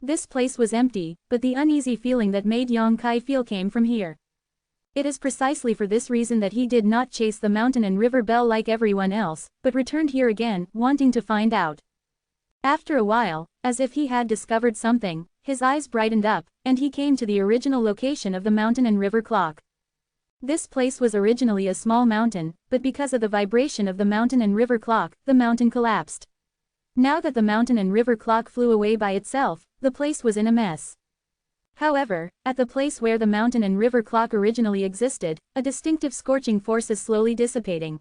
This place was empty, but the uneasy feeling that made Yang Kai feel came from here. It is precisely for this reason that he did not chase the mountain and river bell like everyone else, but returned here again, wanting to find out. After a while, as if he had discovered something, his eyes brightened up, and he came to the original location of the mountain and river clock. This place was originally a small mountain, but because of the vibration of the mountain and river clock, the mountain collapsed. Now that the mountain and river clock flew away by itself, the place was in a mess. However, at the place where the mountain and river clock originally existed, a distinctive scorching force is slowly dissipating.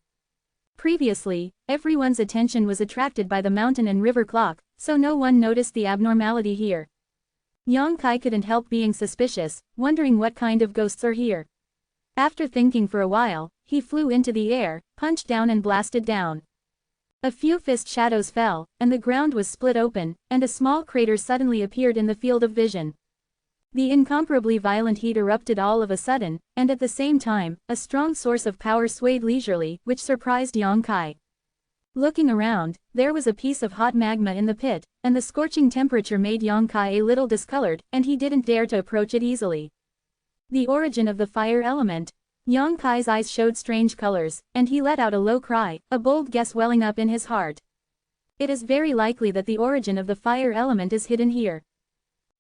Previously, everyone's attention was attracted by the mountain and river clock, so no one noticed the abnormality here. Yang Kai couldn't help being suspicious, wondering what kind of ghosts are here. After thinking for a while, he flew into the air, punched down and blasted down. A few fist shadows fell, and the ground was split open, and a small crater suddenly appeared in the field of vision. The incomparably violent heat erupted all of a sudden, and at the same time, a strong source of power swayed leisurely, which surprised Yang Kai. Looking around, there was a piece of hot magma in the pit, and the scorching temperature made Yang Kai a little discolored, and he didn't dare to approach it easily. The origin of the fire element. Yang Kai's eyes showed strange colors, and he let out a low cry, a bold guess welling up in his heart. It is very likely that the origin of the fire element is hidden here.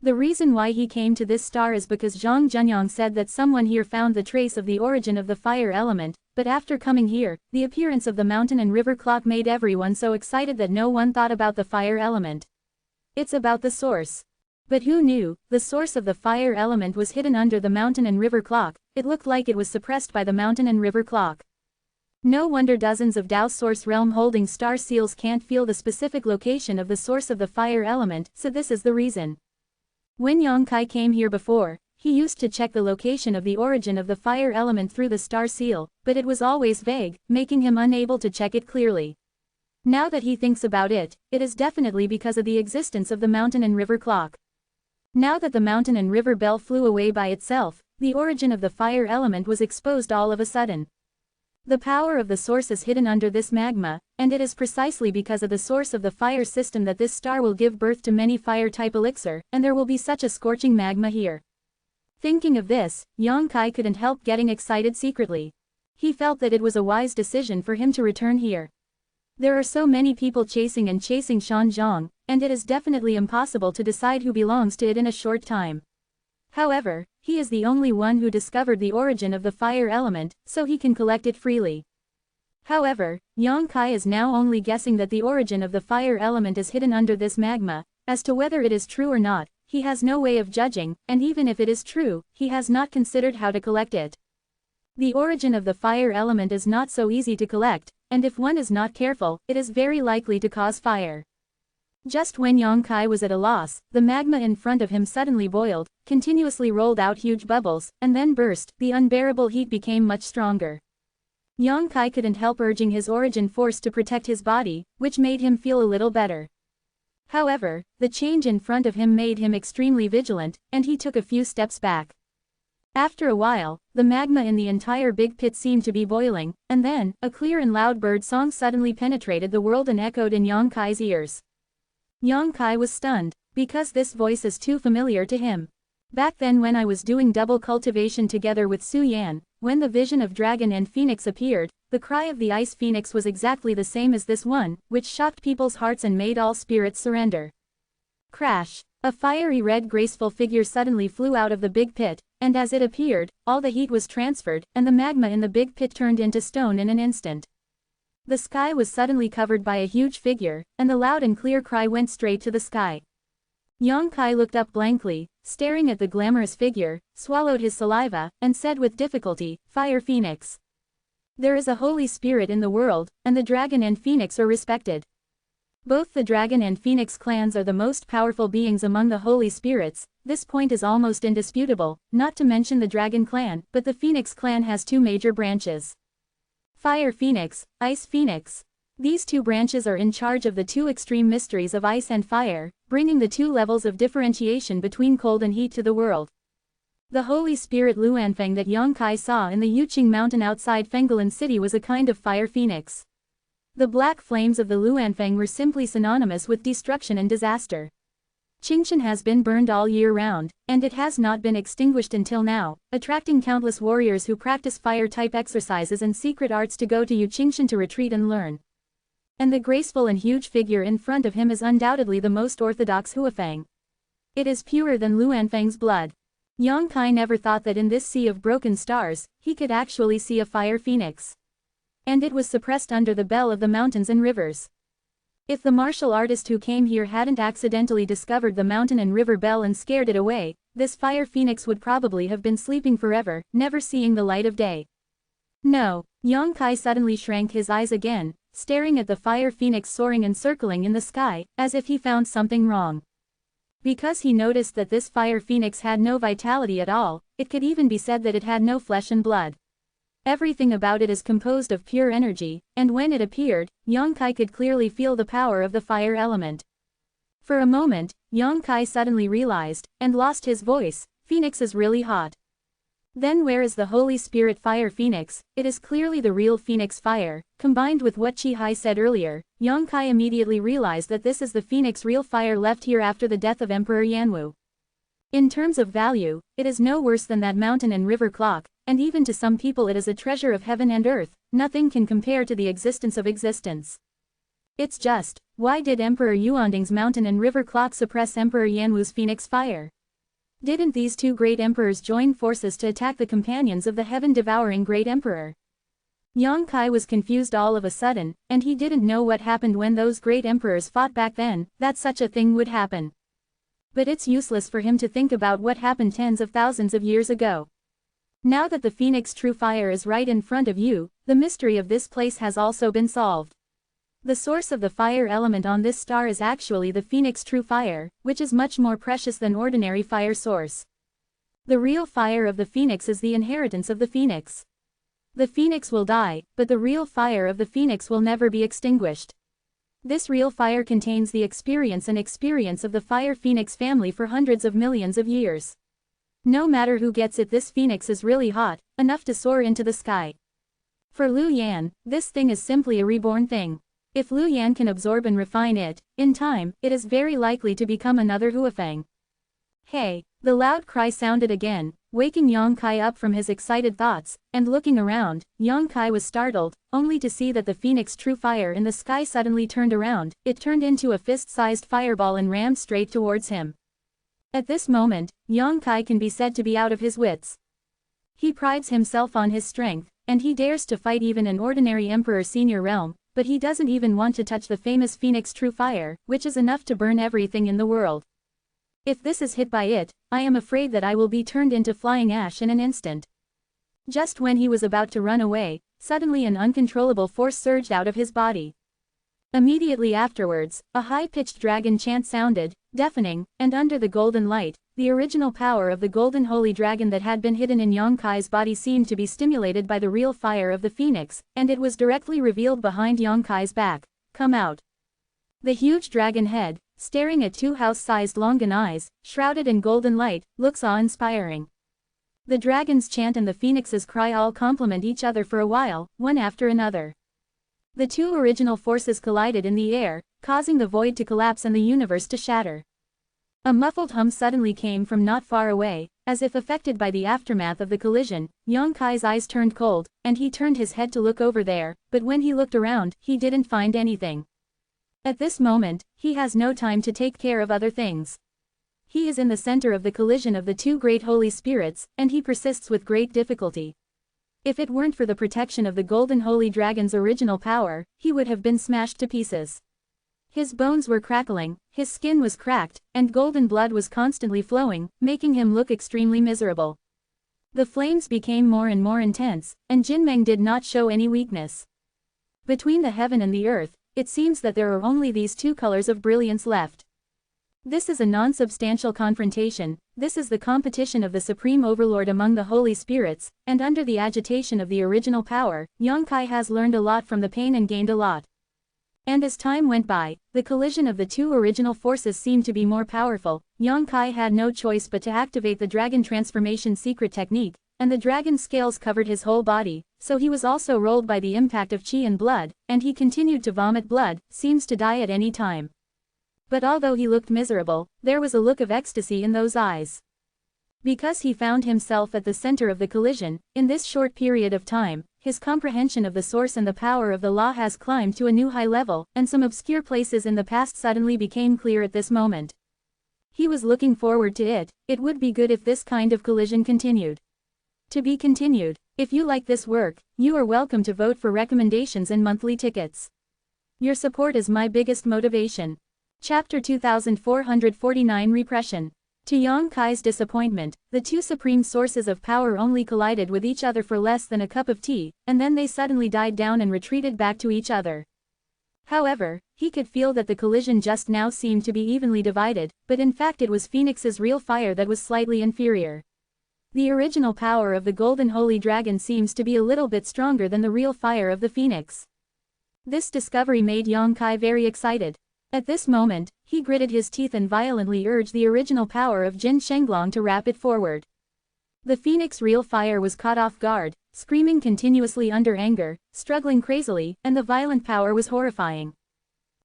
The reason why he came to this star is because Zhang Junyang said that someone here found the trace of the origin of the fire element, but after coming here, the appearance of the mountain and river clock made everyone so excited that no one thought about the fire element. It's about the source. But who knew, the source of the fire element was hidden under the mountain and river clock. It looked like it was suppressed by the mountain and river clock. No wonder dozens of Dao source realm holding star seals can't feel the specific location of the source of the fire element, so this is the reason. When Yang Kai came here before, he used to check the location of the origin of the fire element through the star seal, but it was always vague, making him unable to check it clearly. Now that he thinks about it, it is definitely because of the existence of the mountain and river clock. Now that the mountain and river bell flew away by itself, the origin of the fire element was exposed all of a sudden. The power of the source is hidden under this magma, and it is precisely because of the source of the fire system that this star will give birth to many fire-type elixir, and there will be such a scorching magma here. Thinking of this, Yang Kai couldn't help getting excited secretly. He felt that it was a wise decision for him to return here. There are so many people chasing Shanzhong, and it is definitely impossible to decide who belongs to it in a short time. However, he is the only one who discovered the origin of the fire element, so he can collect it freely. However, Yang Kai is now only guessing that the origin of the fire element is hidden under this magma. As to whether it is true or not, he has no way of judging, and even if it is true, he has not considered how to collect it. The origin of the fire element is not so easy to collect, and if one is not careful, it is very likely to cause fire. Just when Yang Kai was at a loss, the magma in front of him suddenly boiled, continuously rolled out huge bubbles, and then burst. The unbearable heat became much stronger. Yang Kai couldn't help urging his origin force to protect his body, which made him feel a little better. However, the change in front of him made him extremely vigilant, and he took a few steps back. After a while, the magma in the entire big pit seemed to be boiling, and then, a clear and loud bird song suddenly penetrated the world and echoed in Yang Kai's ears. Yang Kai was stunned, because this voice is too familiar to him. Back then when I was doing double cultivation together with Su Yan, when the vision of dragon and phoenix appeared, the cry of the ice phoenix was exactly the same as this one, which shocked people's hearts and made all spirits surrender. Crash! A fiery red graceful figure suddenly flew out of the big pit, and as it appeared, all the heat was transferred, and the magma in the big pit turned into stone in an instant. The sky was suddenly covered by a huge figure, and the loud and clear cry went straight to the sky. Yang Kai looked up blankly, staring at the glamorous figure, swallowed his saliva, and said with difficulty, "Fire Phoenix. There is a holy spirit in the world, and the dragon and phoenix are respected. Both the dragon and phoenix clans are the most powerful beings among the holy spirits. This point is almost indisputable, not to mention the dragon clan, but the phoenix clan has two major branches. Fire Phoenix, Ice Phoenix. These two branches are in charge of the two extreme mysteries of ice and fire, bringing the two levels of differentiation between cold and heat to the world. The holy spirit Luanfeng that Yang Kai saw in the Yuqing mountain outside Fenggalan city was a kind of fire phoenix. The black flames of the Luanfeng were simply synonymous with destruction and disaster. Qingshan has been burned all year round, and it has not been extinguished until now, attracting countless warriors who practice fire-type exercises and secret arts to go to Qingshan to retreat and learn. And the graceful and huge figure in front of him is undoubtedly the most orthodox Huafeng. It is purer than Luanfeng's blood. Yang Kai never thought that in this sea of broken stars, he could actually see a fire phoenix. And it was suppressed under the bell of the mountains and rivers. If the martial artist who came here hadn't accidentally discovered the mountain and river bell and scared it away, this fire phoenix would probably have been sleeping forever, never seeing the light of day. No, Yongkai suddenly shrank his eyes again, staring at the fire phoenix soaring and circling in the sky, as if he found something wrong. Because he noticed that this fire phoenix had no vitality at all, it could even be said that it had no flesh and blood. Everything about it is composed of pure energy, and when it appeared, Yongkai could clearly feel the power of the fire element. For a moment, Yongkai suddenly realized, and lost his voice, Phoenix is really hot. Then where is the Holy Spirit Fire Phoenix? It is clearly the real Phoenix Fire. Combined with what Chi-Hai said earlier, Yongkai immediately realized that this is the Phoenix real fire left here after the death of Emperor Yanwu. In terms of value, it is no worse than that mountain and river clock, and even to some people it is a treasure of heaven and earth. Nothing can compare to the existence of existence. It's just, why did Emperor Yuanding's mountain and river clock suppress Emperor Yanwu's Phoenix Fire? Didn't these two great emperors join forces to attack the companions of the heaven-devouring great emperor? Yongkai was confused all of a sudden, and he didn't know what happened when those great emperors fought back then, that such a thing would happen. But it's useless for him to think about what happened tens of thousands of years ago. Now that the Phoenix True Fire is right in front of you, the mystery of this place has also been solved. The source of the fire element on this star is actually the Phoenix True Fire, which is much more precious than ordinary fire source. The real fire of the Phoenix is the inheritance of the Phoenix. The Phoenix will die, but the real fire of the Phoenix will never be extinguished. This real fire contains the experience of the Fire Phoenix family for hundreds of millions of years. No matter who gets it, this Phoenix is really hot, enough to soar into the sky. For Liu Yan, this thing is simply a reborn thing. If Liu Yan can absorb and refine it, in time, it is very likely to become another Huafeng. Hey! The loud cry sounded again, waking Yongkai up from his excited thoughts, and looking around, Yongkai was startled, only to see that the Phoenix True Fire in the sky suddenly turned around. It turned into a fist-sized fireball and rammed straight towards him. At this moment, Yongkai can be said to be out of his wits. He prides himself on his strength, and he dares to fight even an ordinary Emperor Senior Realm, but he doesn't even want to touch the famous Phoenix True Fire, which is enough to burn everything in the world. If this is hit by it, I am afraid that I will be turned into flying ash in an instant. Just when he was about to run away, suddenly an uncontrollable force surged out of his body. Immediately afterwards, a high-pitched dragon chant sounded, deafening, and under the golden light, the original power of the golden holy dragon that had been hidden in Yongkai's body seemed to be stimulated by the real fire of the Phoenix, and it was directly revealed behind Yongkai's back. Come out. The huge dragon head, staring at two house-sized Longan eyes, shrouded in golden light, looks awe-inspiring. The dragon's chant and the phoenix's cry all complement each other for a while, one after another. The two original forces collided in the air, causing the void to collapse and the universe to shatter. A muffled hum suddenly came from not far away, as if affected by the aftermath of the collision. Yongkai's eyes turned cold, and he turned his head to look over there, but when he looked around, he didn't find anything. At this moment, he has no time to take care of other things. He is in the center of the collision of the two great holy spirits, and he persists with great difficulty. If it weren't for the protection of the golden holy dragon's original power, he would have been smashed to pieces. His bones were crackling, his skin was cracked, and golden blood was constantly flowing, making him look extremely miserable. The flames became more and more intense, and Jinmeng did not show any weakness. Between the heaven and the earth, it seems that there are only these two colors of brilliance left. This is a non-substantial confrontation, this is the competition of the Supreme Overlord among the Holy Spirits, and under the agitation of the original power, Yongkai has learned a lot from the pain and gained a lot. And as time went by, the collision of the two original forces seemed to be more powerful. Yongkai had no choice but to activate the dragon transformation secret technique, and the dragon's scales covered his whole body, so he was also rolled by the impact of qi and blood, and he continued to vomit blood, seems to die at any time. But although he looked miserable, there was a look of ecstasy in those eyes. Because he found himself at the center of the collision, in this short period of time, his comprehension of the source and the power of the law has climbed to a new high level, and some obscure places in the past suddenly became clear at this moment. He was looking forward to it. It would be good if this kind of collision continued. To be continued. If you like this work, you are welcome to vote for recommendations and monthly tickets. Your support is my biggest motivation. Chapter 2449 Repression. To Yang Kai's disappointment, the two supreme sources of power only collided with each other for less than a cup of tea, and then they suddenly died down and retreated back to each other. However, he could feel that the collision just now seemed to be evenly divided, but in fact it was Phoenix's real fire that was slightly inferior. The original power of the Golden Holy Dragon seems to be a little bit stronger than the real fire of the Phoenix. This discovery made Yang Kai very excited. At this moment, he gritted his teeth and violently urged the original power of Jin Shenglong to wrap it forward. The Phoenix real fire was caught off guard, screaming continuously under anger, struggling crazily, and the violent power was horrifying.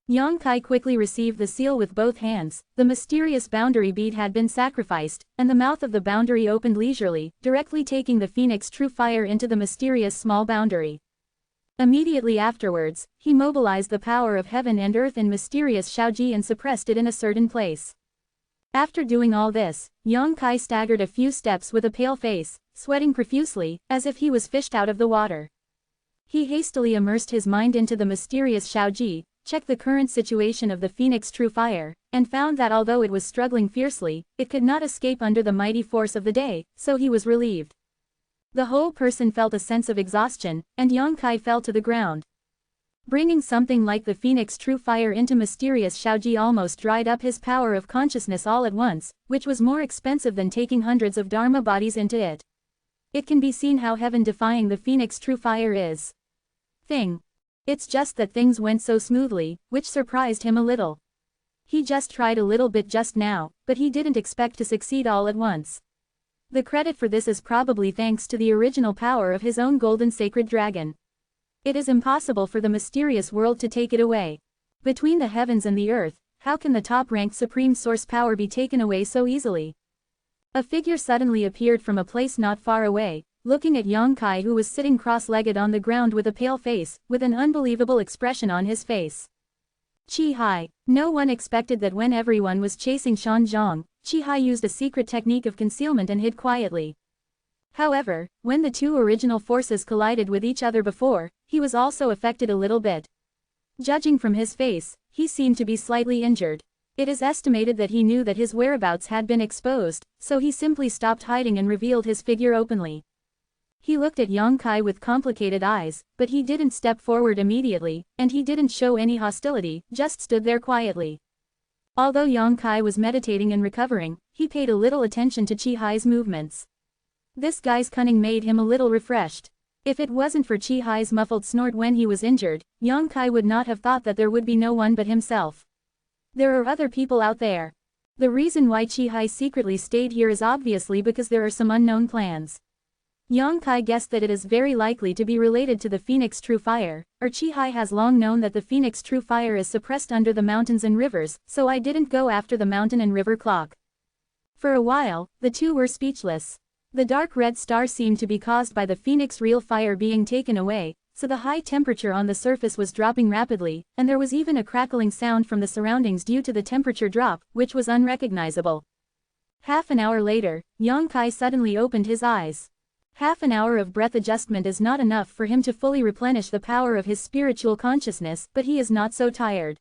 Yang Kai quickly received the seal with both hands. The mysterious boundary bead had been sacrificed, and the mouth of the boundary opened leisurely, directly taking the Phoenix true fire into the mysterious small boundary. Immediately afterwards, he mobilized the power of heaven and earth in mysterious Shaoji and suppressed it in a certain place. After doing all this, Yang Kai staggered a few steps with a pale face, sweating profusely, as if he was fished out of the water. He hastily immersed his mind into the mysterious Shaoji, checked the current situation of the Phoenix true fire, and found that although it was struggling fiercely, it could not escape under the mighty force of the day, so he was relieved. The whole person felt a sense of exhaustion, and Yang Kai fell to the ground. Bringing something like the Phoenix true fire into mysterious Shaoji almost dried up his power of consciousness all at once, which was more expensive than taking hundreds of Dharma bodies into it. It can be seen how heaven-defying the Phoenix true fire is. It's just that things went so smoothly, which surprised him a little. He just tried a little bit just now, but he didn't expect to succeed all at once. The credit for this is probably thanks to the original power of his own golden sacred dragon. It is impossible for the mysterious world to take it away. Between the heavens and the earth, how can the top-ranked supreme source power be taken away so easily? A figure suddenly appeared from a place not far away, looking at Yang Kai, who was sitting cross-legged on the ground with a pale face, with an unbelievable expression on his face. Qi Hai. No one expected that when everyone was chasing Shan Zhang, Qi Hai used a secret technique of concealment and hid quietly. However, when the two original forces collided with each other before, he was also affected a little bit. Judging from his face, he seemed to be slightly injured. It is estimated that he knew that his whereabouts had been exposed, so he simply stopped hiding and revealed his figure openly. He looked at Yang Kai with complicated eyes, but he didn't step forward immediately, and he didn't show any hostility, just stood there quietly. Although Yang Kai was meditating and recovering, he paid a little attention to Qi Hai's movements. This guy's cunning made him a little refreshed. If it wasn't for Qi Hai's muffled snort when he was injured, Yang Kai would not have thought that there would be no one but himself. There are other people out there. The reason why Qi Hai secretly stayed here is obviously because there are some unknown plans. Yang Kai guessed that it is very likely to be related to the Phoenix true fire, or Qi Hai has long known that the Phoenix true fire is suppressed under the mountains and rivers, so I didn't go after the mountain and river clock. For a while, the two were speechless. The dark red star seemed to be caused by the Phoenix real fire being taken away, so the high temperature on the surface was dropping rapidly, and there was even a crackling sound from the surroundings due to the temperature drop, which was unrecognizable. Half an hour later, Yang Kai suddenly opened his eyes. Half an hour of breath adjustment is not enough for him to fully replenish the power of his spiritual consciousness, but he is not so tired.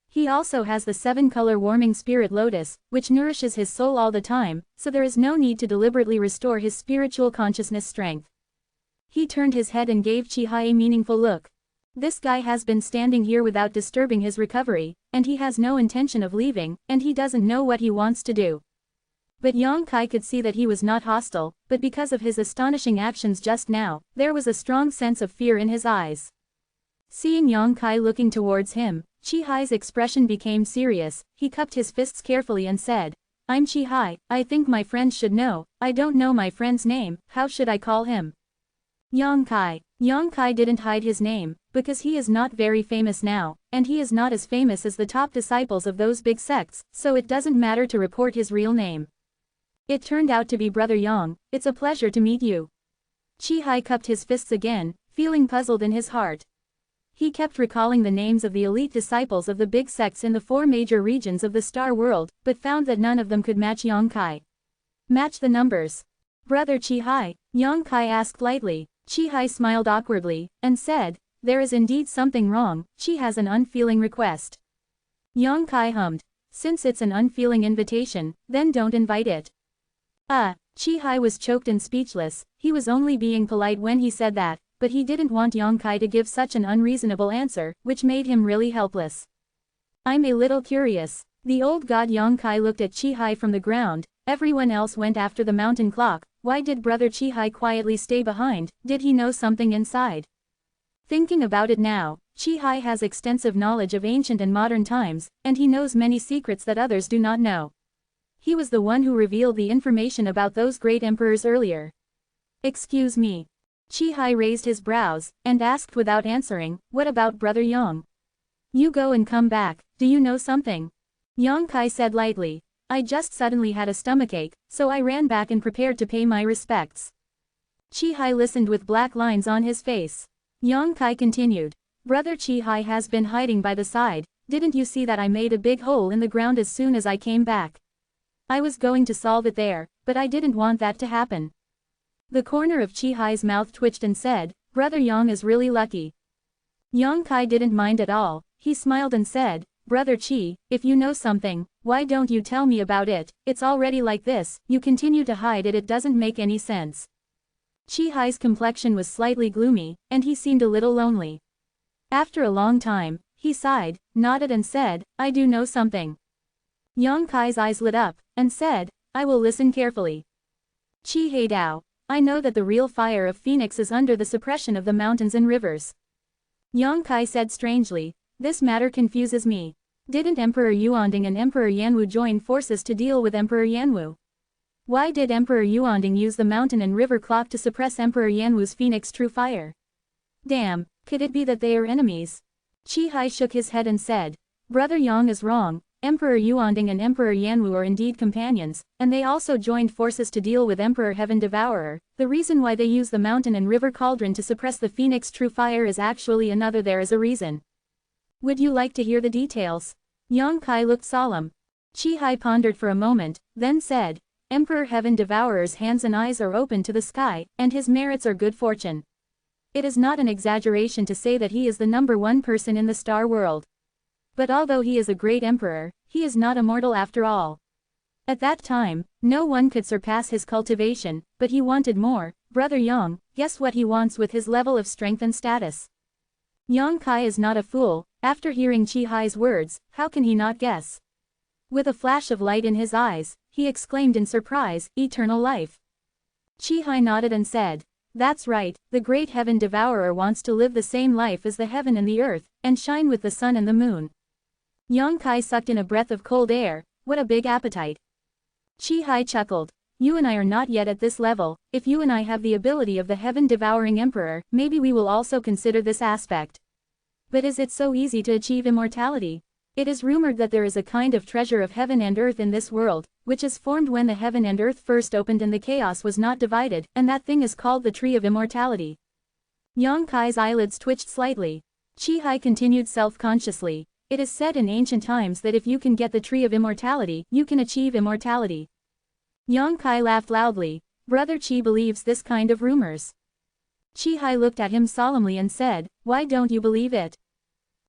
He also has the 7-color warming spirit lotus, which nourishes his soul all the time, so there is no need to deliberately restore his spiritual consciousness strength. He turned his head and gave Qi Hai a meaningful look. This guy has been standing here without disturbing his recovery, and he has no intention of leaving, and he doesn't know what he wants to do. But Yang Kai could see that he was not hostile, but because of his astonishing actions just now, there was a strong sense of fear in his eyes. Seeing Yang Kai looking towards him, Qi Hai's expression became serious. He cupped his fists carefully and said, "I'm Qi Hai, I think my friends should know. I don't know my friend's name, how should I call him?" Yang Kai. Yang Kai didn't hide his name, because he is not very famous now, and he is not as famous as the top disciples of those big sects, so it doesn't matter to report his real name. It turned out to be Brother Yang. It's a pleasure to meet you. Qi Hai cupped his fists again, feeling puzzled in his heart. He kept recalling the names of the elite disciples of the big sects in the 4 major regions of the Star World, but found that none of them could match Yang Kai. Match the numbers. Brother Qi Hai? Yang Kai asked lightly. Qi Hai smiled awkwardly, and said, there is indeed something wrong, she has an unfeeling request. Yang Kai hummed. Since it's an unfeeling invitation, then don't invite it. Chi-hai was choked and speechless. He was only being polite when he said that, but he didn't want Yang Kai to give such an unreasonable answer, which made him really helpless. I'm a little curious. The old god Yang Kai looked at Chi-hai from the ground. Everyone else went after the mountain clock. Why did brother Chi-hai quietly stay behind? Did he know something inside? Thinking about it now, Chi-hai has extensive knowledge of ancient and modern times, and he knows many secrets that others do not know. He was the one who revealed the information about those great emperors earlier. Excuse me. Chi-hai raised his brows, and asked without answering, what about brother Yang? You go and come back, do you know something? Yang Kai said lightly. I just suddenly had a stomachache, so I ran back and prepared to pay my respects. Chi-hai listened with black lines on his face. Yang Kai continued. Brother Chi-hai has been hiding by the side. Didn't you see that I made a big hole in the ground as soon as I came back? I was going to solve it there, but I didn't want that to happen. The corner of Chi-hai's mouth twitched and said, Brother Yang is really lucky. Yang Kai didn't mind at all. He smiled and said, Brother Chi, if you know something, why don't you tell me about it? It's already like this, you continue to hide it, it doesn't make any sense. Chi-hai's complexion was slightly gloomy, and he seemed a little lonely. After a long time, he sighed, nodded and said, I do know something. Yang Kai's eyes lit up, and said, I will listen carefully. Chi-hei Dao, I know that the real fire of Phoenix is under the suppression of the mountains and rivers. Yang Kai said strangely, this matter confuses me. Didn't Emperor Yuanding and Emperor Yanwu join forces to deal with Emperor Yanwu? Why did Emperor Yuanding use the mountain and river clock to suppress Emperor Yanwu's Phoenix true fire? Damn, could it be that they are enemies? Chi-hai shook his head and said, Brother Yang is wrong, Emperor Yuanding and Emperor Yanwu are indeed companions, and they also joined forces to deal with Emperor Heaven Devourer. The reason why they use the mountain and river cauldron to suppress the Phoenix true fire is actually another. There is a reason. Would you like to hear the details? Yang Kai looked solemn. Chi-hai pondered for a moment, then said, Emperor Heaven Devourer's hands and eyes are open to the sky, and his merits are good fortune. It is not an exaggeration to say that he is the #1 person in the star world. But although he is a great emperor, he is not immortal after all. At that time, no one could surpass his cultivation, but he wanted more. Brother Yang, guess what he wants with his level of strength and status? Yang Kai is not a fool. After hearing Chi-hai's words, how can he not guess? With a flash of light in his eyes, he exclaimed in surprise, eternal life. Chi-hai nodded and said, that's right, the great heaven devourer wants to live the same life as the heaven and the earth, and shine with the sun and the moon. Yang Kai sucked in a breath of cold air. What a big appetite. Chi-hai chuckled. You and I are not yet at this level. If you and I have the ability of the heaven-devouring emperor, maybe we will also consider this aspect. But is it so easy to achieve immortality? It is rumored that there is a kind of treasure of heaven and earth in this world, which is formed when the heaven and earth first opened and the chaos was not divided, and that thing is called the Tree of Immortality. Yang Kai's eyelids twitched slightly. Chi-hai continued self-consciously. It is said in ancient times that if you can get the Tree of Immortality, you can achieve immortality. Yang Kai laughed loudly. Brother Chi believes this kind of rumors. Chi-hai looked at him solemnly and said, why don't you believe it?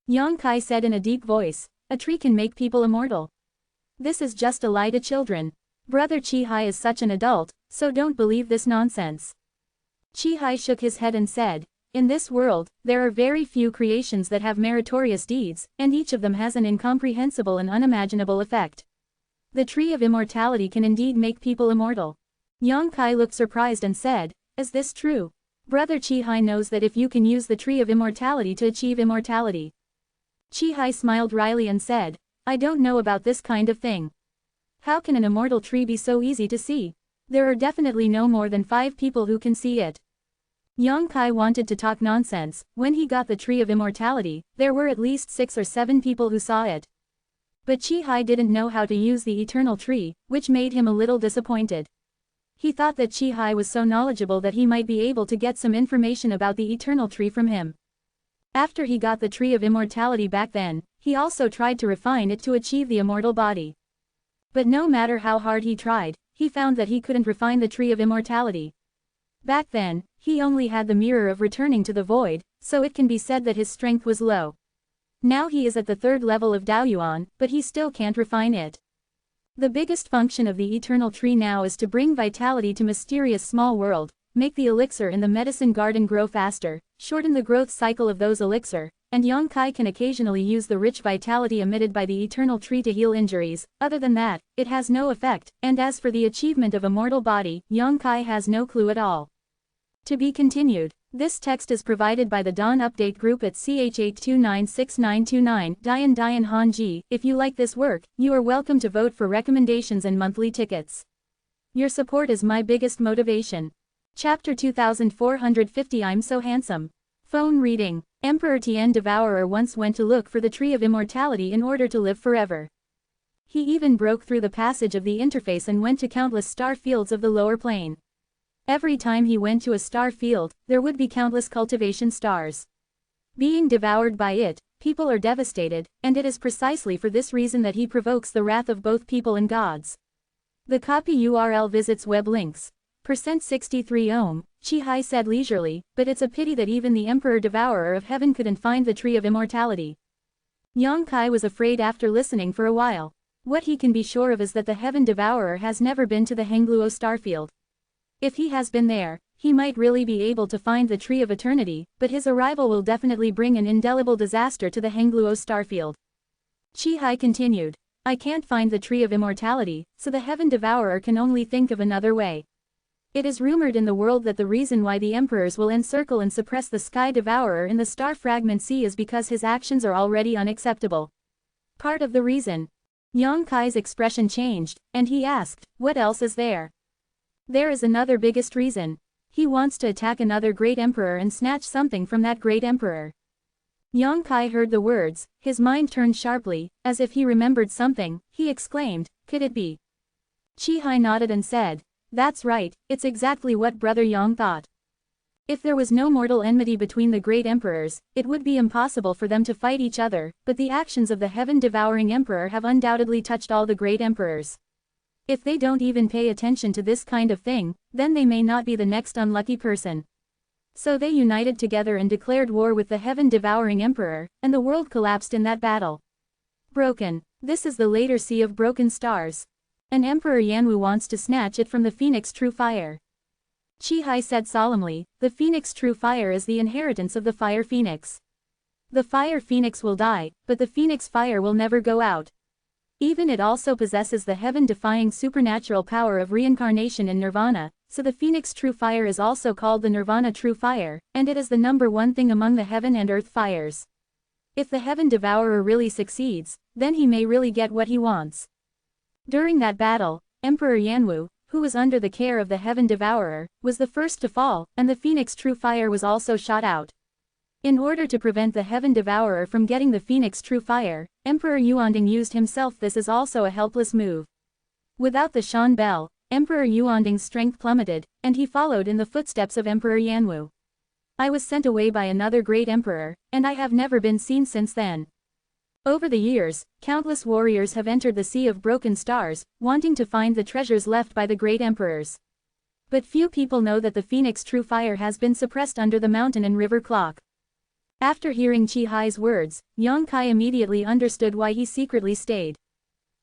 Yang Kai said in a deep voice, a tree can make people immortal. This is just a lie to children. Brother Chi-hai is such an adult, so don't believe this nonsense. Chi-hai shook his head and said, in this world, there are very few creations that have meritorious deeds, and each of them has an incomprehensible and unimaginable effect. The Tree of Immortality can indeed make people immortal. Yang Kai looked surprised and said, is this true? Brother Chi-hai knows that if you can use the Tree of Immortality to achieve immortality. Chi-hai smiled wryly and said, I don't know about this kind of thing. How can an immortal tree be so easy to see? There are definitely no more than 5 people who can see it. Yang Kai wanted to talk nonsense. When he got the Tree of Immortality, there were at least 6 or 7 people who saw it. But Chi-hai didn't know how to use the eternal tree, which made him a little disappointed. He thought that Chi-hai was so knowledgeable that he might be able to get some information about the eternal tree from him. After he got the Tree of Immortality back then, he also tried to refine it to achieve the immortal body. But no matter how hard he tried, he found that he couldn't refine the Tree of Immortality. Back then, he only had the mirror of returning to the void, so it can be said that his strength was low. Now he is at the 3rd level of Daoyuan, but he still can't refine it. The biggest function of the eternal tree now is to bring vitality to mysterious small world, make the elixir in the medicine garden grow faster, shorten the growth cycle of those elixir, and Yongkai can occasionally use the rich vitality emitted by the eternal tree to heal injuries. Other than that, it has no effect, and as for the achievement of immortal body, Yongkai has no clue at all. To be continued. This text is provided by the Dawn Update Group at ch8296929 Dian Hanji. If you like this work, you are welcome to vote for recommendations and monthly tickets. Your support is my biggest motivation. Chapter 2450 I'm So Handsome. Phone reading. Emperor Tian Devourer once went to look for the Tree of Immortality in order to live forever. He even broke through the passage of the interface and went to countless star fields of the lower plane. Every time he went to a star field, there would be countless cultivation stars. Being devoured by it, people are devastated, and it is precisely for this reason that he provokes the wrath of both people and gods. The copy URL visits web links. %63 Ohm, Chi-Hai said leisurely, but it's a pity that even the Emperor Devourer of Heaven couldn't find the Tree of Immortality. Yongkai was afraid after listening for a while. What he can be sure of is that the Heaven Devourer has never been to the Hengluo starfield. If he has been there, he might really be able to find the Tree of Eternity, but his arrival will definitely bring an indelible disaster to the Hengluo starfield. Chi-Hai continued. I can't find the Tree of Immortality, so the Heaven Devourer can only think of another way. It is rumored in the world that the reason why the emperors will encircle and suppress the Sky Devourer in the Star Fragment Sea is because his actions are already unacceptable. Part of the reason. Yongkai's expression changed, and he asked, what else is there? There is another biggest reason. He wants to attack another great emperor and snatch something from that great emperor. Yongkai heard the words, his mind turned sharply, as if he remembered something, he exclaimed, could it be? Chi-Hai nodded and said, that's right, it's exactly what Brother Yang thought. If there was no mortal enmity between the great emperors, it would be impossible for them to fight each other, but the actions of the heaven-devouring emperor have undoubtedly touched all the great emperors. If they don't even pay attention to this kind of thing, then they may not be the next unlucky person. So they united together and declared war with the heaven-devouring emperor, and the world collapsed in that battle. Broken. This is the later Sea of Broken Stars. An Emperor Yanwu wants to snatch it from the Phoenix True Fire. Chi-Hai said solemnly, the Phoenix True Fire is the inheritance of the Fire Phoenix. The Fire Phoenix will die, but the Phoenix Fire will never go out. Even it also possesses the heaven-defying supernatural power of reincarnation in Nirvana, so the Phoenix True Fire is also called the Nirvana True Fire, and it is the #1 thing among the heaven and earth fires. If the Heaven Devourer really succeeds, then he may really get what he wants. During that battle, Emperor Yanwu, who was under the care of the Heaven Devourer, was the first to fall, and the Phoenix True Fire was also shot out. In order to prevent the Heaven Devourer from getting the Phoenix True Fire, Emperor Yuanding used himself. This is also a helpless move. Without the Shan Bell, Emperor Yuanding's strength plummeted, and he followed in the footsteps of Emperor Yanwu. I was sent away by another great emperor, and I have never been seen since then. Over the years, countless warriors have entered the Sea of Broken Stars, wanting to find the treasures left by the great emperors. But few people know that the Phoenix True Fire has been suppressed under the mountain and river clock. After hearing Chi-Hai's words, Yongkai immediately understood why he secretly stayed.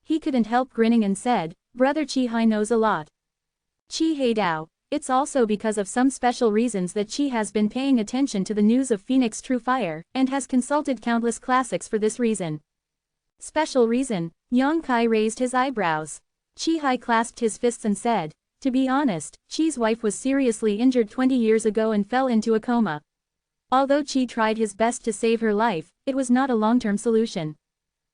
He couldn't help grinning and said, Brother Chi-Hai knows a lot. Chi-Hai Dao, it's also because of some special reasons that Chi has been paying attention to the news of Phoenix True Fire, and has consulted countless classics for this reason. Special reason? Yongkai raised his eyebrows. Chi-Hai clasped his fists and said, to be honest, Chi's wife was seriously injured 20 years ago and fell into a coma. Although Chi tried his best to save her life, it was not a long-term solution.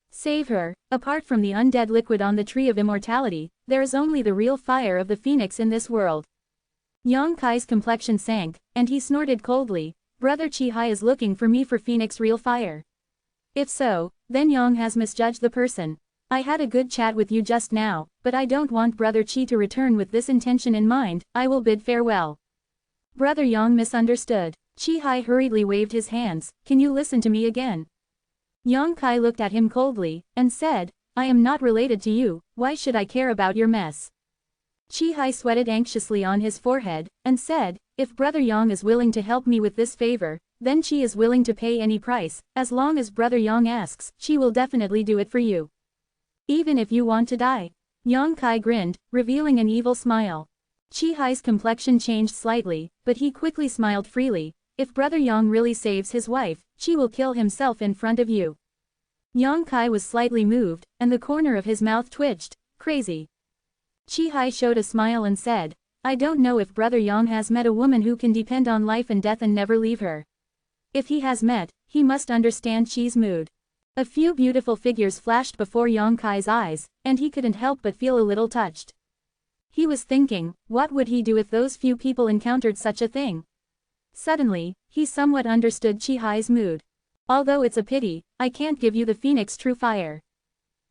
Save her. Apart from the undead liquid on the Tree of Immortality, there is only the real fire of the Phoenix in this world. Yongkai's complexion sank, and he snorted coldly, Brother Chi-Hai is looking for me for Phoenix real fire. If so, then Yang has misjudged the person. I had a good chat with you just now, but I don't want Brother Chi to return with this intention in mind. I will bid farewell. Brother Yang misunderstood. Chi-Hai hurriedly waved his hands, can you listen to me again? Yongkai looked at him coldly, and said, I am not related to you, why should I care about your mess? Chi-Hai sweated anxiously on his forehead, and said, if Brother Yang is willing to help me with this favor, then she is willing to pay any price, as long as Brother Yang asks, she will definitely do it for you. Even if you want to die. Yang Kai grinned, revealing an evil smile. Chi Hai's complexion changed slightly, but he quickly smiled freely. If Brother Yang really saves his wife, she will kill himself in front of you. Yang Kai was slightly moved, and the corner of his mouth twitched. Crazy. Chi Hai showed a smile and said, I don't know if Brother Yang has met a woman who can depend on life and death and never leave her. If he has met, he must understand Chi's mood. A few beautiful figures flashed before Yang Kai's eyes, and he couldn't help but feel a little touched. He was thinking, what would he do if those few people encountered such a thing? Suddenly, he somewhat understood Chi Hai's mood. Although it's a pity, I can't give you the Phoenix True Fire.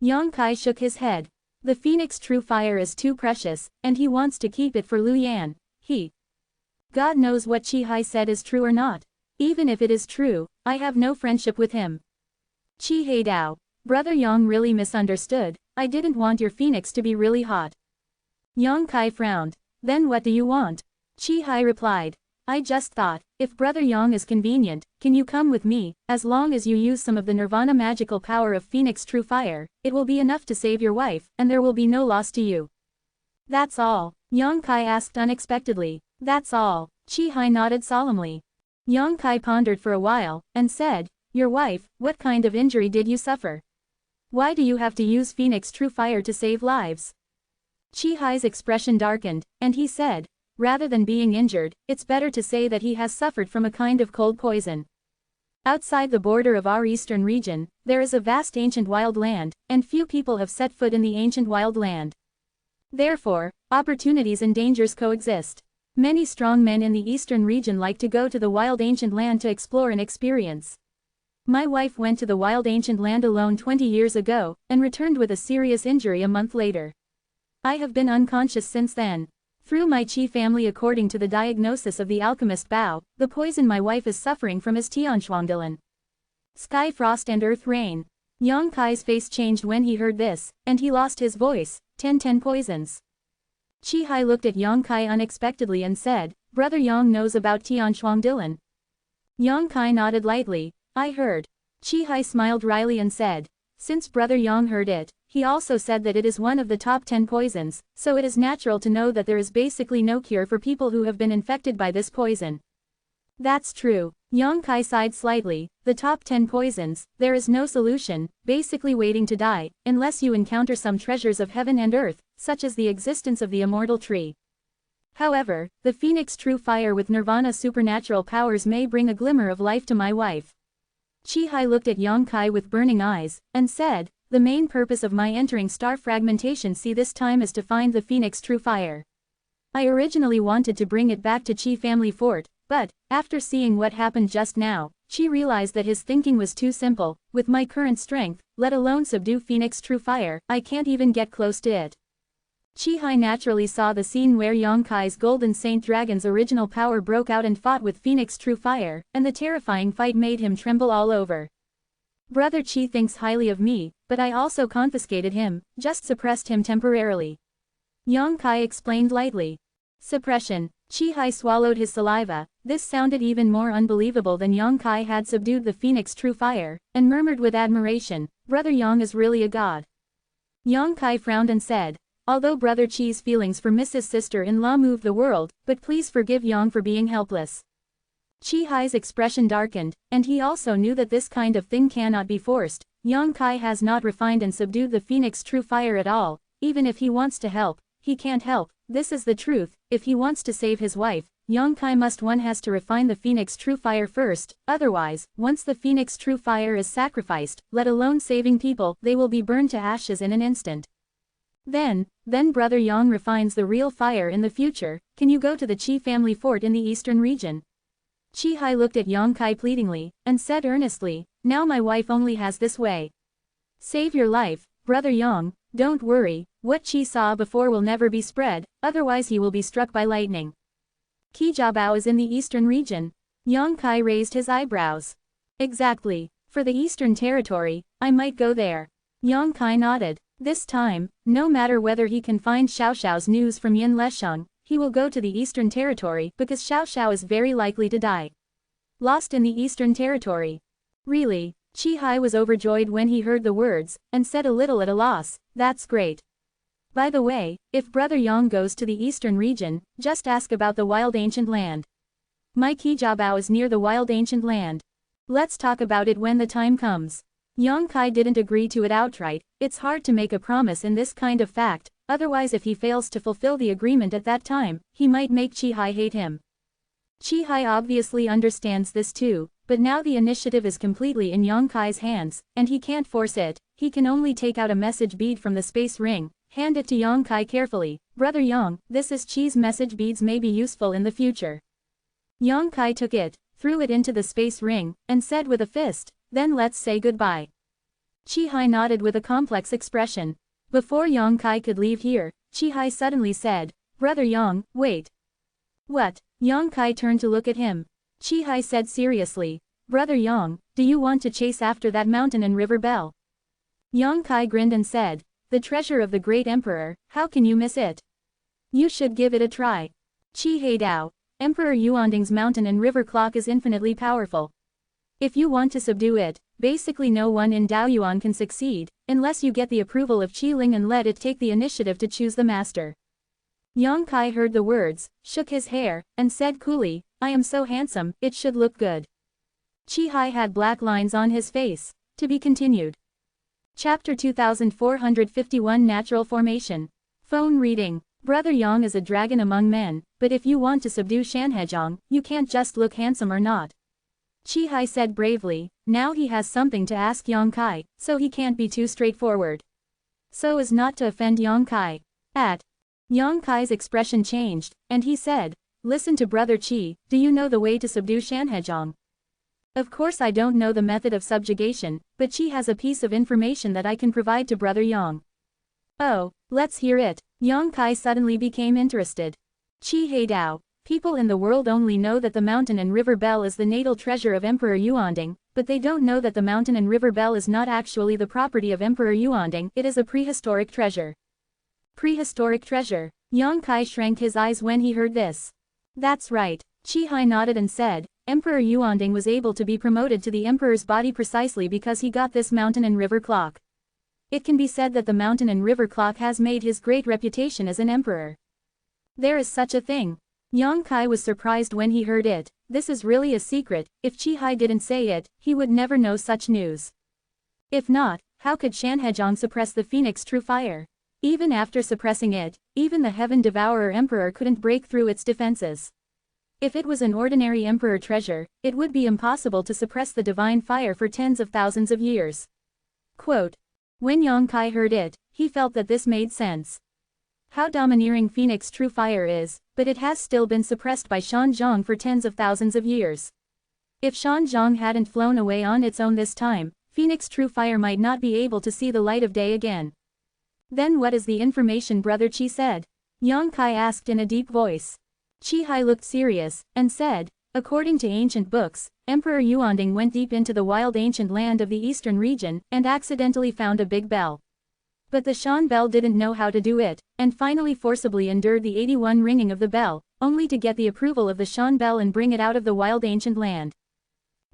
Yang Kai shook his head. The Phoenix True Fire is too precious, and he wants to keep it for Lu Yan. God knows what Chi Hai said is true or not. Even if it is true, I have no friendship with him. Chi Hai Dao. Brother Yang really misunderstood. I didn't want your phoenix to be really hot. Yang Kai frowned. Then what do you want? Chi Hai replied. I just thought, if Brother Yang is convenient, can you come with me? As long as you use some of the Nirvana magical power of Phoenix True Fire, it will be enough to save your wife, and there will be no loss to you. That's all? Yang Kai asked unexpectedly. That's all. Chi Hai nodded solemnly. Yang Kai pondered for a while, and said, Your wife, what kind of injury did you suffer? Why do you have to use Phoenix True Fire to save lives? Chi Hai's expression darkened, and he said, rather than being injured, it's better to say that he has suffered from a kind of cold poison. Outside the border of our eastern region, there is a vast ancient wild land, and few people have set foot in the ancient wild land. Therefore, opportunities and dangers coexist. Many strong men in the eastern region like to go to the wild ancient land to explore and experience. My wife went to the wild ancient land alone 20 years ago, and returned with a serious injury a month later. I have been unconscious since then. Through my Qi family, according to the diagnosis of the alchemist Bao, the poison my wife is suffering from is Tianshuangdilan. Sky frost and earth rain. Yang Kai's face changed when he heard this, and he lost his voice. 10 poisons. Chi Hai looked at Yang Kai unexpectedly and said, Brother Yang knows about Tianshuangdilan. Yang Kai nodded lightly. I heard. Chi Hai smiled wryly and said, since Brother Yang heard it, he also said that it is one of the top 10 poisons, so it is natural to know that there is basically no cure for people who have been infected by this poison. That's true. Yang Kai sighed slightly. The top 10 poisons, there is no solution, basically waiting to die, unless you encounter some treasures of heaven and earth, such as the existence of the immortal tree. However, the Phoenix True Fire with Nirvana supernatural powers may bring a glimmer of life to my wife. Chi Hai looked at Yang Kai with burning eyes, and said, the main purpose of my entering star fragmentation this time is to find the Phoenix True Fire. I originally wanted to bring it back to Qi family fort, but, after seeing what happened just now, Qi realized that his thinking was too simple. With my current strength, let alone subdue Phoenix True Fire, I can't even get close to it. Chi Hai naturally saw the scene where Yang Kai's Golden Saint Dragon's original power broke out and fought with Phoenix True Fire, and the terrifying fight made him tremble all over. Brother Qi thinks highly of me, but I also confiscated him, just suppressed him temporarily. Yang Kai explained lightly. Suppression. Chi Hai swallowed his saliva. This sounded even more unbelievable than Yang Kai had subdued the Phoenix True Fire, and murmured with admiration, Brother Yang is really a god. Yang Kai frowned and said, although Brother Qi's feelings for Mrs. Sister-in-law move the world, but please forgive Yang for being helpless. Chi Hai's expression darkened, and he also knew that this kind of thing cannot be forced. Yang Kai has not refined and subdued the Phoenix True Fire at all. Even if he wants to help, he can't help. This is the truth. If he wants to save his wife, Yang Kai has to refine the Phoenix True Fire first. Otherwise, once the Phoenix True Fire is sacrificed, let alone saving people, they will be burned to ashes in an instant. Then Brother Yang refines the real fire in the future. Can you go to the Qi family fort in the eastern region? Chi Hai looked at Yang Kai pleadingly, and said earnestly, now my wife only has this way. Save your life, Brother Yang, don't worry, what Qi saw before will never be spread, otherwise he will be struck by lightning. Qijabao is in the eastern region. Yang Kai raised his eyebrows. Exactly. For the eastern territory, I might go there. Yang Kai nodded. This time, no matter whether he can find Xiao Xiao's news from Yin Lesheng, he will go to the eastern territory because Xiao Xiao is very likely to die. Lost in the Eastern Territory. Really? Chi Hai was overjoyed when he heard the words, and said a little at a loss, that's great. By the way, if Brother Yang goes to the Eastern region, just ask about the Wild Ancient Land. My Kijabao is near the Wild Ancient Land. Let's talk about it when the time comes. Yang Kai didn't agree to it outright. It's hard to make a promise in this kind of fact, otherwise if he fails to fulfill the agreement at that time, he might make Chi Hai hate him. Chi Hai obviously understands this too, but now the initiative is completely in Yang Kai's hands, and he can't force it. He can only take out a message bead from the space ring, hand it to Yang Kai carefully. Brother Yang, this is Chi's message beads, may be useful in the future. Yang Kai took it, threw it into the space ring, and said with a fist, then let's say goodbye. Chi Hai nodded with a complex expression. Before Yang Kai could leave here, Chi Hai suddenly said, Brother Yang, wait. What? Yang Kai turned to look at him. Chi Hai said seriously, Brother Yang, do you want to chase after that mountain and river bell? Yang Kai grinned and said, the treasure of the great emperor, how can you miss it? You should give it a try. Chi Hai Dao, Emperor Yuanding's mountain and river clock is infinitely powerful. If you want to subdue it, basically no one in Daoyuan can succeed, unless you get the approval of Qi Ling and let it take the initiative to choose the master. Yang Kai heard the words, shook his hair, and said coolly, I am so handsome, it should look good. Chi Hai had black lines on his face. To be continued. Chapter 2451 Natural Formation. Phone reading. Brother Yang is a dragon among men, but if you want to subdue Shanhezhong, you can't just look handsome or not. Chi Hai said bravely. Now he has something to ask Yang Kai, so he can't be too straightforward. So as not to offend Yang Kai. Yang Kai's expression changed, and he said, listen to Brother Chi, do you know the way to subdue Shanhezhong? Of course I don't know the method of subjugation, but Chi has a piece of information that I can provide to Brother Yang. Oh, let's hear it. Yang Kai suddenly became interested. Chi Hai Dao, people in the world only know that the mountain and river bell is the natal treasure of Emperor Yuanding, but they don't know that the mountain and river bell is not actually the property of Emperor Yuanding, it is a prehistoric treasure. Prehistoric treasure. Yang Kai shrank his eyes when he heard this. That's right. Chi Hai nodded and said, Emperor Yuanding was able to be promoted to the emperor's body precisely because he got this mountain and river clock. It can be said that the mountain and river clock has made his great reputation as an emperor. There is such a thing. Yang Kai was surprised when he heard it. This is really a secret. If Chi Hai didn't say it, he would never know such news. If not, how could Shanhezhong suppress the phoenix true fire? Even after suppressing it, even the heaven devourer emperor couldn't break through its defenses. If it was an ordinary emperor treasure, it would be impossible to suppress the divine fire for tens of thousands of years. Quote. When Yang Kai heard it, he felt that this made sense. How domineering phoenix true fire is, but it has still been suppressed by Shanzhong for tens of thousands of years. If Shanzhong hadn't flown away on its own this time, phoenix true fire might not be able to see the light of day again. Then what is the information Brother Chi said? Yang Kai asked in a deep voice. Chi Hai looked serious, and said, according to ancient books, Emperor Yuanding went deep into the wild ancient land of the eastern region, and accidentally found a big bell. But the Shan bell didn't know how to do it, and finally forcibly endured the 81 ringing of the bell, only to get the approval of the Shan bell and bring it out of the wild ancient land.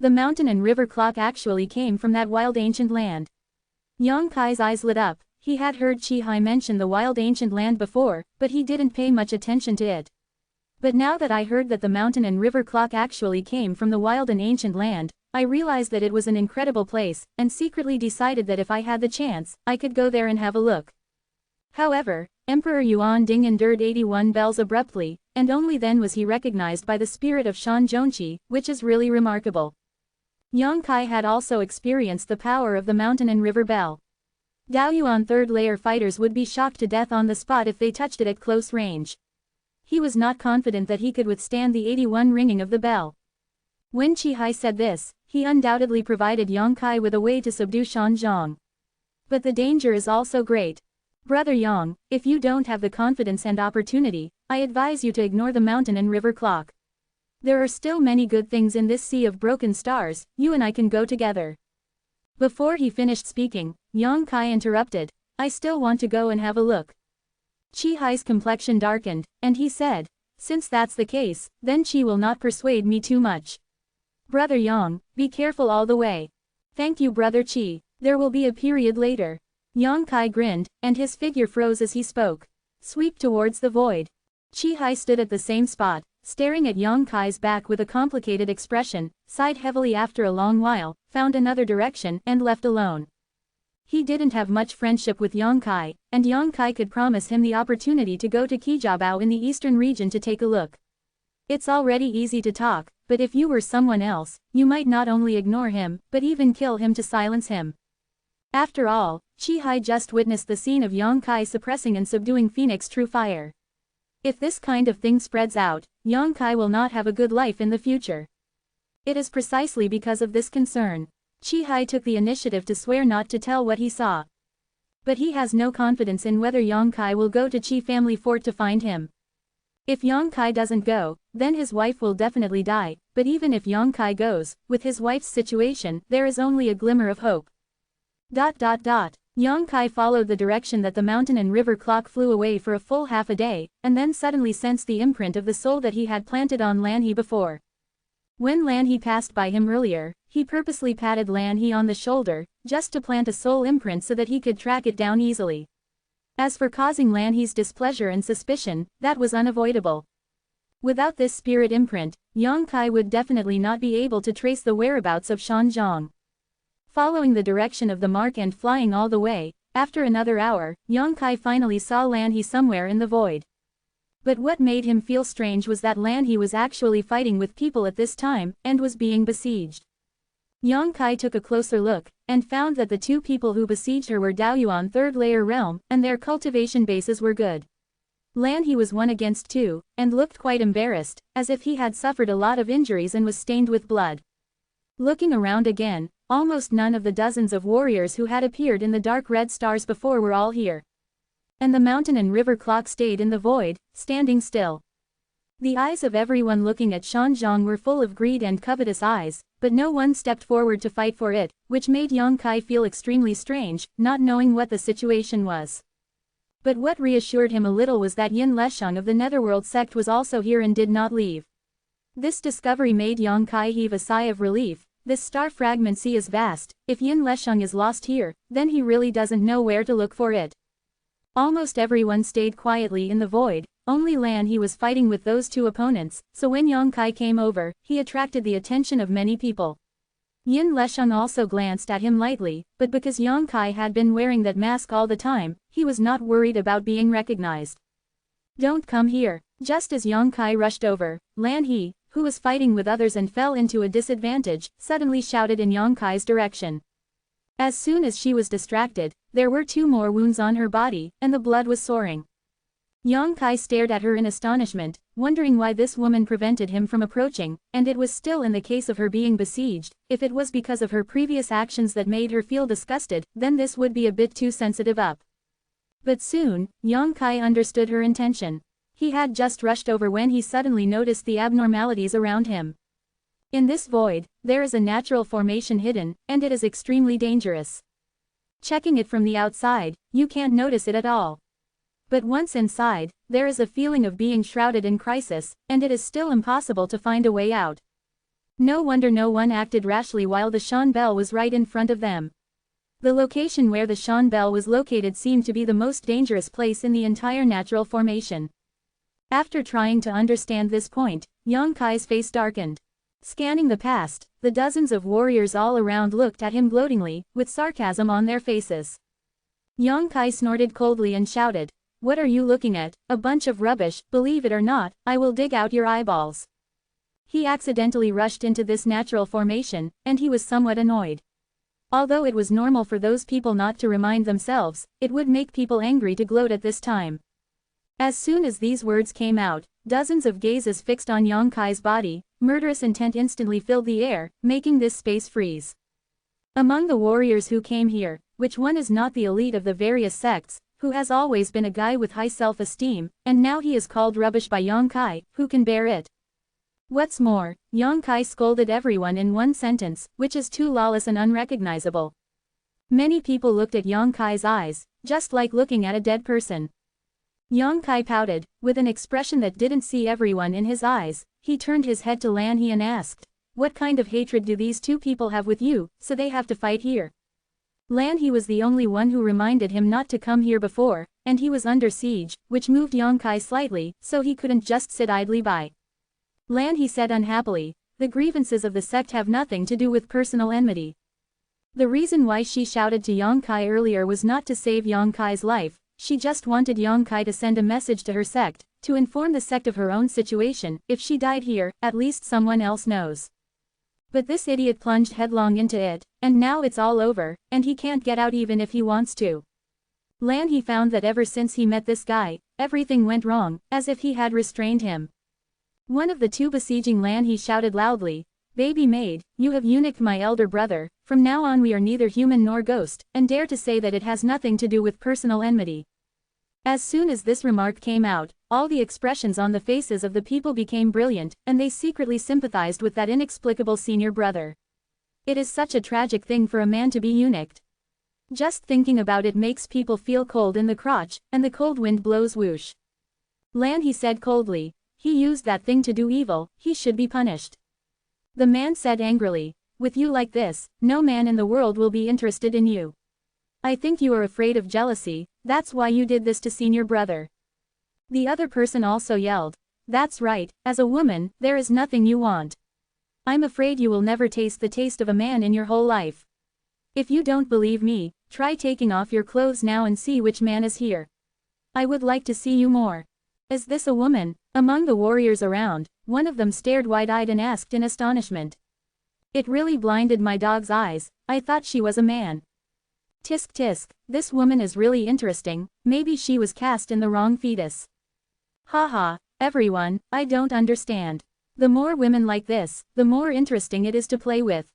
The mountain and river clock actually came from that wild ancient land. Yang Kai's eyes lit up. He had heard Chi Hai mention the wild ancient land before, but he didn't pay much attention to it. But now that I heard that the mountain and river clock actually came from the wild and ancient land, I realized that it was an incredible place, and secretly decided that if I had the chance, I could go there and have a look. However, Emperor Yuanding endured 81 bells abruptly, and only then was he recognized by the spirit of Shan Zhongqi, which is really remarkable. Yang Kai had also experienced the power of the mountain and river bell. Daoyuan third-layer fighters would be shocked to death on the spot if they touched it at close range. He was not confident that he could withstand the 81 ringing of the bell. When Chi Hai said this, he undoubtedly provided Yang Kai with a way to subdue Shanzhong. But the danger is also great. Brother Yang, if you don't have the confidence and opportunity, I advise you to ignore the mountain and river clock. There are still many good things in this sea of broken stars, you and I can go together. Before he finished speaking, Yang Kai interrupted, I still want to go and have a look. Chi Hai's complexion darkened, and he said, since that's the case, then Chi will not persuade me too much. Brother Yang, be careful all the way. Thank you Brother Qi, there will be a period later. Yang Kai grinned, and his figure froze as he spoke. Sweep towards the void. Qi Hai stood at the same spot, staring at Yang Kai's back with a complicated expression, sighed heavily after a long while, found another direction, and left alone. He didn't have much friendship with Yang Kai, and Yang Kai could promise him the opportunity to go to Qijiabao in the eastern region to take a look. It's already easy to talk, but if you were someone else, you might not only ignore him, but even kill him to silence him. After all, Qi Hai just witnessed the scene of Yang Kai suppressing and subduing Phoenix True Fire. If this kind of thing spreads out, Yang Kai will not have a good life in the future. It is precisely because of this concern. Qi Hai took the initiative to swear not to tell what he saw. But he has no confidence in whether Yang Kai will go to Qi family fort to find him. If Yang Kai doesn't go, then his wife will definitely die, but even if Yang Kai goes, with his wife's situation, there is only a glimmer of hope. Yang Kai followed the direction that the mountain and river clock flew away for a full half a day, and then suddenly sensed the imprint of the soul that he had planted on Lan He before. When Lan He passed by him earlier, he purposely patted Lan He on the shoulder, just to plant a soul imprint so that he could track it down easily. As for causing Lan He's displeasure and suspicion, that was unavoidable. Without this spirit imprint, Yang Kai would definitely not be able to trace the whereabouts of Shanzhong. Following the direction of the mark and flying all the way, after another hour, Yang Kai finally saw Lan He somewhere in the void. But what made him feel strange was that Lan He was actually fighting with people at this time, and was being besieged. Yang Kai took a closer look, and found that the two people who besieged her were Daoyuan third layer realm, and their cultivation bases were good. Lan He was 1 against 2, and looked quite embarrassed, as if he had suffered a lot of injuries and was stained with blood. Looking around again, almost none of the dozens of warriors who had appeared in the dark red stars before were all here. And the mountain and river clock stayed in the void, standing still. The eyes of everyone looking at Shanzhong were full of greed and covetous eyes, but no one stepped forward to fight for it, which made Yang Kai feel extremely strange, not knowing what the situation was. But what reassured him a little was that Yin Lesheng of the Netherworld sect was also here and did not leave. This discovery made Yang Kai heave a sigh of relief. This star fragment sea is vast. If Yin Lesheng is lost here, then he really doesn't know where to look for it. Almost everyone stayed quietly in the void, only Lan He was fighting with those two opponents, so when Yang Kai came over, he attracted the attention of many people. Yin Lesheng also glanced at him lightly, but because Yang Kai had been wearing that mask all the time, he was not worried about being recognized. Don't come here. Just as Yang Kai rushed over, Lan He, who was fighting with others and fell into a disadvantage, suddenly shouted in Yang Kai's direction. As soon as she was distracted, there were 2 more wounds on her body, and the blood was soaring. Yang Kai stared at her in astonishment, wondering why this woman prevented him from approaching, and it was still in the case of her being besieged. If it was because of her previous actions that made her feel disgusted, then this would be a bit too sensitive up. But soon, Yang Kai understood her intention. He had just rushed over when he suddenly noticed the abnormalities around him. In this void, there is a natural formation hidden, and it is extremely dangerous. Checking it from the outside, you can't notice it at all. But once inside, there is a feeling of being shrouded in crisis, and it is still impossible to find a way out. No wonder no one acted rashly while the Shan Bell was right in front of them. The location where the Shan Bell was located seemed to be the most dangerous place in the entire natural formation. After trying to understand this point, Yang Kai's face darkened. Scanning the past, the dozens of warriors all around looked at him gloatingly, with sarcasm on their faces. Yang Kai snorted coldly and shouted, "What are you looking at? A bunch of rubbish, believe it or not, I will dig out your eyeballs." He accidentally rushed into this natural formation, and he was somewhat annoyed. Although it was normal for those people not to remind themselves, it would make people angry to gloat at this time. As soon as these words came out, dozens of gazes fixed on Yang Kai's body, murderous intent instantly filled the air, making this space freeze. Among the warriors who came here, which one is not the elite of the various sects, who has always been a guy with high self-esteem, and now he is called rubbish by Yang Kai, who can bear it? What's more, Yang Kai scolded everyone in one sentence, which is too lawless and unrecognizable. Many people looked at Yang Kai's eyes, just like looking at a dead person. Yang Kai pouted, with an expression that didn't see everyone in his eyes. He turned his head to Lan He and asked, what kind of hatred do these two people have with you, so they have to fight here? Lan He was the only one who reminded him not to come here before, and he was under siege, which moved Yang Kai slightly, so he couldn't just sit idly by. Lan He said unhappily, the grievances of the sect have nothing to do with personal enmity. The reason why she shouted to Yang Kai earlier was not to save Yang Kai's life, she just wanted Yang Kai to send a message to her sect, to inform the sect of her own situation. If she died here, at least someone else knows. But this idiot plunged headlong into it, and now it's all over, and he can't get out even if he wants to. Lan He found that ever since he met this guy, everything went wrong, as if he had restrained him. One of the two besieging Lan He shouted loudly, "Baby maid, you have eunuched my elder brother, from now on we are neither human nor ghost, and dare to say that it has nothing to do with personal enmity." As soon as this remark came out, all the expressions on the faces of the people became brilliant, and they secretly sympathized with that inexplicable senior brother. It is such a tragic thing for a man to be eunuched. Just thinking about it makes people feel cold in the crotch, and the cold wind blows whoosh. Lan He said coldly, "He used that thing to do evil, he should be punished." The man said angrily, "With you like this, no man in the world will be interested in you. I think you are afraid of jealousy, that's why you did this to senior brother." The other person also yelled, "That's right, as a woman, there is nothing you want. I'm afraid you will never taste the taste of a man in your whole life. If you don't believe me, try taking off your clothes now and see which man is here. I would like to see you more." "Is this a woman?" Among the warriors around, one of them stared wide-eyed and asked in astonishment. "It really blinded my dog's eyes, I thought she was a man." "Tisk tisk, this woman is really interesting, maybe she was cast in the wrong fetus." "Haha, everyone, I don't understand. The more women like this, the more interesting it is to play with."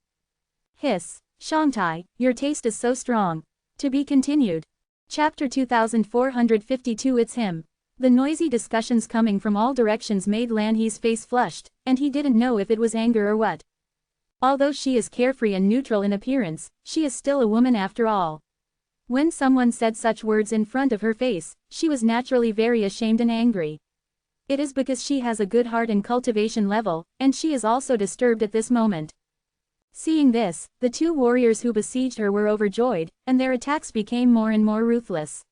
Hiss, Shangtai, your taste is so strong. To be continued. Chapter 2452. It's him. The noisy discussions coming from all directions made Lan He's face flushed, and he didn't know if it was anger or what. Although she is carefree and neutral in appearance, she is still a woman after all. When someone said such words in front of her face, she was naturally very ashamed and angry. It is because she has a good heart and cultivation level, and she is also disturbed at this moment. Seeing this, the two warriors who besieged her were overjoyed, and their attacks became more and more ruthless.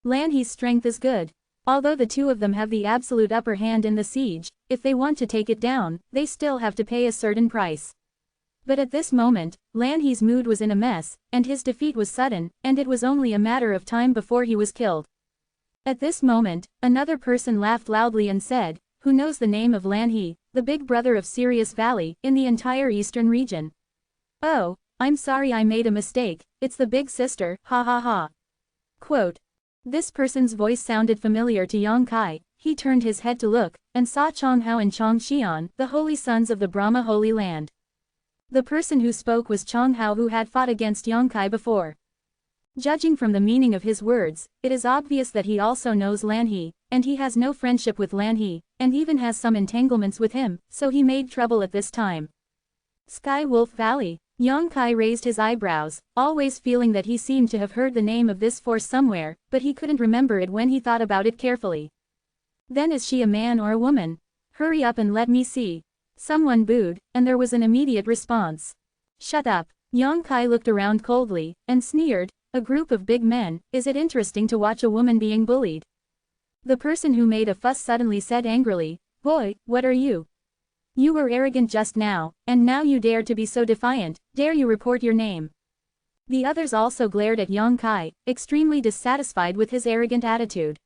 Lan He's strength is good. Although the two of them have the absolute upper hand in the siege, if they want to take it down, they still have to pay a certain price. But at this moment, Lan He's mood was in a mess, and his defeat was sudden, and it was only a matter of time before he was killed. At this moment, another person laughed loudly and said, "Who knows the name of Lan He, the big brother of Sirius Valley, in the entire eastern region?" "Oh, I'm sorry, I made a mistake, it's the big sister, ha ha ha." Quote. This person's voice sounded familiar to Yang Kai. He turned his head to look, and saw Chong Hao and Chong Xian, the holy sons of the Brahma Holy Land. The person who spoke was Chong Hao, who had fought against Yang Kai before. Judging from the meaning of his words, it is obvious that he also knows Lan He, and he has no friendship with Lan He, and even has some entanglements with him, so he made trouble at this time. Sky Wolf Valley. Yang Kai raised his eyebrows, always feeling that he seemed to have heard the name of this force somewhere, but he couldn't remember it when he thought about it carefully. Then is she a man or a woman? Hurry up and let me see. Someone booed, and there was an immediate response. Shut up. Yang Kai looked around coldly, and sneered, a group of big men, is it interesting to watch a woman being bullied? The person who made a fuss suddenly said angrily, Boy, what are you? You were arrogant just now, and now you dare to be so defiant, dare you report your name? The others also glared at Yang Kai, extremely dissatisfied with his arrogant attitude.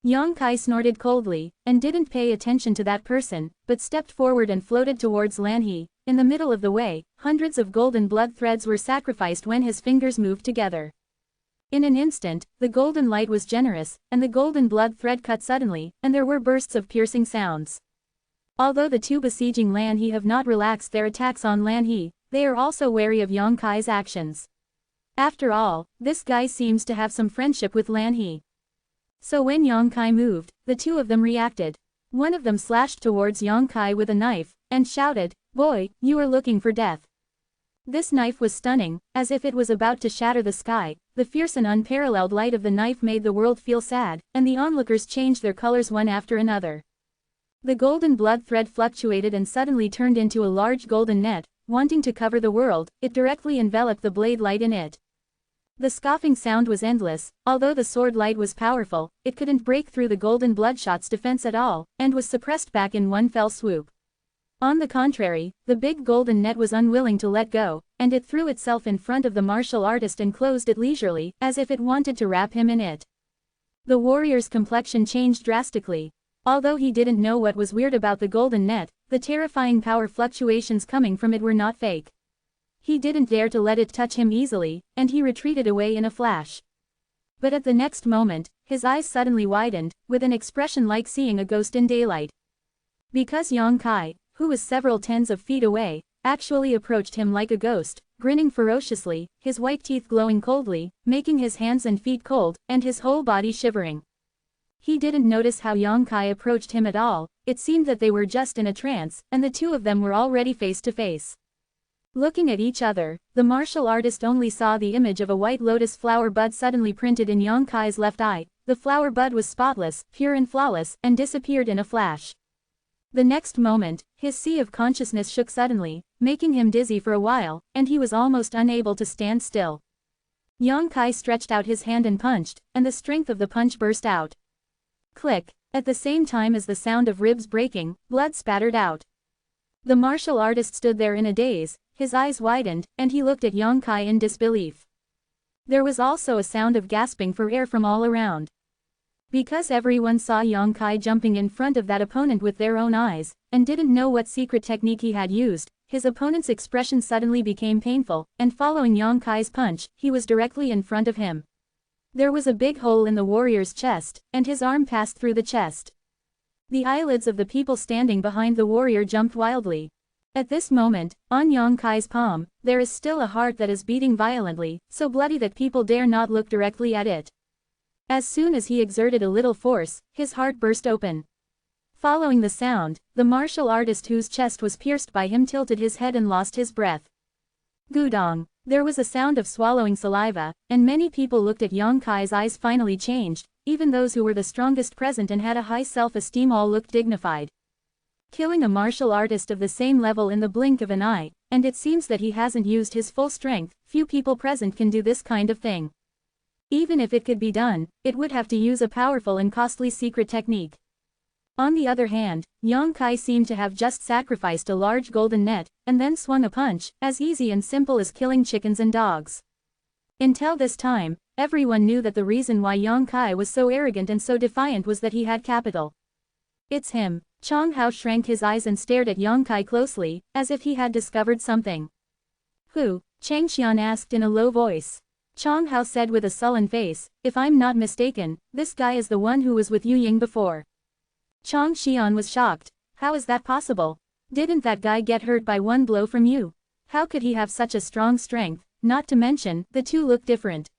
Yang Kai snorted coldly, and didn't pay attention to that person, but stepped forward and floated towards Lan He. In the middle of the way, hundreds of golden blood threads were sacrificed when his fingers moved together. In an instant, the golden light was generous, and the golden blood thread cut suddenly, and there were bursts of piercing sounds. Although the two besieging Lan He have not relaxed their attacks on Lan He, they are also wary of Yang Kai's actions. After all, this guy seems to have some friendship with Lan He. So when Yang Kai moved, the two of them reacted. One of them slashed towards Yang Kai with a knife, and shouted, Boy, you are looking for death. This knife was stunning, as if it was about to shatter the sky. The fierce and unparalleled light of the knife made the world feel sad, and the onlookers changed their colors one after another. The golden blood thread fluctuated and suddenly turned into a large golden net, wanting to cover the world. It directly enveloped the blade light in it. The scoffing sound was endless. Although the sword light was powerful, it couldn't break through the golden bloodshot's defense at all, and was suppressed back in one fell swoop. On the contrary, the big golden net was unwilling to let go, and it threw itself in front of the martial artist and closed it leisurely, as if it wanted to wrap him in it. The warrior's complexion changed drastically. Although he didn't know what was weird about the golden net, the terrifying power fluctuations coming from it were not fake. He didn't dare to let it touch him easily, and he retreated away in a flash. But at the next moment, his eyes suddenly widened, with an expression like seeing a ghost in daylight. Because Yang Kai, who was several tens of feet away, actually approached him like a ghost, grinning ferociously, his white teeth glowing coldly, making his hands and feet cold, and his whole body shivering. He didn't notice how Yang Kai approached him at all. It seemed that they were just in a trance, and the two of them were already face to face. Looking at each other, the martial artist only saw the image of a white lotus flower bud suddenly printed in Yang Kai's left eye. The flower bud was spotless, pure and flawless, and disappeared in a flash. The next moment, his sea of consciousness shook suddenly, making him dizzy for a while, and he was almost unable to stand still. Yang Kai stretched out his hand and punched, and the strength of the punch burst out. Click. At the same time as the sound of ribs breaking, blood spattered out. The martial artist stood there in a daze, his eyes widened, and he looked at Yang Kai in disbelief. There was also a sound of gasping for air from all around. Because everyone saw Yang Kai jumping in front of that opponent with their own eyes, and didn't know what secret technique he had used, his opponent's expression suddenly became painful, and following Yang Kai's punch, he was directly in front of him. There was a big hole in the warrior's chest, and his arm passed through the chest. The eyelids of the people standing behind the warrior jumped wildly. At this moment, on Yang Kai's palm, there is still a heart that is beating violently, so bloody that people dare not look directly at it. As soon as he exerted a little force, his heart burst open. Following the sound, the martial artist whose chest was pierced by him tilted his head and lost his breath. Gudong. There was a sound of swallowing saliva, and many people looked at Yang Kai's eyes finally changed. Even those who were the strongest present and had a high self-esteem all looked dignified. Killing a martial artist of the same level in the blink of an eye, and it seems that he hasn't used his full strength. Few people present can do this kind of thing. Even if it could be done, it would have to use a powerful and costly secret technique. On the other hand, Yang Kai seemed to have just sacrificed a large golden net, and then swung a punch, as easy and simple as killing chickens and dogs. Until this time, everyone knew that the reason why Yang Kai was so arrogant and so defiant was that he had capital. It's him. Chang Hao shrank his eyes and stared at Yang Kai closely, as if he had discovered something. Who? Chang Xian asked in a low voice. Chang Hao said with a sullen face, if I'm not mistaken, this guy is the one who was with Yu Ying before. Chang Xian was shocked. How is that possible? Didn't that guy get hurt by one blow from you? How could he have such a strong strength? Not to mention, the two look different.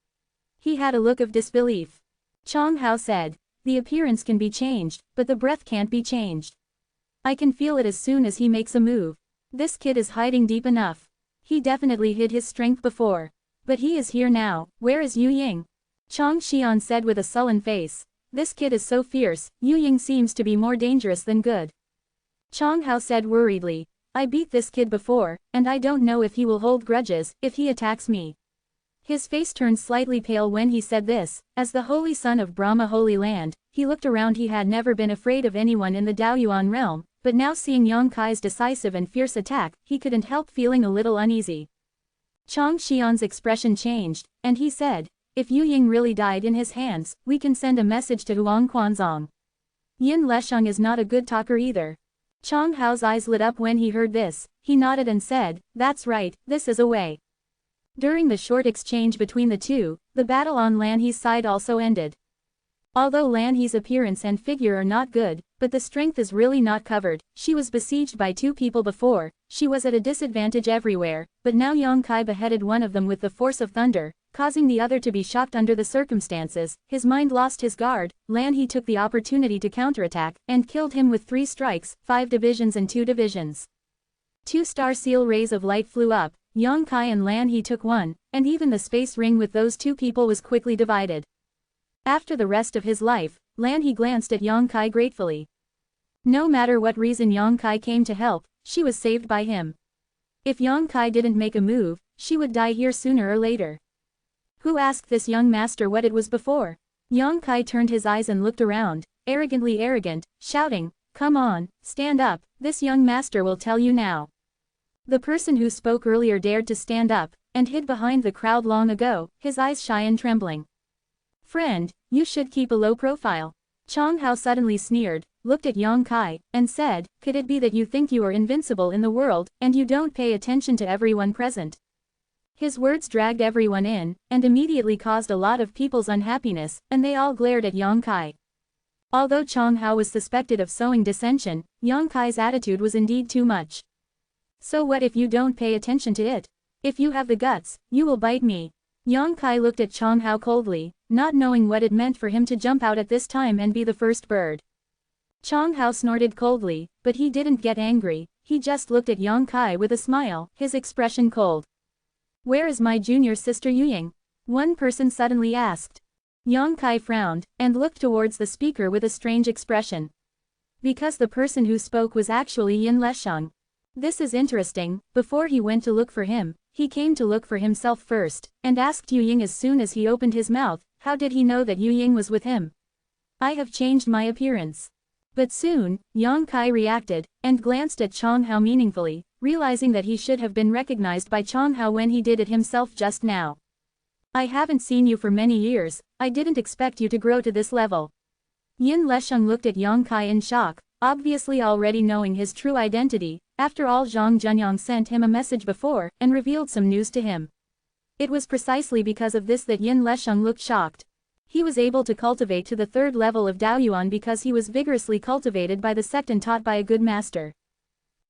He had a look of disbelief. Chang Hao said, the appearance can be changed, but the breath can't be changed. I can feel it as soon as he makes a move. This kid is hiding deep enough. He definitely hid his strength before. But he is here now. Where is Yu Ying? Chang Xian said with a sullen face. This kid is so fierce. Yu Ying seems to be more dangerous than good. Chang Hao said worriedly. I beat this kid before, and I don't know if he will hold grudges if he attacks me. His face turned slightly pale when he said this. As the holy son of Brahma Holy Land, he looked around. He had never been afraid of anyone in the Daoyuan realm, but now seeing Yang Kai's decisive and fierce attack, he couldn't help feeling a little uneasy. Chang Xian's expression changed, and he said, if Yu Ying really died in his hands, we can send a message to Huang Quanzong. Yin Lesheng is not a good talker either. Chang Hao's eyes lit up when he heard this. He nodded and said, that's right, this is a way. During the short exchange between the two, the battle on Lan He's side also ended. Although Lan He's appearance and figure are not good, but the strength is really not covered. She was besieged by two people before, she was at a disadvantage everywhere, but now Yang Kai beheaded one of them with the force of thunder, causing the other to be shocked under the circumstances. His mind lost his guard. Lan He took the opportunity to counterattack, and killed him with 3 strikes, 5 divisions and 2 divisions. 2 star seal rays of light flew up. Yang Kai and Lan He took one, and even the space ring with those two people was quickly divided. After the rest of his life, Lan He glanced at Yang Kai gratefully. No matter what reason Yang Kai came to help, she was saved by him. If Yang Kai didn't make a move, she would die here sooner or later. Who asked this young master what it was before? Yang Kai turned his eyes and looked around, arrogantly arrogant, shouting, "Come on, stand up, this young master will tell you now." The person who spoke earlier dared to stand up, and hid behind the crowd long ago, his eyes shy and trembling. "Friend, you should keep a low profile." Chang Hao suddenly sneered, looked at Yang Kai, and said, "Could it be that you think you are invincible in the world, and you don't pay attention to everyone present?" His words dragged everyone in, and immediately caused a lot of people's unhappiness, and they all glared at Yang Kai. Although Chang Hao was suspected of sowing dissension, Yang Kai's attitude was indeed too much. "So what if you don't pay attention to it? If you have the guts, you will bite me." Yang Kai looked at Chang Hao coldly, not knowing what it meant for him to jump out at this time and be the first bird. Chang Hao snorted coldly, but he didn't get angry, he just looked at Yang Kai with a smile, his expression cold. "Where is my junior sister Yueying?" one person suddenly asked. Yang Kai frowned, and looked towards the speaker with a strange expression. Because the person who spoke was actually Yin Lesheng. This is interesting, before he went to look for him, he came to look for himself first, and asked Yueying as soon as he opened his mouth, how did he know that Yueying was with him? "I have changed my appearance." But soon, Yang Kai reacted, and glanced at Chang Hao meaningfully, realizing that he should have been recognized by Chang Hao when he did it himself just now. "I haven't seen you for many years, I didn't expect you to grow to this level." Yin Lesheng looked at Yang Kai in shock, obviously already knowing his true identity. After all, Zhang Junyang sent him a message before, and revealed some news to him. It was precisely because of this that Yin Lesheng looked shocked. He was able to cultivate to the third level of Daoyuan because he was vigorously cultivated by the sect and taught by a good master.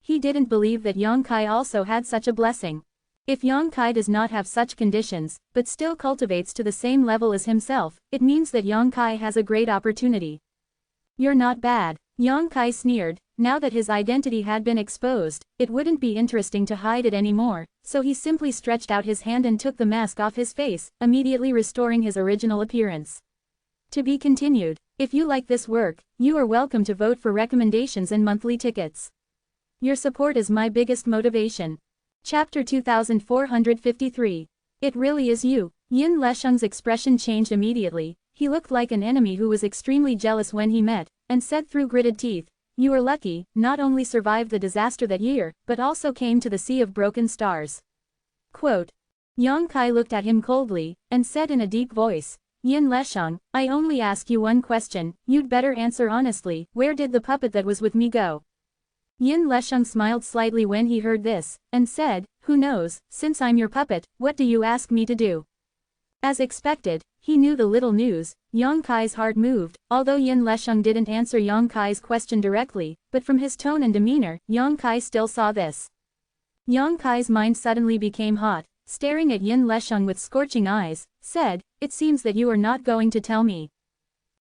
He didn't believe that Yang Kai also had such a blessing. If Yang Kai does not have such conditions, but still cultivates to the same level as himself, it means that Yang Kai has a great opportunity. "You're not bad," Yang Kai sneered. Now that his identity had been exposed, it wouldn't be interesting to hide it anymore, so he simply stretched out his hand and took the mask off his face, immediately restoring his original appearance. To be continued. If you like this work, you are welcome to vote for recommendations and monthly tickets. Your support is my biggest motivation. Chapter 2453. It really is you. Yin Lesheng's expression changed immediately. He looked like an enemy who was extremely jealous when he met, and said through gritted teeth, "You are lucky, not only survived the disaster that year, but also came to the Sea of Broken Stars." Quote. Yang Kai looked at him coldly, and said in a deep voice, "Yin Lesheng, I only ask you one question, you'd better answer honestly, where did the puppet that was with me go?" Yin Lesheng smiled slightly when he heard this, and said, "Who knows, since I'm your puppet, what do you ask me to do?" As expected, he knew the little news. Yang Kai's heart moved, although Yin Lesheng didn't answer Yang Kai's question directly, but from his tone and demeanor, Yang Kai still saw this. Yang Kai's mind suddenly became hot, staring at Yin Lesheng with scorching eyes, said, "It seems that you are not going to tell me."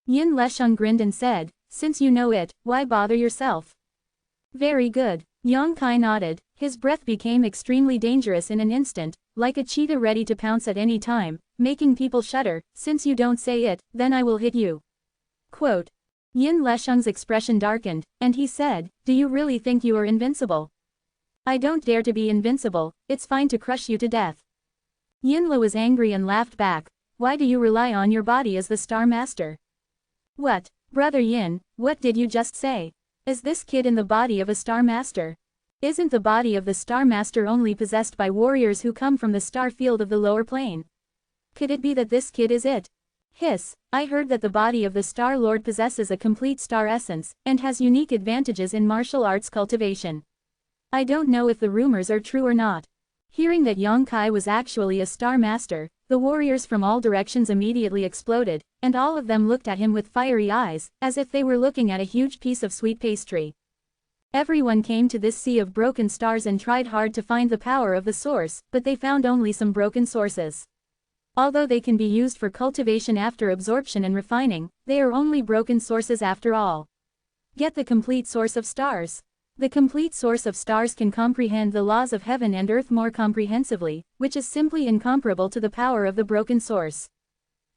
Yin Lesheng grinned and said, "Since you know it, why bother yourself?" "Very good." Yang Kai nodded, his breath became extremely dangerous in an instant, like a cheetah ready to pounce at any time, making people shudder. "Since you don't say it, then I will hit you." Quote. Yin Lesheng's expression darkened, and he said, "Do you really think you are invincible?" "I don't dare to be invincible, it's fine to crush you to death." Yin Le was angry and laughed back. "Why do you rely on your body as the Star Master?" "What? Brother Yin, what did you just say? Is this kid in the body of a Star Master? Isn't the body of the Star Master only possessed by warriors who come from the star field of the lower plane? Could it be that this kid is it?" "Hiss, I heard that the body of the Star Lord possesses a complete star essence, and has unique advantages in martial arts cultivation. I don't know if the rumors are true or not." Hearing that Yang Kai was actually a Star Master, the warriors from all directions immediately exploded, and all of them looked at him with fiery eyes, as if they were looking at a huge piece of sweet pastry. Everyone came to this sea of broken stars and tried hard to find the power of the source, but they found only some broken sources. Although they can be used for cultivation after absorption and refining, they are only broken sources after all. Get the complete source of stars. The complete source of stars can comprehend the laws of heaven and earth more comprehensively, which is simply incomparable to the power of the broken source.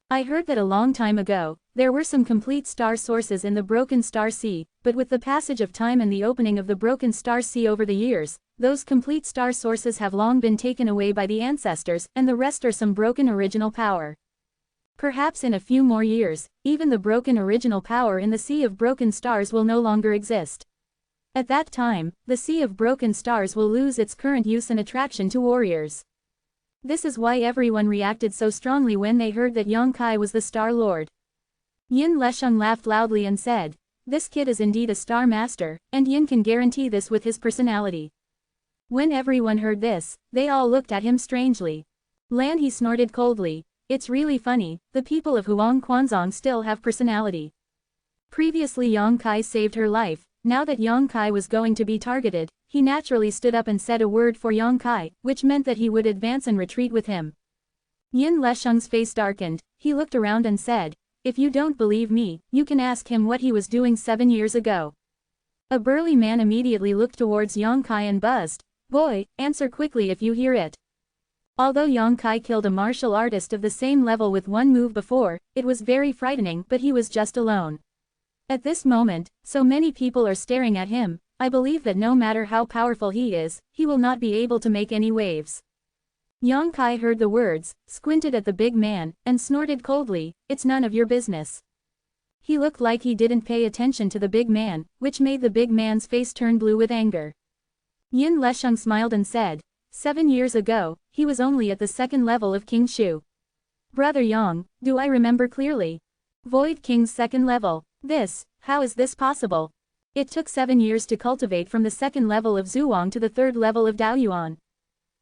I heard that a long time ago, There were some complete star sources in the Broken Star Sea, but with the passage of time and the opening of the Broken Star Sea over the years, those complete star sources have long been taken away by the ancestors, and the rest are some broken original power. Perhaps in a few more years, even the broken original power in the Sea of Broken Stars will no longer exist. At that time, the Sea of Broken Stars will lose its current use and attraction to warriors. This is why everyone reacted so strongly when they heard that Yang Kai was the Star Lord. Yin Lesheng laughed loudly and said, "This kid is indeed a Star Master, and Yin can guarantee this with his personality." When everyone heard this, they all looked at him strangely. "Lan," he snorted coldly, "it's really funny, the people of Huang Quanzong still have personality." Previously Yang Kai saved her life, now that Yang Kai was going to be targeted, he naturally stood up and said a word for Yang Kai, which meant that he would advance and retreat with him. Yin Lesheng's face darkened, he looked around and said, "If you don't believe me, you can ask him what he was doing 7 years ago." A burly man immediately looked towards Yang Kai and buzzed, "Boy, answer quickly if you hear it." Although Yang Kai killed a martial artist of the same level with one move before, it was very frightening, but he was just alone. At this moment, so many people are staring at him, I believe that no matter how powerful he is, he will not be able to make any waves. Yang Kai heard the words, squinted at the big man, and snorted coldly, "It's none of your business." He looked like he didn't pay attention to the big man, which made the big man's face turn blue with anger. Yin Lesheng smiled and said, 7 years ago, he was only at the 2nd level of King Shu. Brother Yang, do I remember clearly? Void King's 2nd level. How is this possible? It took 7 years to cultivate from the 2nd level of Zhuang to the 3rd level of Daoyuan.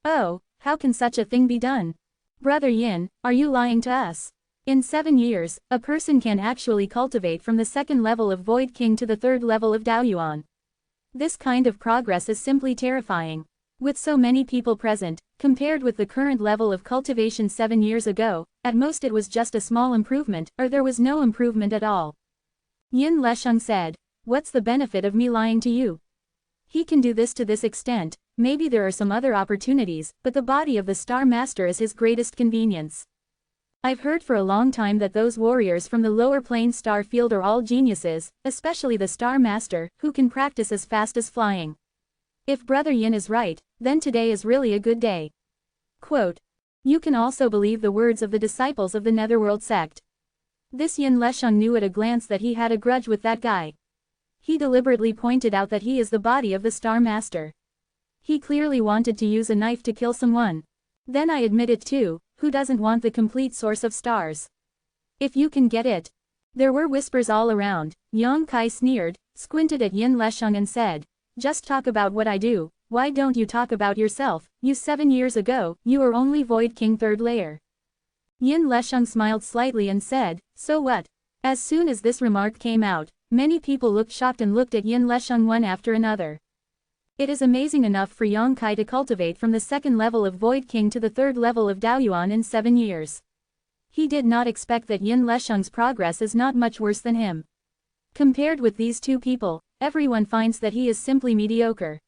Oh, how can such a thing be done? Brother Yin, are you lying to us? In 7 years, a person can actually cultivate from the 2nd level of Void King to the 3rd level of Daoyuan. This kind of progress is simply terrifying. With so many people present, compared with the current level of cultivation 7 years ago, at most it was just a small improvement, or there was no improvement at all. Yin Lesheng said, "What's the benefit of me lying to you? He can do this to this extent, maybe there are some other opportunities, but the body of the Star Master is his greatest convenience. I've heard for a long time that those warriors from the lower plane star field are all geniuses, especially the Star Master, who can practice as fast as flying. If Brother Yin is right, then today is really a good day." Quote, "You can also believe the words of the disciples of the Netherworld sect." This Yin Lesheng knew at a glance that he had a grudge with that guy. He deliberately pointed out that he is the body of the Star Master. He clearly wanted to use a knife to kill someone. Then I admit it too, who doesn't want the complete source of stars? If you can get it. There were whispers all around. Yang Kai sneered, squinted at Yin Lesheng and said, "Just talk about what I do, why don't you talk about yourself? 7 years ago, you were only Void King 3rd layer." Yin Lesheng smiled slightly and said, "So what?" As soon as this remark came out, many people looked shocked and looked at Yin Lesheng one after another. It is amazing enough for Yang Kai to cultivate from the 2nd level of Void King to the 3rd level of Daoyuan in 7 years. He did not expect that Yin Lesheng's progress is not much worse than him. Compared with these two people, everyone finds that he is simply mediocre.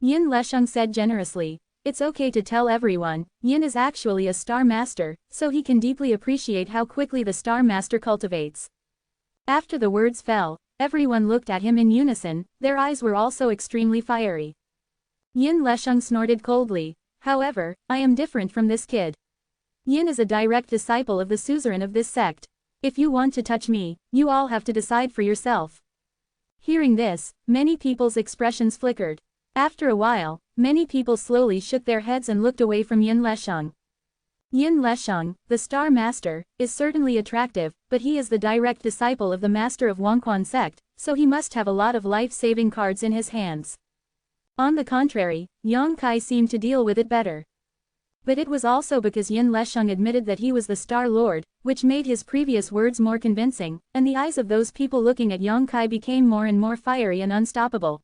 Yin Lesheng said generously, "It's okay to tell everyone, Yin is actually a Star Master, so he can deeply appreciate how quickly the Star Master cultivates." After the words fell, everyone looked at him in unison, their eyes were also extremely fiery. Yin Lesheng snorted coldly, "However, I am different from this kid. Yin is a direct disciple of the suzerain of this sect. If you want to touch me, you all have to decide for yourself." Hearing this, many people's expressions flickered. After a while, many people slowly shook their heads and looked away from Yin Lesheng. Yin Lesheng, the Star Master, is certainly attractive, but he is the direct disciple of the Master of Wangquan sect, so he must have a lot of life-saving cards in his hands. On the contrary, Yang Kai seemed to deal with it better. But it was also because Yin Lesheng admitted that he was the Star Lord, which made his previous words more convincing, and the eyes of those people looking at Yang Kai became more and more fiery and unstoppable.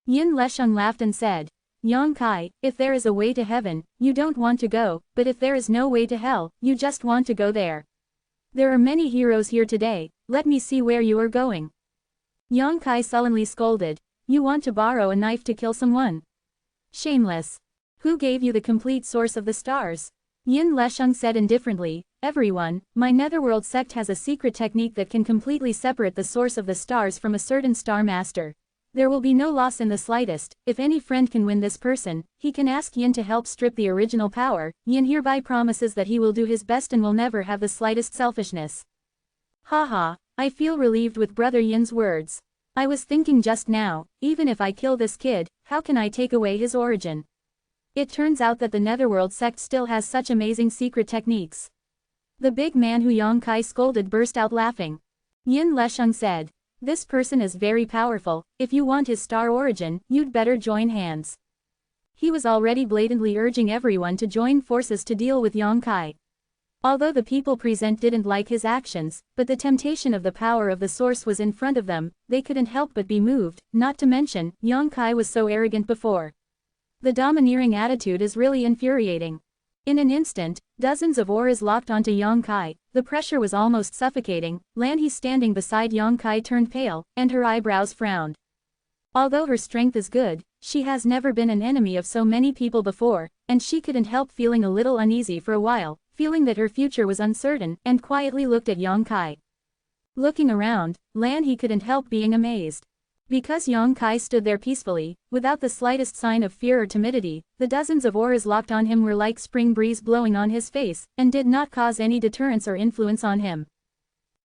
Yin Lesheng laughed and said, "Yang Kai, if there is a way to heaven, you don't want to go, but if there is no way to hell, you just want to go there. There are many heroes here today, let me see where you are going." Yang Kai sullenly scolded, "You want to borrow a knife to kill someone? Shameless. Who gave you the complete source of the stars?" Yin Lesheng said indifferently, Everyone, my netherworld sect has a secret technique that can completely separate the source of the stars from a certain star master. There will be no loss in the slightest. If any friend can win this person, he can ask Yin to help strip the original power. Yin hereby promises that he will do his best and will never have the slightest selfishness. Haha, I feel relieved with Brother Yin's words. I was thinking just now, even if I kill this kid, how can I take away his origin? It turns out that the netherworld sect still has such amazing secret techniques. The big man who Yang Kai scolded burst out laughing. Yin Lesheng said, "This person is very powerful. If you want his star origin, you'd better join hands." He was already blatantly urging everyone to join forces to deal with Yang Kai. Although the people present didn't like his actions, but the temptation of the power of the source was in front of them, they couldn't help but be moved, not to mention, Yang Kai was so arrogant before. The domineering attitude is really infuriating. In an instant, dozens of auras locked onto Yang Kai. The pressure was almost suffocating. Lan He standing beside Yang Kai turned pale, and her eyebrows frowned. Although her strength is good, she has never been an enemy of so many people before, and she couldn't help feeling a little uneasy for a while, feeling that her future was uncertain, and quietly looked at Yang Kai. Looking around, Lan He couldn't help being amazed. Because Yang Kai stood there peacefully, without the slightest sign of fear or timidity, the dozens of auras locked on him were like spring breeze blowing on his face, and did not cause any deterrence or influence on him.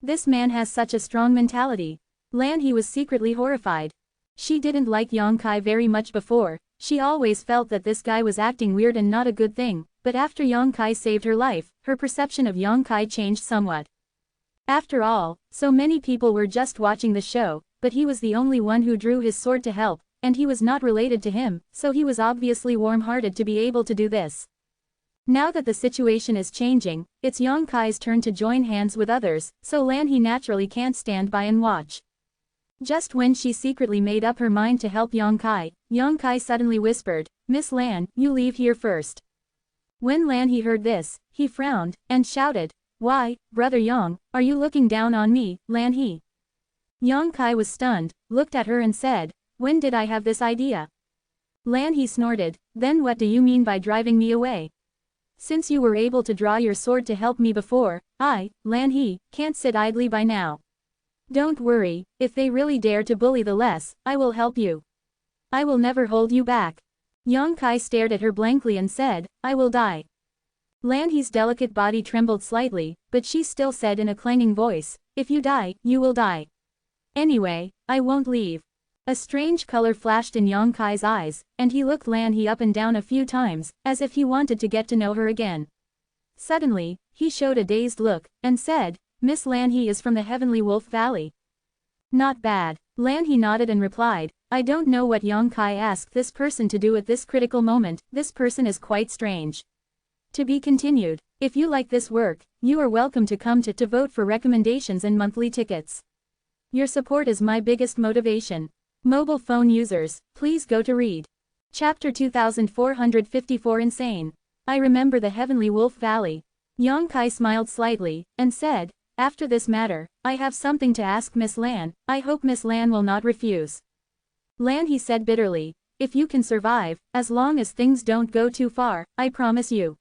This man has such a strong mentality. Lan He was secretly horrified. She didn't like Yang Kai very much before, she always felt that this guy was acting weird and not a good thing, but after Yang Kai saved her life, her perception of Yang Kai changed somewhat. After all, so many people were just watching the show, but he was the only one who drew his sword to help, and he was not related to him, so he was obviously warm-hearted to be able to do this. Now that the situation is changing, it's Yang Kai's turn to join hands with others, so Lan He naturally can't stand by and watch. Just when she secretly made up her mind to help Yang Kai suddenly whispered, "Miss Lan, you leave here first." When Lan He heard this, he frowned, and shouted, "Why, Brother Yang, are you looking down on me, Lan He?" Yang Kai was stunned, looked at her and said, "When did I have this idea?" Lan He snorted, "Then what do you mean by driving me away? Since you were able to draw your sword to help me before, I, Lan He, can't sit idly by now. Don't worry, if they really dare to bully the less, I will help you. I will never hold you back." Yang Kai stared at her blankly and said, "I will die." Lan He's delicate body trembled slightly, but she still said in a clanging voice, "If you die, you will die. Anyway, I won't leave." A strange color flashed in Yang Kai's eyes, and he looked Lan He up and down a few times, as if he wanted to get to know her again. Suddenly, he showed a dazed look, and said, "Miss Lan He is from the Heavenly Wolf Valley." "Not bad." Lan He nodded and replied, "I don't know what Yang Kai asked this person to do at this critical moment, this person is quite strange." To be continued. If you like this work, you are welcome to come to vote for recommendations and monthly tickets. Your support is my biggest motivation. Mobile phone users, please go to read. Chapter 2454 Insane. I remember the Heavenly Wolf Valley. Yang Kai smiled slightly, and said, "After this matter, I have something to ask Miss Lan, I hope Miss Lan will not refuse." Lan He said bitterly, "If you can survive, as long as things don't go too far, I promise you.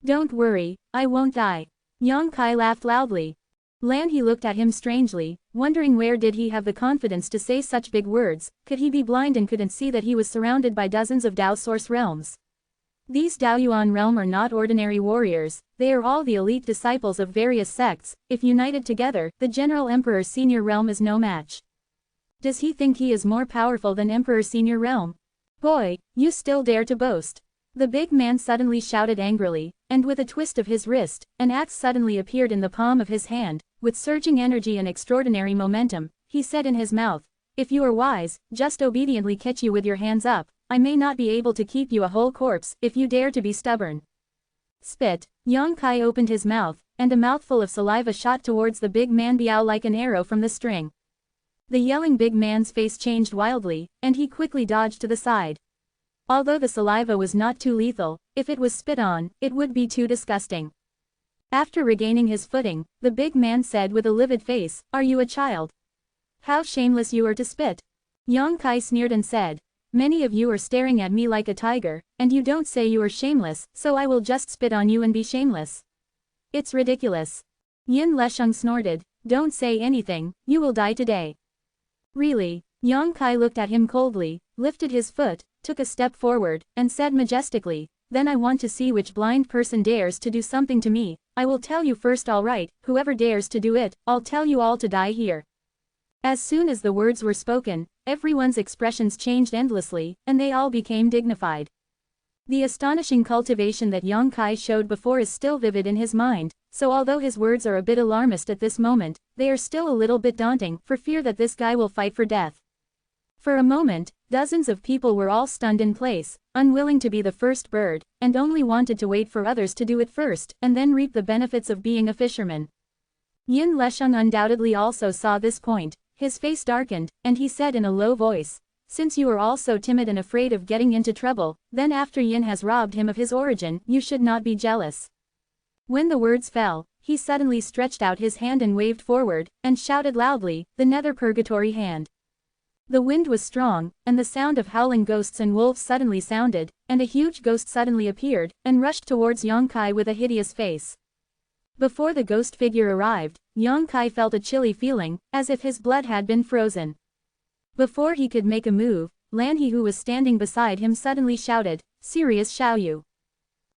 Don't worry, I won't die." Yang Kai laughed loudly. Lan He looked at him strangely, wondering where did he have the confidence to say such big words, could he be blind and couldn't see that he was surrounded by dozens of Dao Source realms? These Daoyuan realm are not ordinary warriors, they are all the elite disciples of various sects, if united together, the General Emperor Senior Realm is no match. Does he think he is more powerful than Emperor Senior Realm? Boy, you still dare to boast. The big man suddenly shouted angrily, and with a twist of his wrist, an axe suddenly appeared in the palm of his hand, with surging energy and extraordinary momentum, he said in his mouth, "If you are wise, just obediently catch you with your hands up, I may not be able to keep you a whole corpse, if you dare to be stubborn." Spit. Yang Kai opened his mouth, and a mouthful of saliva shot towards the big man Biao like an arrow from the string. The yelling big man's face changed wildly, and he quickly dodged to the side. Although the saliva was not too lethal, if it was spit on, it would be too disgusting. After regaining his footing, the big man said with a livid face, "Are you a child? How shameless you are to spit." Yang Kai sneered and said, "Many of you are staring at me like a tiger, and you don't say you are shameless, so I will just spit on you and be shameless." It's ridiculous. Yin Lesheng snorted, don't say anything, you will die today. Really? Yang Kai looked at him coldly, lifted his foot, took a step forward, and said majestically, then I want to see which blind person dares to do something to me. I will tell you first, all right, whoever dares to do it, I'll tell you all to die here. As soon as the words were spoken, everyone's expressions changed endlessly, and they all became dignified. The astonishing cultivation that Yang Kai showed before is still vivid in his mind, so although his words are a bit alarmist at this moment, they are still a little bit daunting, for fear that this guy will fight for death. For a moment, dozens of people were all stunned in place, unwilling to be the first bird, and only wanted to wait for others to do it first, and then reap the benefits of being a fisherman. Yin Lesheng undoubtedly also saw this point. His face darkened, and he said in a low voice, since you are all so timid and afraid of getting into trouble, then after Yin has robbed him of his origin, you should not be jealous. When the words fell, he suddenly stretched out his hand and waved forward, and shouted loudly, the nether purgatory hand. The wind was strong, and the sound of howling ghosts and wolves suddenly sounded, and a huge ghost suddenly appeared, and rushed towards Yang Kai with a hideous face. Before the ghost figure arrived, Yang Kai felt a chilly feeling, as if his blood had been frozen. Before he could make a move, Lan He, who was standing beside him, suddenly shouted, serious Xiaoyu.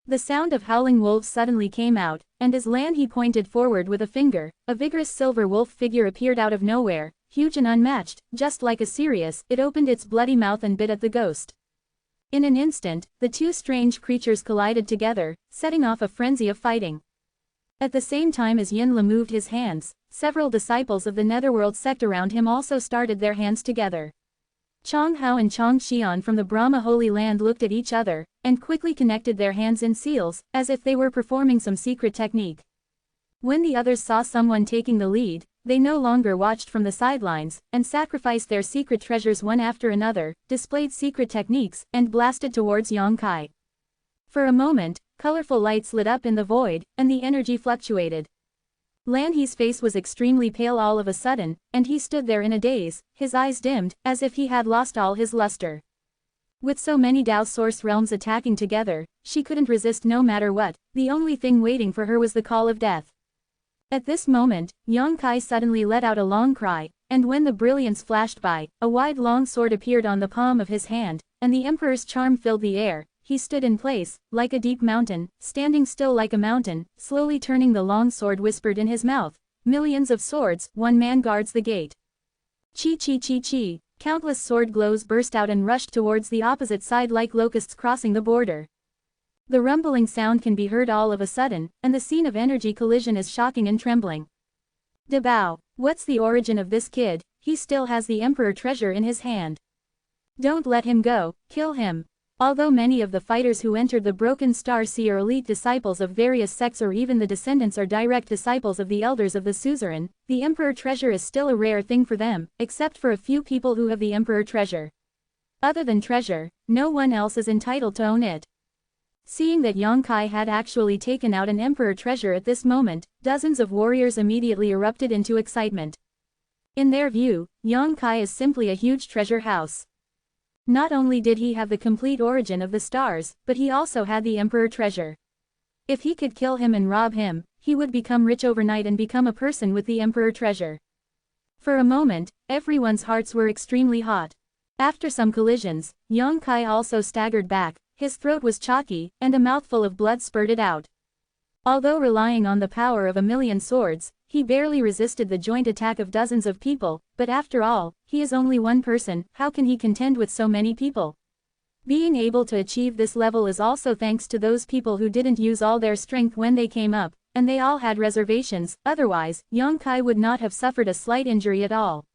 The sound of howling wolves suddenly came out, and as Lan He pointed forward with a finger, a vigorous silver wolf figure appeared out of nowhere, huge and unmatched, just like a Sirius. It opened its bloody mouth and bit at the ghost. In an instant, the two strange creatures collided together, setting off a frenzy of fighting. At the same time as Yin Le moved his hands, several disciples of the netherworld sect around him also started their hands together. Chong Hao and Chong Xian from the Brahma Holy Land looked at each other, and quickly connected their hands in seals, as if they were performing some secret technique. When the others saw someone taking the lead, they no longer watched from the sidelines, and sacrificed their secret treasures one after another, displayed secret techniques, and blasted towards Yang Kai. For a moment, colorful lights lit up in the void, and the energy fluctuated. Lan He's face was extremely pale all of a sudden, and he stood there in a daze, his eyes dimmed, as if he had lost all his luster. With so many Dao source realms attacking together, she couldn't resist no matter what. The only thing waiting for her was the call of death. At this moment, Yang Kai suddenly let out a long cry, and when the brilliance flashed by, a wide long sword appeared on the palm of his hand, and the Emperor's charm filled the air. He stood in place, like a deep mountain, standing still like a mountain, slowly turning the long sword whispered in his mouth, millions of swords, one man guards the gate. Chi chi chi chi, countless sword glows burst out and rushed towards the opposite side like locusts crossing the border. The rumbling sound can be heard all of a sudden, and the scene of energy collision is shocking and trembling. Dabao, what's the origin of this kid? He still has the Emperor treasure in his hand. Don't let him go, kill him. Although many of the fighters who entered the Broken Star Sea are elite disciples of various sects or even the descendants are direct disciples of the elders of the suzerain, the Emperor treasure is still a rare thing for them, except for a few people who have the Emperor treasure. Other than treasure, no one else is entitled to own it. Seeing that Yang Kai had actually taken out an Emperor treasure at this moment, dozens of warriors immediately erupted into excitement. In their view, Yang Kai is simply a huge treasure house. Not only did he have the complete origin of the stars, but he also had the Emperor treasure. If he could kill him and rob him, he would become rich overnight and become a person with the Emperor treasure. For a moment, everyone's hearts were extremely hot. After some collisions, Yang Kai also staggered back, his throat was chalky, and a mouthful of blood spurted out. Although relying on the power of 1,000,000 swords, he barely resisted the joint attack of dozens of people, but after all, he is only one person, how can he contend with so many people? Being able to achieve this level is also thanks to those people who didn't use all their strength when they came up, and they all had reservations, otherwise, Yang Kai would not have suffered a slight injury at all.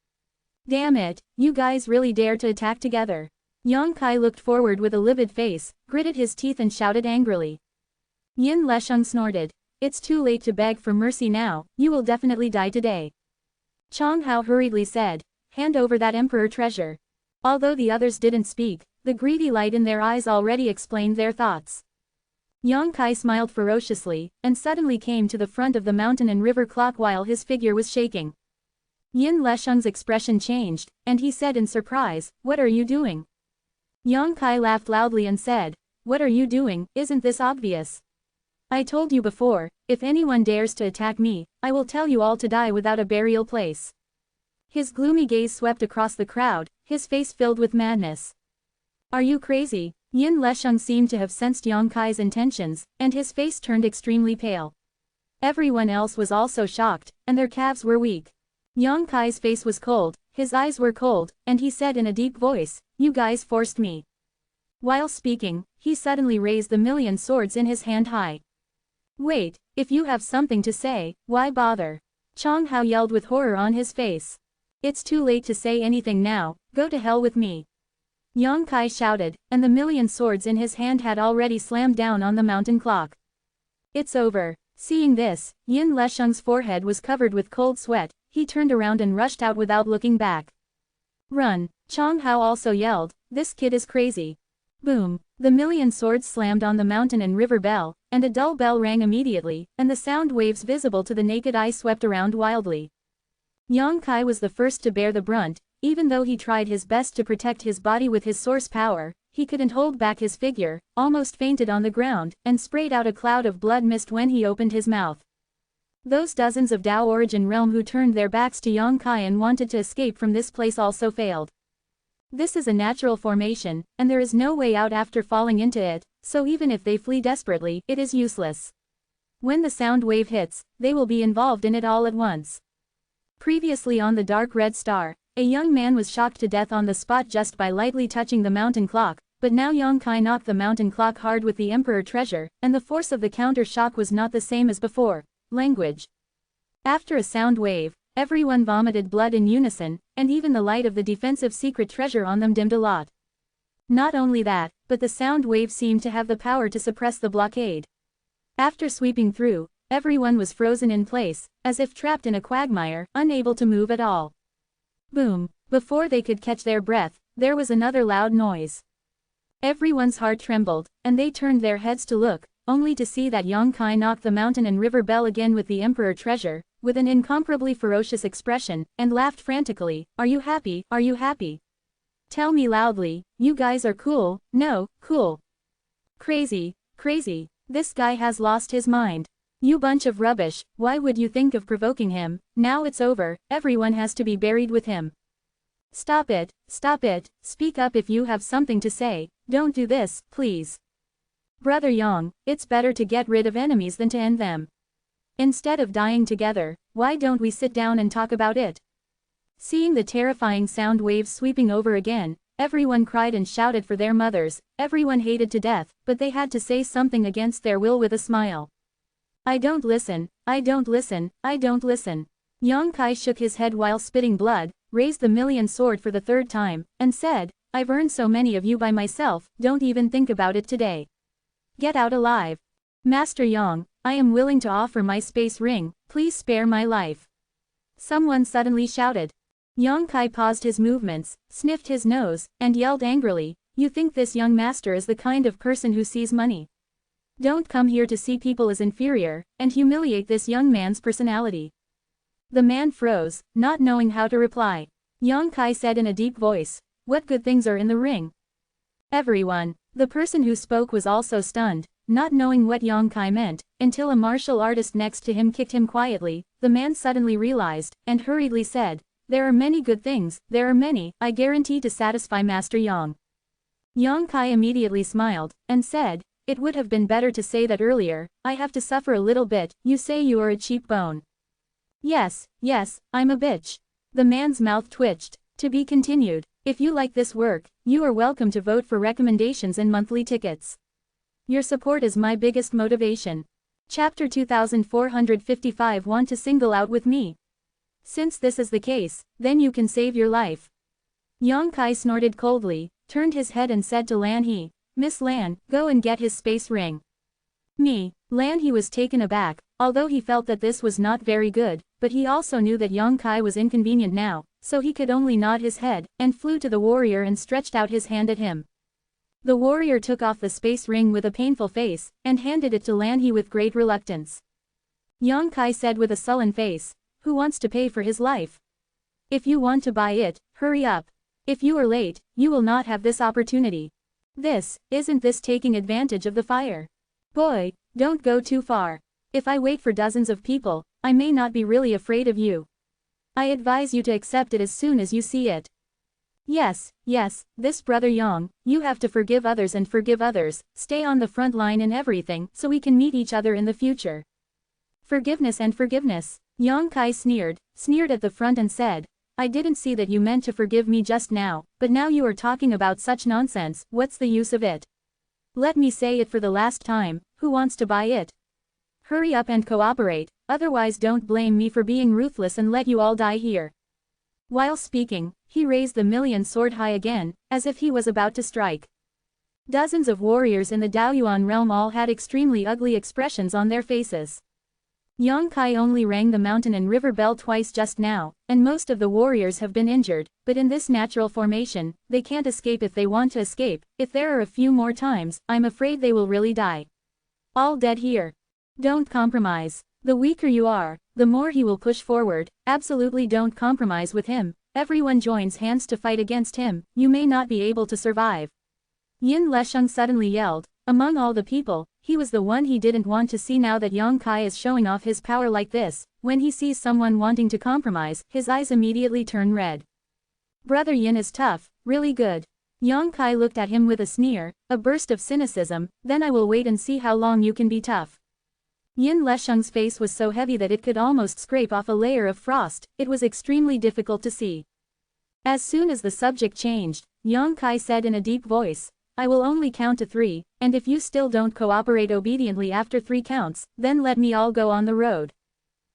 Damn it, you guys really dare to attack together. Yang Kai looked forward with a livid face, gritted his teeth and shouted angrily. Yin Lesheng snorted. It's too late to beg for mercy now, you will definitely die today. Chong Hao hurriedly said, hand over that Emperor treasure. Although the others didn't speak, the greedy light in their eyes already explained their thoughts. Yang Kai smiled ferociously, and suddenly came to the front of the mountain and river clock while his figure was shaking. Yin Lesheng's expression changed, and he said in surprise, what are you doing? Yang Kai laughed loudly and said, what are you doing, isn't this obvious? I told you before, if anyone dares to attack me, I will tell you all to die without a burial place. His gloomy gaze swept across the crowd, his face filled with madness. Are you crazy? Yin Lesheng seemed to have sensed Yang Kai's intentions, and his face turned extremely pale. Everyone else was also shocked, and their calves were weak. Yang Kai's face was cold, his eyes were cold, and he said in a deep voice, "You guys forced me." While speaking, he suddenly raised the million swords in his hand high. Wait, if you have something to say, why bother? Chang Hao yelled with horror on his face. It's too late to say anything now, go to hell with me. Yang Kai shouted, and the million swords in his hand had already slammed down on the mountain clock. It's over. Seeing this, Yin Lesheng's forehead was covered with cold sweat, he turned around and rushed out without looking back. Run! Chang Hao also yelled, this kid is crazy. Boom! The million swords slammed on the mountain and river bell, and a dull bell rang immediately, and the sound waves visible to the naked eye swept around wildly. Yang Kai was the first to bear the brunt, even though he tried his best to protect his body with his source power, he couldn't hold back his figure, almost fainted on the ground, and sprayed out a cloud of blood mist when he opened his mouth. Those dozens of Dao origin realm who turned their backs to Yang Kai and wanted to escape from this place also failed. This is a natural formation, and there is no way out after falling into it, so even if they flee desperately, it is useless. When the sound wave hits, they will be involved in it all at once. Previously on the dark red star, a young man was shocked to death on the spot just by lightly touching the mountain clock, but now Yang Kai knocked the mountain clock hard with the Emperor treasure, and the force of the counter shock was not the same as before. Language. After a sound wave, everyone vomited blood in unison, and even the light of the defensive secret treasure on them dimmed a lot. Not only that, but the sound wave seemed to have the power to suppress the blockade. After sweeping through, everyone was frozen in place, as if trapped in a quagmire, unable to move at all. Boom! Before they could catch their breath, there was another loud noise. Everyone's heart trembled, and they turned their heads to look, only to see that Yang Kai knocked the mountain and river bell again with the Emperor treasure, with an incomparably ferocious expression, and laughed frantically. Are you happy? Are you happy? Tell me loudly, you guys are cool, no, cool. Crazy, crazy, this guy has lost his mind. You bunch of rubbish, why would you think of provoking him? Now it's over, everyone has to be buried with him. Stop it, speak up if you have something to say, don't do this, please. Brother Yang, it's better to get rid of enemies than to end them. Instead of dying together, why don't we sit down and talk about it? Seeing the terrifying sound waves sweeping over again, everyone cried and shouted for their mothers, everyone hated to death, but they had to say something against their will with a smile. I don't listen, I don't listen, I don't listen. Yang Kai shook his head while spitting blood, raised the million sword for the third time, and said, I've earned so many of you by myself, don't even think about it today. Get out alive. Master Yang, I am willing to offer my space ring, please spare my life. Someone suddenly shouted. Yang Kai paused his movements, sniffed his nose, and yelled angrily, you think this young master is the kind of person who sees money? Don't come here to see people as inferior, and humiliate this young man's personality. The man froze, not knowing how to reply. Yang Kai said in a deep voice, what good things are in the ring? Everyone. The person who spoke was also stunned, not knowing what Yang Kai meant, until a martial artist next to him kicked him quietly. The man suddenly realized, and hurriedly said, there are many good things, there are many, I guarantee to satisfy Master Yang. Yang Kai immediately smiled, and said, it would have been better to say that earlier, I have to suffer a little bit, you say you are a cheap bone. Yes, I'm a bitch. The man's mouth twitched. To be continued. If you like this work, you are welcome to vote for recommendations and monthly tickets. Your support is my biggest motivation. Chapter 2455 Want to single out with me? Since this is the case, then you can save your life. Yang Kai snorted coldly, turned his head and said to Lan He, Miss Lan, go and get his space ring. Me. Lan He was taken aback, although he felt that this was not very good, but he also knew that Yang Kai was inconvenient now, so he could only nod his head, and flew to the warrior and stretched out his hand at him. The warrior took off the space ring with a painful face, and handed it to Lan He with great reluctance. Yang Kai said with a sullen face, who wants to pay for his life? If you want to buy it, hurry up. If you are late, you will not have this opportunity. Isn't this taking advantage of the fire? Boy, Don't go too far. If I wait for dozens of people, I may not be really afraid of you. I advise you to accept it as soon as you see it. Yes, this brother Yang, you have to forgive others and forgive others, stay on the front line in everything so we can meet each other in the future. Forgiveness and forgiveness. Yang Kai sneered at the front and said, I didn't see that you meant to forgive me just now, but now you are talking about such nonsense, what's the use of it? Let me say it for the last time, who wants to buy it? Hurry up and cooperate, otherwise don't blame me for being ruthless and let you all die here. While speaking, he raised the million sword high again, as if he was about to strike. Dozens of warriors in the Daoyuan realm all had extremely ugly expressions on their faces. Yang Kai only rang the mountain and river bell twice just now, and most of the warriors have been injured, but in this natural formation, they can't escape if they want to escape. If there are a few more times, I'm afraid they will really die. All dead here. Don't compromise. The weaker you are, the more he will push forward. Absolutely don't compromise with him. Everyone joins hands to fight against him. You may not be able to survive. Yin Lesheng suddenly yelled. Among all the people, he was the one he didn't want to see. Now that Yang Kai is showing off his power like this, when he sees someone wanting to compromise, his eyes immediately turn red. Brother Yin is tough, really good. Yang Kai looked at him with a sneer, a burst of cynicism, then I will wait and see how long you can be tough. Yin Lesheng's face was so heavy that it could almost scrape off a layer of frost. It was extremely difficult to see. As soon as the subject changed, Yang Kai said in a deep voice, I will only count to 3, and if you still don't cooperate obediently after 3 counts, then let me all go on the road.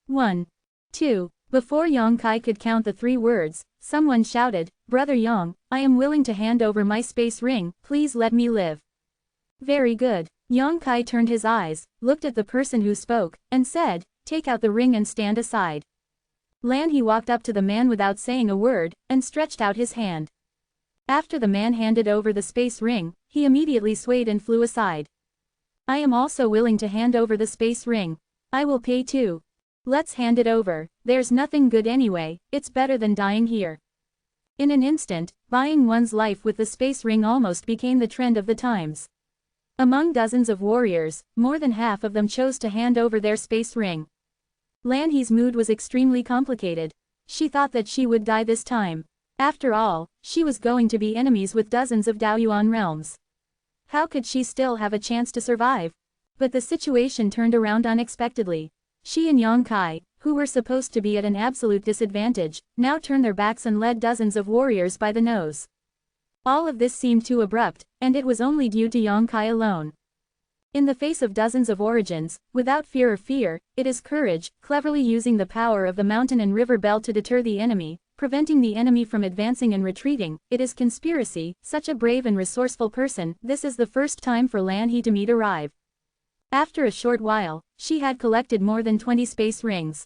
1. 2. Before Yang Kai could count the 3 words, someone shouted, Brother Yang, I am willing to hand over my space ring, please let me live. Very good. Yang Kai turned his eyes, looked at the person who spoke, and said, take out the ring and stand aside. Lan He walked up to the man without saying a word, and stretched out his hand. After the man handed over the space ring, he immediately swayed and flew aside. I am also willing to hand over the space ring. I will pay too. Let's hand it over, there's nothing good anyway, it's better than dying here. In an instant, buying one's life with the space ring almost became the trend of the times. Among dozens of warriors, more than half of them chose to hand over their space ring. Lan He's mood was extremely complicated. She thought that she would die this time. After all, she was going to be enemies with dozens of Daoyuan realms. How could she still have a chance to survive? But the situation turned around unexpectedly. She and Yang Kai, who were supposed to be at an absolute disadvantage, now turned their backs and led dozens of warriors by the nose. All of this seemed too abrupt, and it was only due to Yang Kai alone. In the face of dozens of origins, without fear or fear, it is courage, cleverly using the power of the mountain and river belt to deter the enemy, preventing the enemy from advancing and retreating. It is conspiracy, such a brave and resourceful person. This is the first time for Lan He to meet arrive. After a short while, she had collected more than 20 space rings.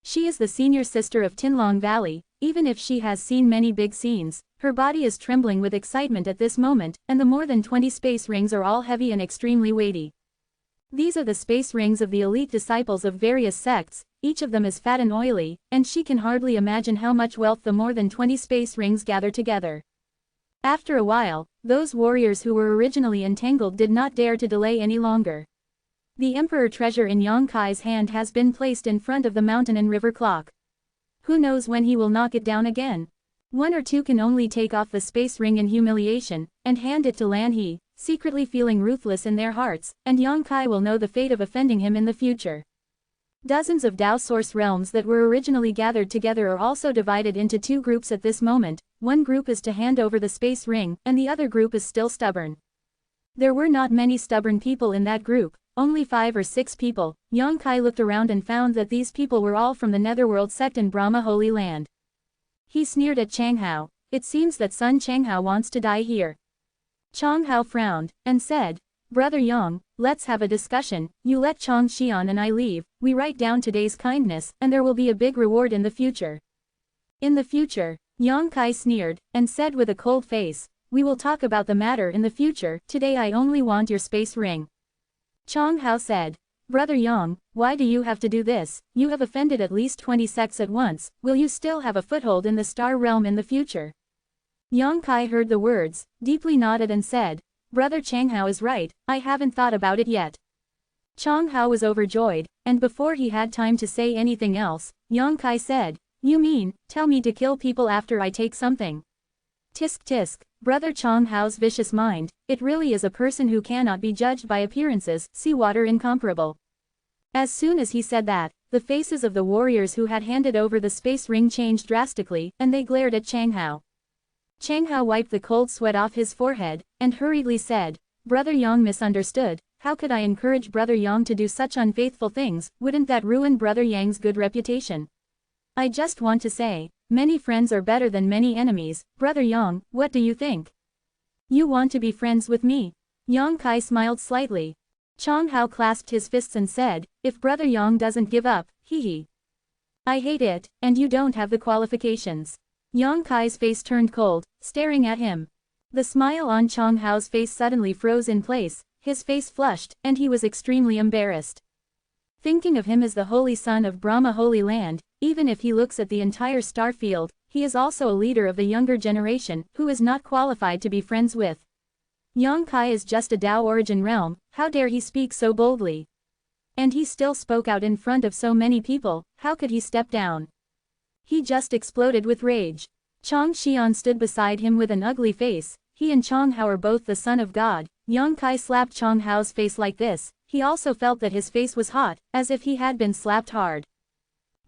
She is the senior sister of Tinlong Valley. Even if she has seen many big scenes, her body is trembling with excitement at this moment, and the more than 20 space rings are all heavy and extremely weighty. These are the space rings of the elite disciples of various sects, each of them is fat and oily, and she can hardly imagine how much wealth the more than 20 space rings gather together. After a while, those warriors who were originally entangled did not dare to delay any longer. The emperor treasure in Yang Kai's hand has been placed in front of the mountain and river clock. Who knows when he will knock it down again? 1 or 2 can only take off the space ring in humiliation, and hand it to Lan He, secretly feeling ruthless in their hearts, and Yang Kai will know the fate of offending him in the future. Dozens of Dao source realms that were originally gathered together are also divided into 2 groups at this moment. One group is to hand over the space ring, and the other group is still stubborn. There were not many stubborn people in that group. Only 5 or 6 people. Yang Kai looked around and found that these people were all from the Netherworld sect in Brahma Holy Land. He sneered at Changhao. It seems that Sun Changhao wants to die here. Changhao frowned, and said, Brother Yang, let's have a discussion. You let Chang Xian and I leave, we write down today's kindness, and there will be a big reward in the future. In the future, Yang Kai sneered, and said with a cold face, we will talk about the matter in the future, today I only want your space ring. Chang Hao said, Brother Yang, why do you have to do this? You have offended at least 20 sects at once, will you still have a foothold in the star realm in the future? Yang Kai heard the words, deeply nodded and said, Brother Changhao is right, I haven't thought about it yet. Chang Hao was overjoyed, and before he had time to say anything else, Yang Kai said, "You mean, tell me to kill people after I take something?" Tisk tisk, brother Chang Hao's vicious mind, it really is a person who cannot be judged by appearances, seawater incomparable. As soon as he said that, the faces of the warriors who had handed over the space ring changed drastically, and they glared at Chang Hao. Chang Hao wiped the cold sweat off his forehead, and hurriedly said, "Brother Yang misunderstood, how could I encourage Brother Yang to do such unfaithful things, wouldn't that ruin Brother Yang's good reputation? I just want to say, many friends are better than many enemies, Brother Yang, what do you think? You want to be friends with me?" Yang Kai smiled slightly. Chang Hao clasped his fists and said, "If Brother Yang doesn't give up, hee. I hate it, and you don't have the qualifications." Yang Kai's face turned cold, staring at him. The smile on Chang Hao's face suddenly froze in place, his face flushed, and he was extremely embarrassed. Thinking of him as the holy son of Brahma Holy Land, even if he looks at the entire star field, he is also a leader of the younger generation, who is not qualified to be friends with. Yang Kai is just a Tao origin realm, how dare he speak so boldly? And he still spoke out in front of so many people, how could he step down? He just exploded with rage. Chang Xian stood beside him with an ugly face, he and Chang Hao are both the son of God. Yang Kai slapped Chang Hao's face like this, he also felt that his face was hot, as if he had been slapped hard.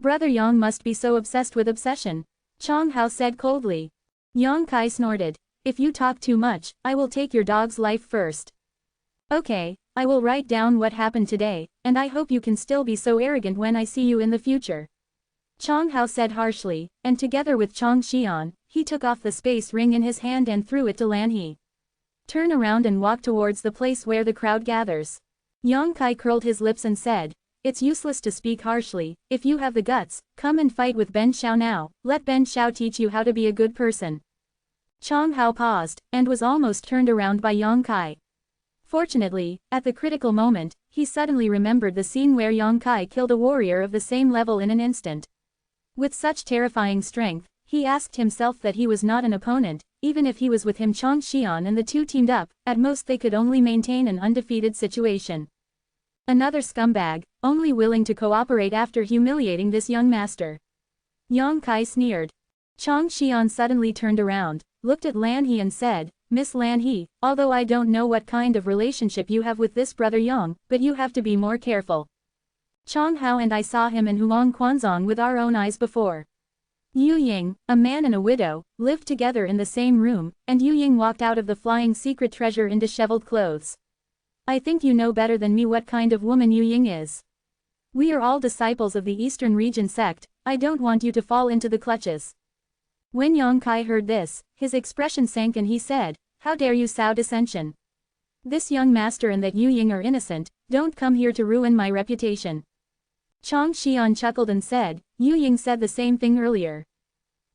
Brother Yang must be so obsessed with obsession, Chang Hao said coldly. Yang Kai snorted, "If you talk too much, I will take your dog's life first." "Okay, I will write down what happened today, and I hope you can still be so arrogant when I see you in the future," Chang Hao said harshly, and together with Chang Xian, he took off the space ring in his hand and threw it to Lan He. "Turn around and walk towards the place where the crowd gathers." Yang Kai curled his lips and said, "It's useless to speak harshly, if you have the guts, come and fight with Ben Xiao now, let Ben Xiao teach you how to be a good person." Chang Hao paused, and was almost turned around by Yang Kai. Fortunately, at the critical moment, he suddenly remembered the scene where Yang Kai killed a warrior of the same level in an instant. With such terrifying strength, he asked himself that he was not an opponent, even if he was with him. Chang Xian and the two teamed up, at most they could only maintain an undefeated situation. Another scumbag, only willing to cooperate after humiliating this young master. Yang Kai sneered. Chang Xian suddenly turned around, looked at Lan He and said, "Miss Lan He, although I don't know what kind of relationship you have with this brother Yang, but you have to be more careful. Chang Hao and I saw him in Huang Quanzong with our own eyes before. Yu Ying, a man and a widow, lived together in the same room, and Yu Ying walked out of the flying secret treasure in disheveled clothes. I think you know better than me what kind of woman Yu Ying is. We are all disciples of the Eastern Region sect, I don't want you to fall into the clutches." When Yang Kai heard this, his expression sank and he said, "How dare you sow dissension? This young master and that Yu Ying are innocent, don't come here to ruin my reputation." Chang Xian chuckled and said, "Yu Ying said the same thing earlier."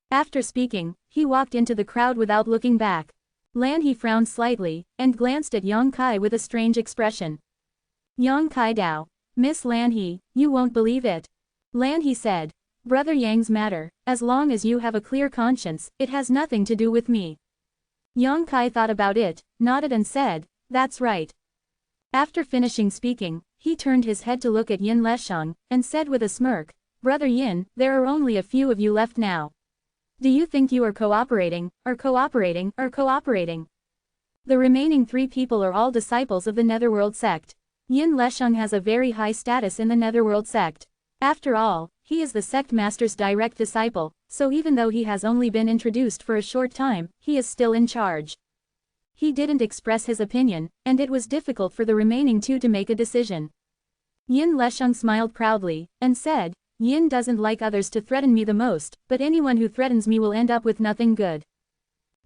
After speaking, he walked into the crowd without looking back. Lan He frowned slightly, and glanced at Yang Kai with a strange expression. Yang Kai Dao. "Miss Lan He, you won't believe it." Lan He said, "Brother Yang's matter, as long as you have a clear conscience, it has nothing to do with me." Yang Kai thought about it, nodded and said, "That's right." After finishing speaking, he turned his head to look at Yin Lesheng, and said with a smirk, "Brother Yin, there are only a few of you left now. Do you think you are cooperating, or cooperating, or cooperating? The remaining 3 people are all disciples of the Netherworld sect. Yin Lesheng has a very high status in the Netherworld sect. After all, he is the sect master's direct disciple, so even though he has only been introduced for a short time, he is still in charge." He didn't express his opinion, and it was difficult for the remaining 2 to make a decision. Yin Lesheng smiled proudly, and said, "Yin doesn't like others to threaten me the most, but anyone who threatens me will end up with nothing good."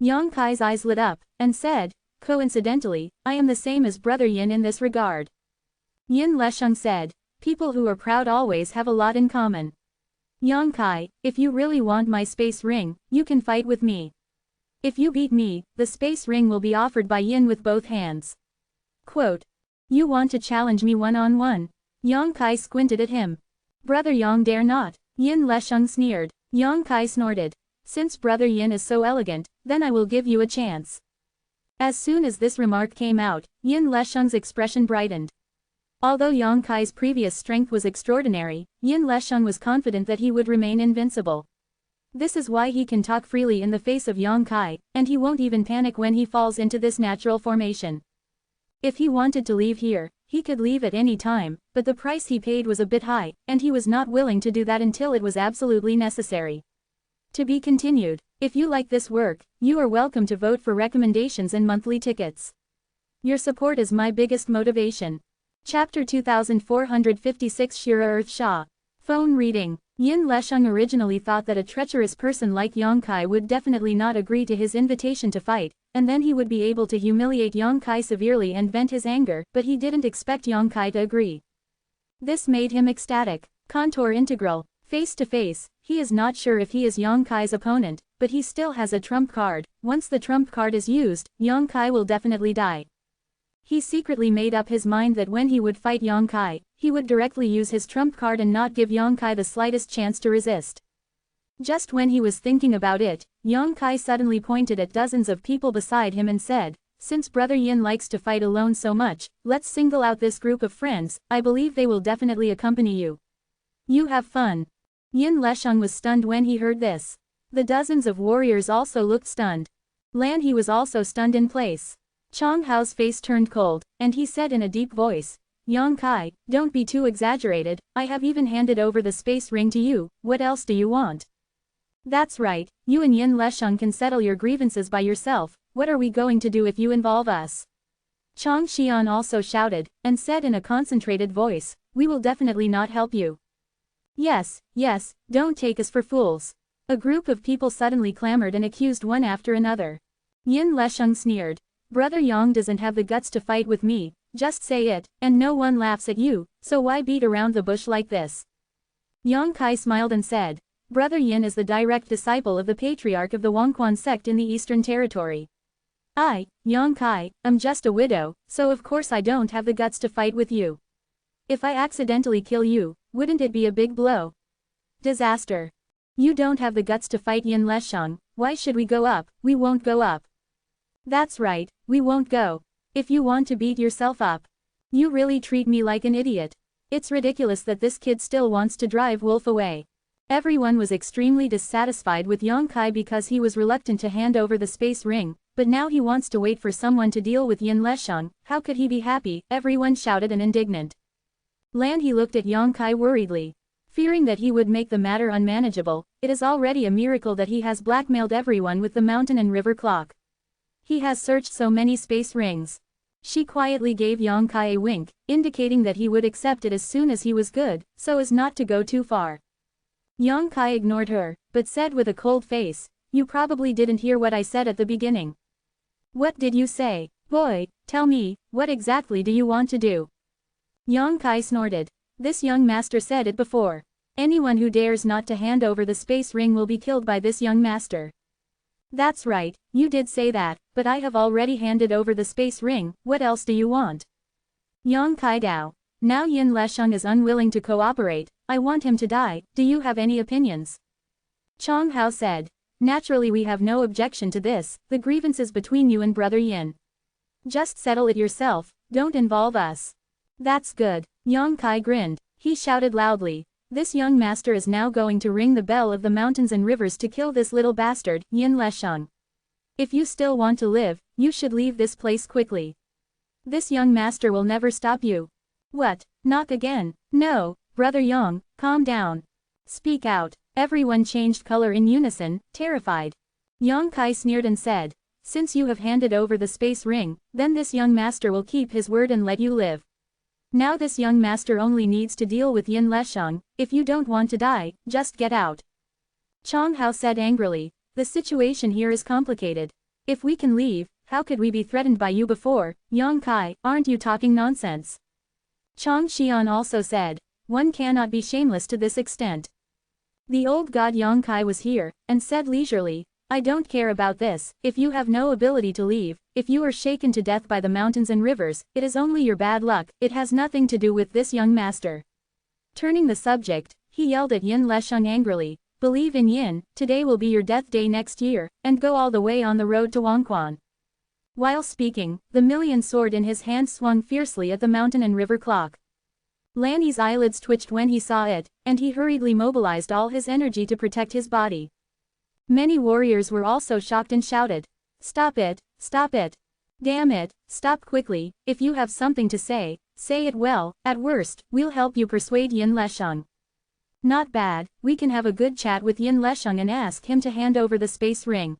Yang Kai's eyes lit up, and said, "Coincidentally, I am the same as Brother Yin in this regard." Yin Lesheng said, "People who are proud always have a lot in common. Yang Kai, if you really want my space ring, you can fight with me. If you beat me, the space ring will be offered by Yin with both hands." Quote, "You want to challenge me one-on-one?" Yang Kai squinted at him. "Brother Yang dare not," Yin Lesheng sneered. Yang Kai snorted. "Since Brother Yin is so elegant, then I will give you a chance." As soon as this remark came out, Yin Lesheng's expression brightened. Although Yang Kai's previous strength was extraordinary, Yin Lesheng was confident that he would remain invincible. This is why he can talk freely in the face of Yang Kai, and he won't even panic when he falls into this natural formation. If he wanted to leave here, he could leave at any time, but the price he paid was a bit high, and he was not willing to do that until it was absolutely necessary. To be continued. If you like this work, you are welcome to vote for recommendations and monthly tickets. Your support is my biggest motivation. Chapter 2456 Shira Earth Sha. Phone reading. Yin Lesheng originally thought that a treacherous person like Yang Kai would definitely not agree to his invitation to fight, and then he would be able to humiliate Yang Kai severely and vent his anger, but he didn't expect Yang Kai to agree. This made him ecstatic. Contour integral. Face to face, he is not sure if he is Yang Kai's opponent, but he still has a trump card. Once the trump card is used, Yang Kai will definitely die. He secretly made up his mind that when he would fight Yang Kai, he would directly use his trump card and not give Yang Kai the slightest chance to resist. Just when he was thinking about it, Yang Kai suddenly pointed at dozens of people beside him and said, "Since Brother Yin likes to fight alone so much, let's single out this group of friends. I believe they will definitely accompany you. You have fun." Yin Lesheng was stunned when he heard this. The dozens of warriors also looked stunned. Lan He was also stunned in place. Chang Hao's face turned cold, and he said in a deep voice, "Yang Kai, don't be too exaggerated, I have even handed over the space ring to you, what else do you want?" "That's right, you and Yin Lesheng can settle your grievances by yourself, what are we going to do if you involve us?" Chang Xian also shouted, and said in a concentrated voice, "We will definitely not help you." Yes, don't take us for fools." A group of people suddenly clamored and accused one after another. Yin Lesheng sneered. "Brother Yang doesn't have the guts to fight with me, just say it, and no one laughs at you, so why beat around the bush like this?" Yang Kai smiled and said, "Brother Yin is the direct disciple of the patriarch of the Wangquan sect in the Eastern Territory. I, Yang Kai, am just a widow, so of course I don't have the guts to fight with you. If I accidentally kill you, wouldn't it be a big blow? Disaster. You don't have the guts to fight Yin Lesheng, why should we go up? We won't go up." "That's right, we won't go. If you want to beat yourself up. You really treat me like an idiot. It's ridiculous that this kid still wants to drive Wolf away." Everyone was extremely dissatisfied with Yang Kai because he was reluctant to hand over the space ring, but now he wants to wait for someone to deal with Yin Lesheng. How could he be happy? Everyone shouted and indignant. Lan He looked at Yang Kai worriedly. Fearing that he would make the matter unmanageable, it is already a miracle that he has blackmailed everyone with the mountain and river clock. He has searched so many space rings. She quietly gave Yang Kai a wink, indicating that he would accept it as soon as he was good, so as not to go too far. Yang Kai ignored her, but said with a cold face, "You probably didn't hear what I said at the beginning." "What did you say? Boy, tell me, what exactly do you want to do?" Yang Kai snorted. "This young master said it before. Anyone who dares not to hand over the space ring will be killed by this young master." "That's right, you did say that, but I have already handed over the space ring, what else do you want?" Yang Kai Dao. "Now Yin Lesheng is unwilling to cooperate, I want him to die, do you have any opinions?" Chang Hao said. "Naturally we have no objection to this, the grievance is between you and Brother Yin. Just settle it yourself, don't involve us." "That's good." Yang Kai grinned. He shouted loudly, "This young master is now going to ring the bell of the mountains and rivers to kill this little bastard, Yin Lesheng. If you still want to live, you should leave this place quickly. This young master will never stop you." "What, knock again? No, Brother Yang, calm down. Speak out." Everyone changed color in unison, terrified. Yang Kai sneered and said, "Since you have handed over the space ring, then this young master will keep his word and let you live. Now this young master only needs to deal with Yin Lesheng, if you don't want to die, just get out." Chang Hao said angrily, "The situation here is complicated. If we can leave, how could we be threatened by you before? Yang Kai, aren't you talking nonsense?" Chang Xian also said, "One cannot be shameless to this extent." The old god Yang Kai was here, and said leisurely, "I don't care about this, if you have no ability to leave, if you are shaken to death by the mountains and rivers, it is only your bad luck, it has nothing to do with this young master." Turning the subject, he yelled at Yin Lesheng angrily, "Believe in Yin, today will be your death day next year, and go all the way on the road to Wangquan." While speaking, the million sword in his hand swung fiercely at the mountain and river clock. Lanny's eyelids twitched when he saw it, and he hurriedly mobilized all his energy to protect his body. Many warriors were also shocked and shouted, "Stop it, stop it. Damn it, stop quickly, if you have something to say it well, at worst, we'll help you persuade Yin Lesheng. Not bad, we can have a good chat with Yin Lesheng and ask him to hand over the space ring."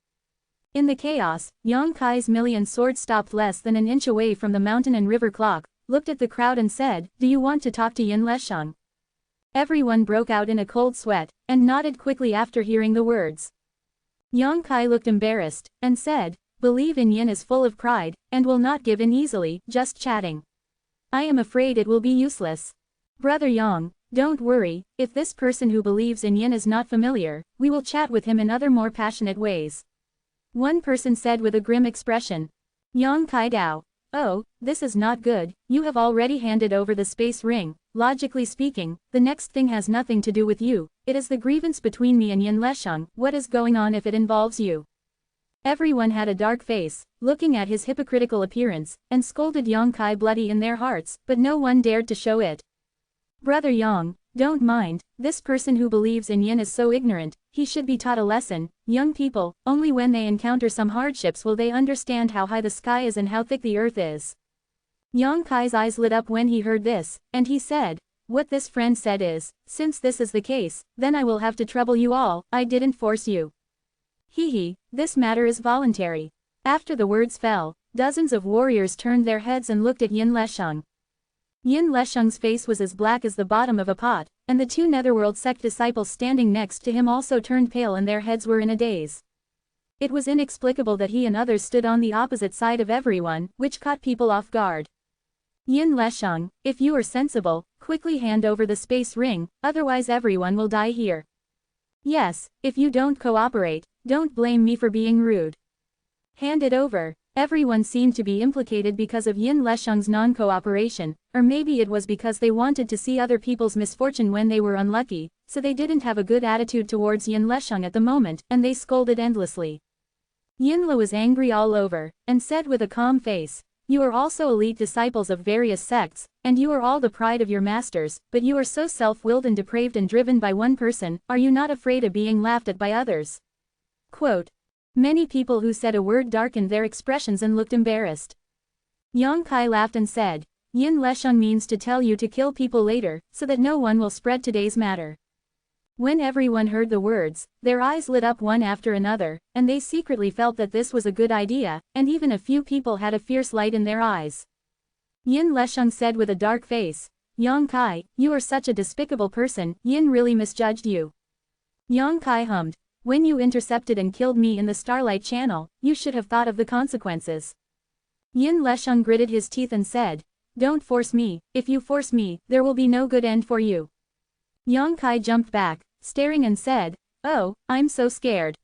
In the chaos, Yang Kai's million sword stopped less than an inch away from the mountain and river clock, looked at the crowd and said, "Do you want to talk to Yin Lesheng?" Everyone broke out in a cold sweat, and nodded quickly after hearing the words. Yang Kai looked embarrassed, and said, "Believe in Yin is full of pride, and will not give in easily, just chatting. I am afraid it will be useless. Brother Yang, don't worry, if this person who believes in Yin is not familiar, we will chat with him in other more passionate ways." One person said with a grim expression. Yang Kai Dao, "Oh, this is not good, you have already handed over the space ring. Logically speaking, the next thing has nothing to do with you, it is the grievance between me and Yin Lesheng. What is going on if it involves you?" Everyone had a dark face, looking at his hypocritical appearance, and scolded Yang Kai bloody in their hearts, but no one dared to show it. "Brother Yang, don't mind, this person who believes in Yin is so ignorant, he should be taught a lesson. Young people, only when they encounter some hardships will they understand how high the sky is and how thick the earth is." Yang Kai's eyes lit up when he heard this, and he said, "What this friend said is, since this is the case, then I will have to trouble you all, I didn't force you. Hee, this matter is voluntary." After the words fell, dozens of warriors turned their heads and looked at Yin Lesheng. Yin Lesheng's face was as black as the bottom of a pot, and the two Netherworld sect disciples standing next to him also turned pale and their heads were in a daze. It was inexplicable that he and others stood on the opposite side of everyone, which caught people off guard. "Yin Lesheng, if you are sensible, quickly hand over the space ring, otherwise everyone will die here. Yes, if you don't cooperate, don't blame me for being rude. Hand it over." Everyone seemed to be implicated because of Yin Lesheng's non-cooperation, or maybe it was because they wanted to see other people's misfortune when they were unlucky, so they didn't have a good attitude towards Yin Lesheng at the moment, and they scolded endlessly. Yinla was angry all over, and said with a calm face, "You are also elite disciples of various sects, and you are all the pride of your masters, but you are so self-willed and depraved and driven by one person, are you not afraid of being laughed at by others?" Quote. Many people who said a word darkened their expressions and looked embarrassed. Yang Kai laughed and said, "Yin Lesheng means to tell you to kill people later, so that no one will spread today's matter." When everyone heard the words, their eyes lit up one after another, and they secretly felt that this was a good idea, and even a few people had a fierce light in their eyes. Yin Lesheng said with a dark face, "Yang Kai, you are such a despicable person, Yin really misjudged you." Yang Kai hummed, "When you intercepted and killed me in the Starlight Channel, you should have thought of the consequences." Yin Lesheng gritted his teeth and said, "Don't force me, if you force me, there will be no good end for you." Yang Kai jumped back, staring and said, "Oh, I'm so scared."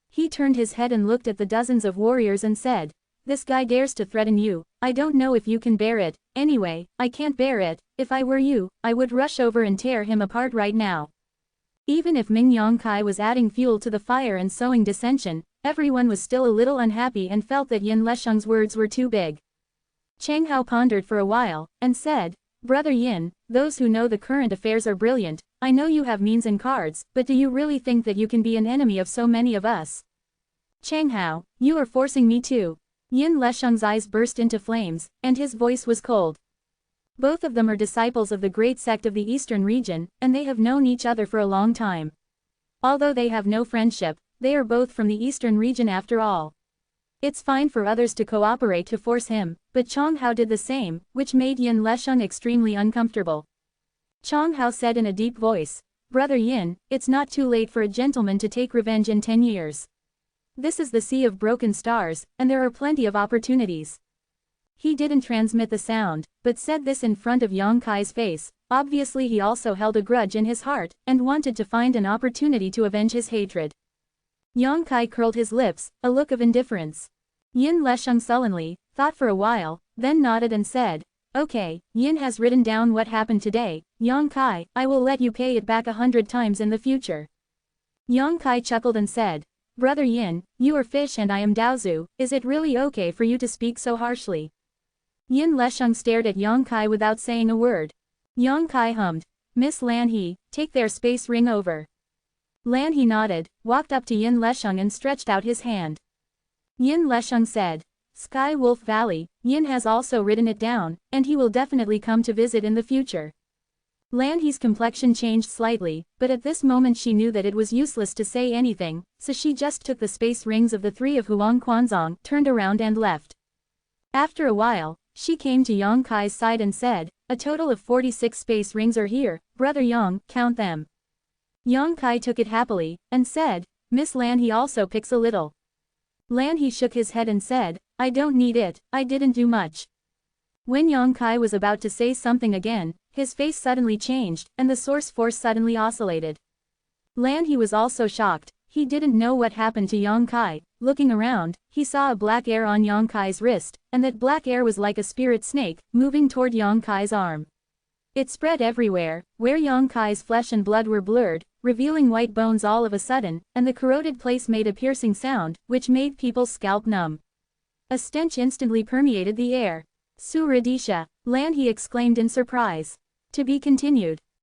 He turned his head and looked at the dozens of warriors and said, "This guy dares to threaten you, I don't know if you can bear it, anyway, I can't bear it, if I were you, I would rush over and tear him apart right now." Even if Yang Kai was adding fuel to the fire and sowing dissension, everyone was still a little unhappy and felt that Yin Lesheng's words were too big. Chang Hao pondered for a while, and said, "Brother Yin, those who know the current affairs are brilliant, I know you have means and cards, but do you really think that you can be an enemy of so many of us?" "Chang Hao, you are forcing me to." Yin Lesheng's eyes burst into flames, and his voice was cold. Both of them are disciples of the great sect of the Eastern region, and they have known each other for a long time. Although they have no friendship, they are both from the Eastern region after all. It's fine for others to cooperate to force him, but Chang Hao did the same, which made Yin Lesheng extremely uncomfortable. Chang Hao said in a deep voice, "Brother Yin, it's not too late for a gentleman to take revenge in 10 years. This is the Sea of Broken Stars, and there are plenty of opportunities." He didn't transmit the sound, but said this in front of Yang Kai's face. Obviously he also held a grudge in his heart, and wanted to find an opportunity to avenge his hatred. Yang Kai curled his lips, a look of indifference. Yin Lesheng sullenly thought for a while, then nodded and said, "Okay, Yin has written down what happened today, Yang Kai, I will let you pay it back 100 times in the future." Yang Kai chuckled and said, "Brother Yin, you are fish and I am Daozu, is it really okay for you to speak so harshly?" Yin Lesheng stared at Yang Kai without saying a word. Yang Kai hummed. Miss Lan He, take their space ring over. Lan He nodded, walked up to Yin Lesheng and stretched out his hand. Yin Lesheng said. Sky Wolf Valley, Yin has also written it down, and he will definitely come to visit in the future. Lan He's complexion changed slightly, but at this moment she knew that it was useless to say anything, so she just took the space rings of the three of Huang Quanzong, turned around and left. After a while, she came to Yang Kai's side and said, a total of 46 space rings are here, Brother Yang, count them. Yang Kai took it happily, and said, Miss Lan He also picks a little. Lan He shook his head and said, I don't need it, I didn't do much. When Yang Kai was about to say something again, his face suddenly changed, and the source force suddenly oscillated. Lan He was also shocked, he didn't know what happened to Yang Kai. Looking around, he saw a black air on Yang Kai's wrist, and that black air was like a spirit snake, moving toward Yang Kai's arm. It spread everywhere, where Yang Kai's flesh and blood were blurred, revealing white bones all of a sudden, and the corroded place made a piercing sound, which made people's scalp numb. A stench instantly permeated the air. Suradisha, Lan He exclaimed in surprise. To be continued.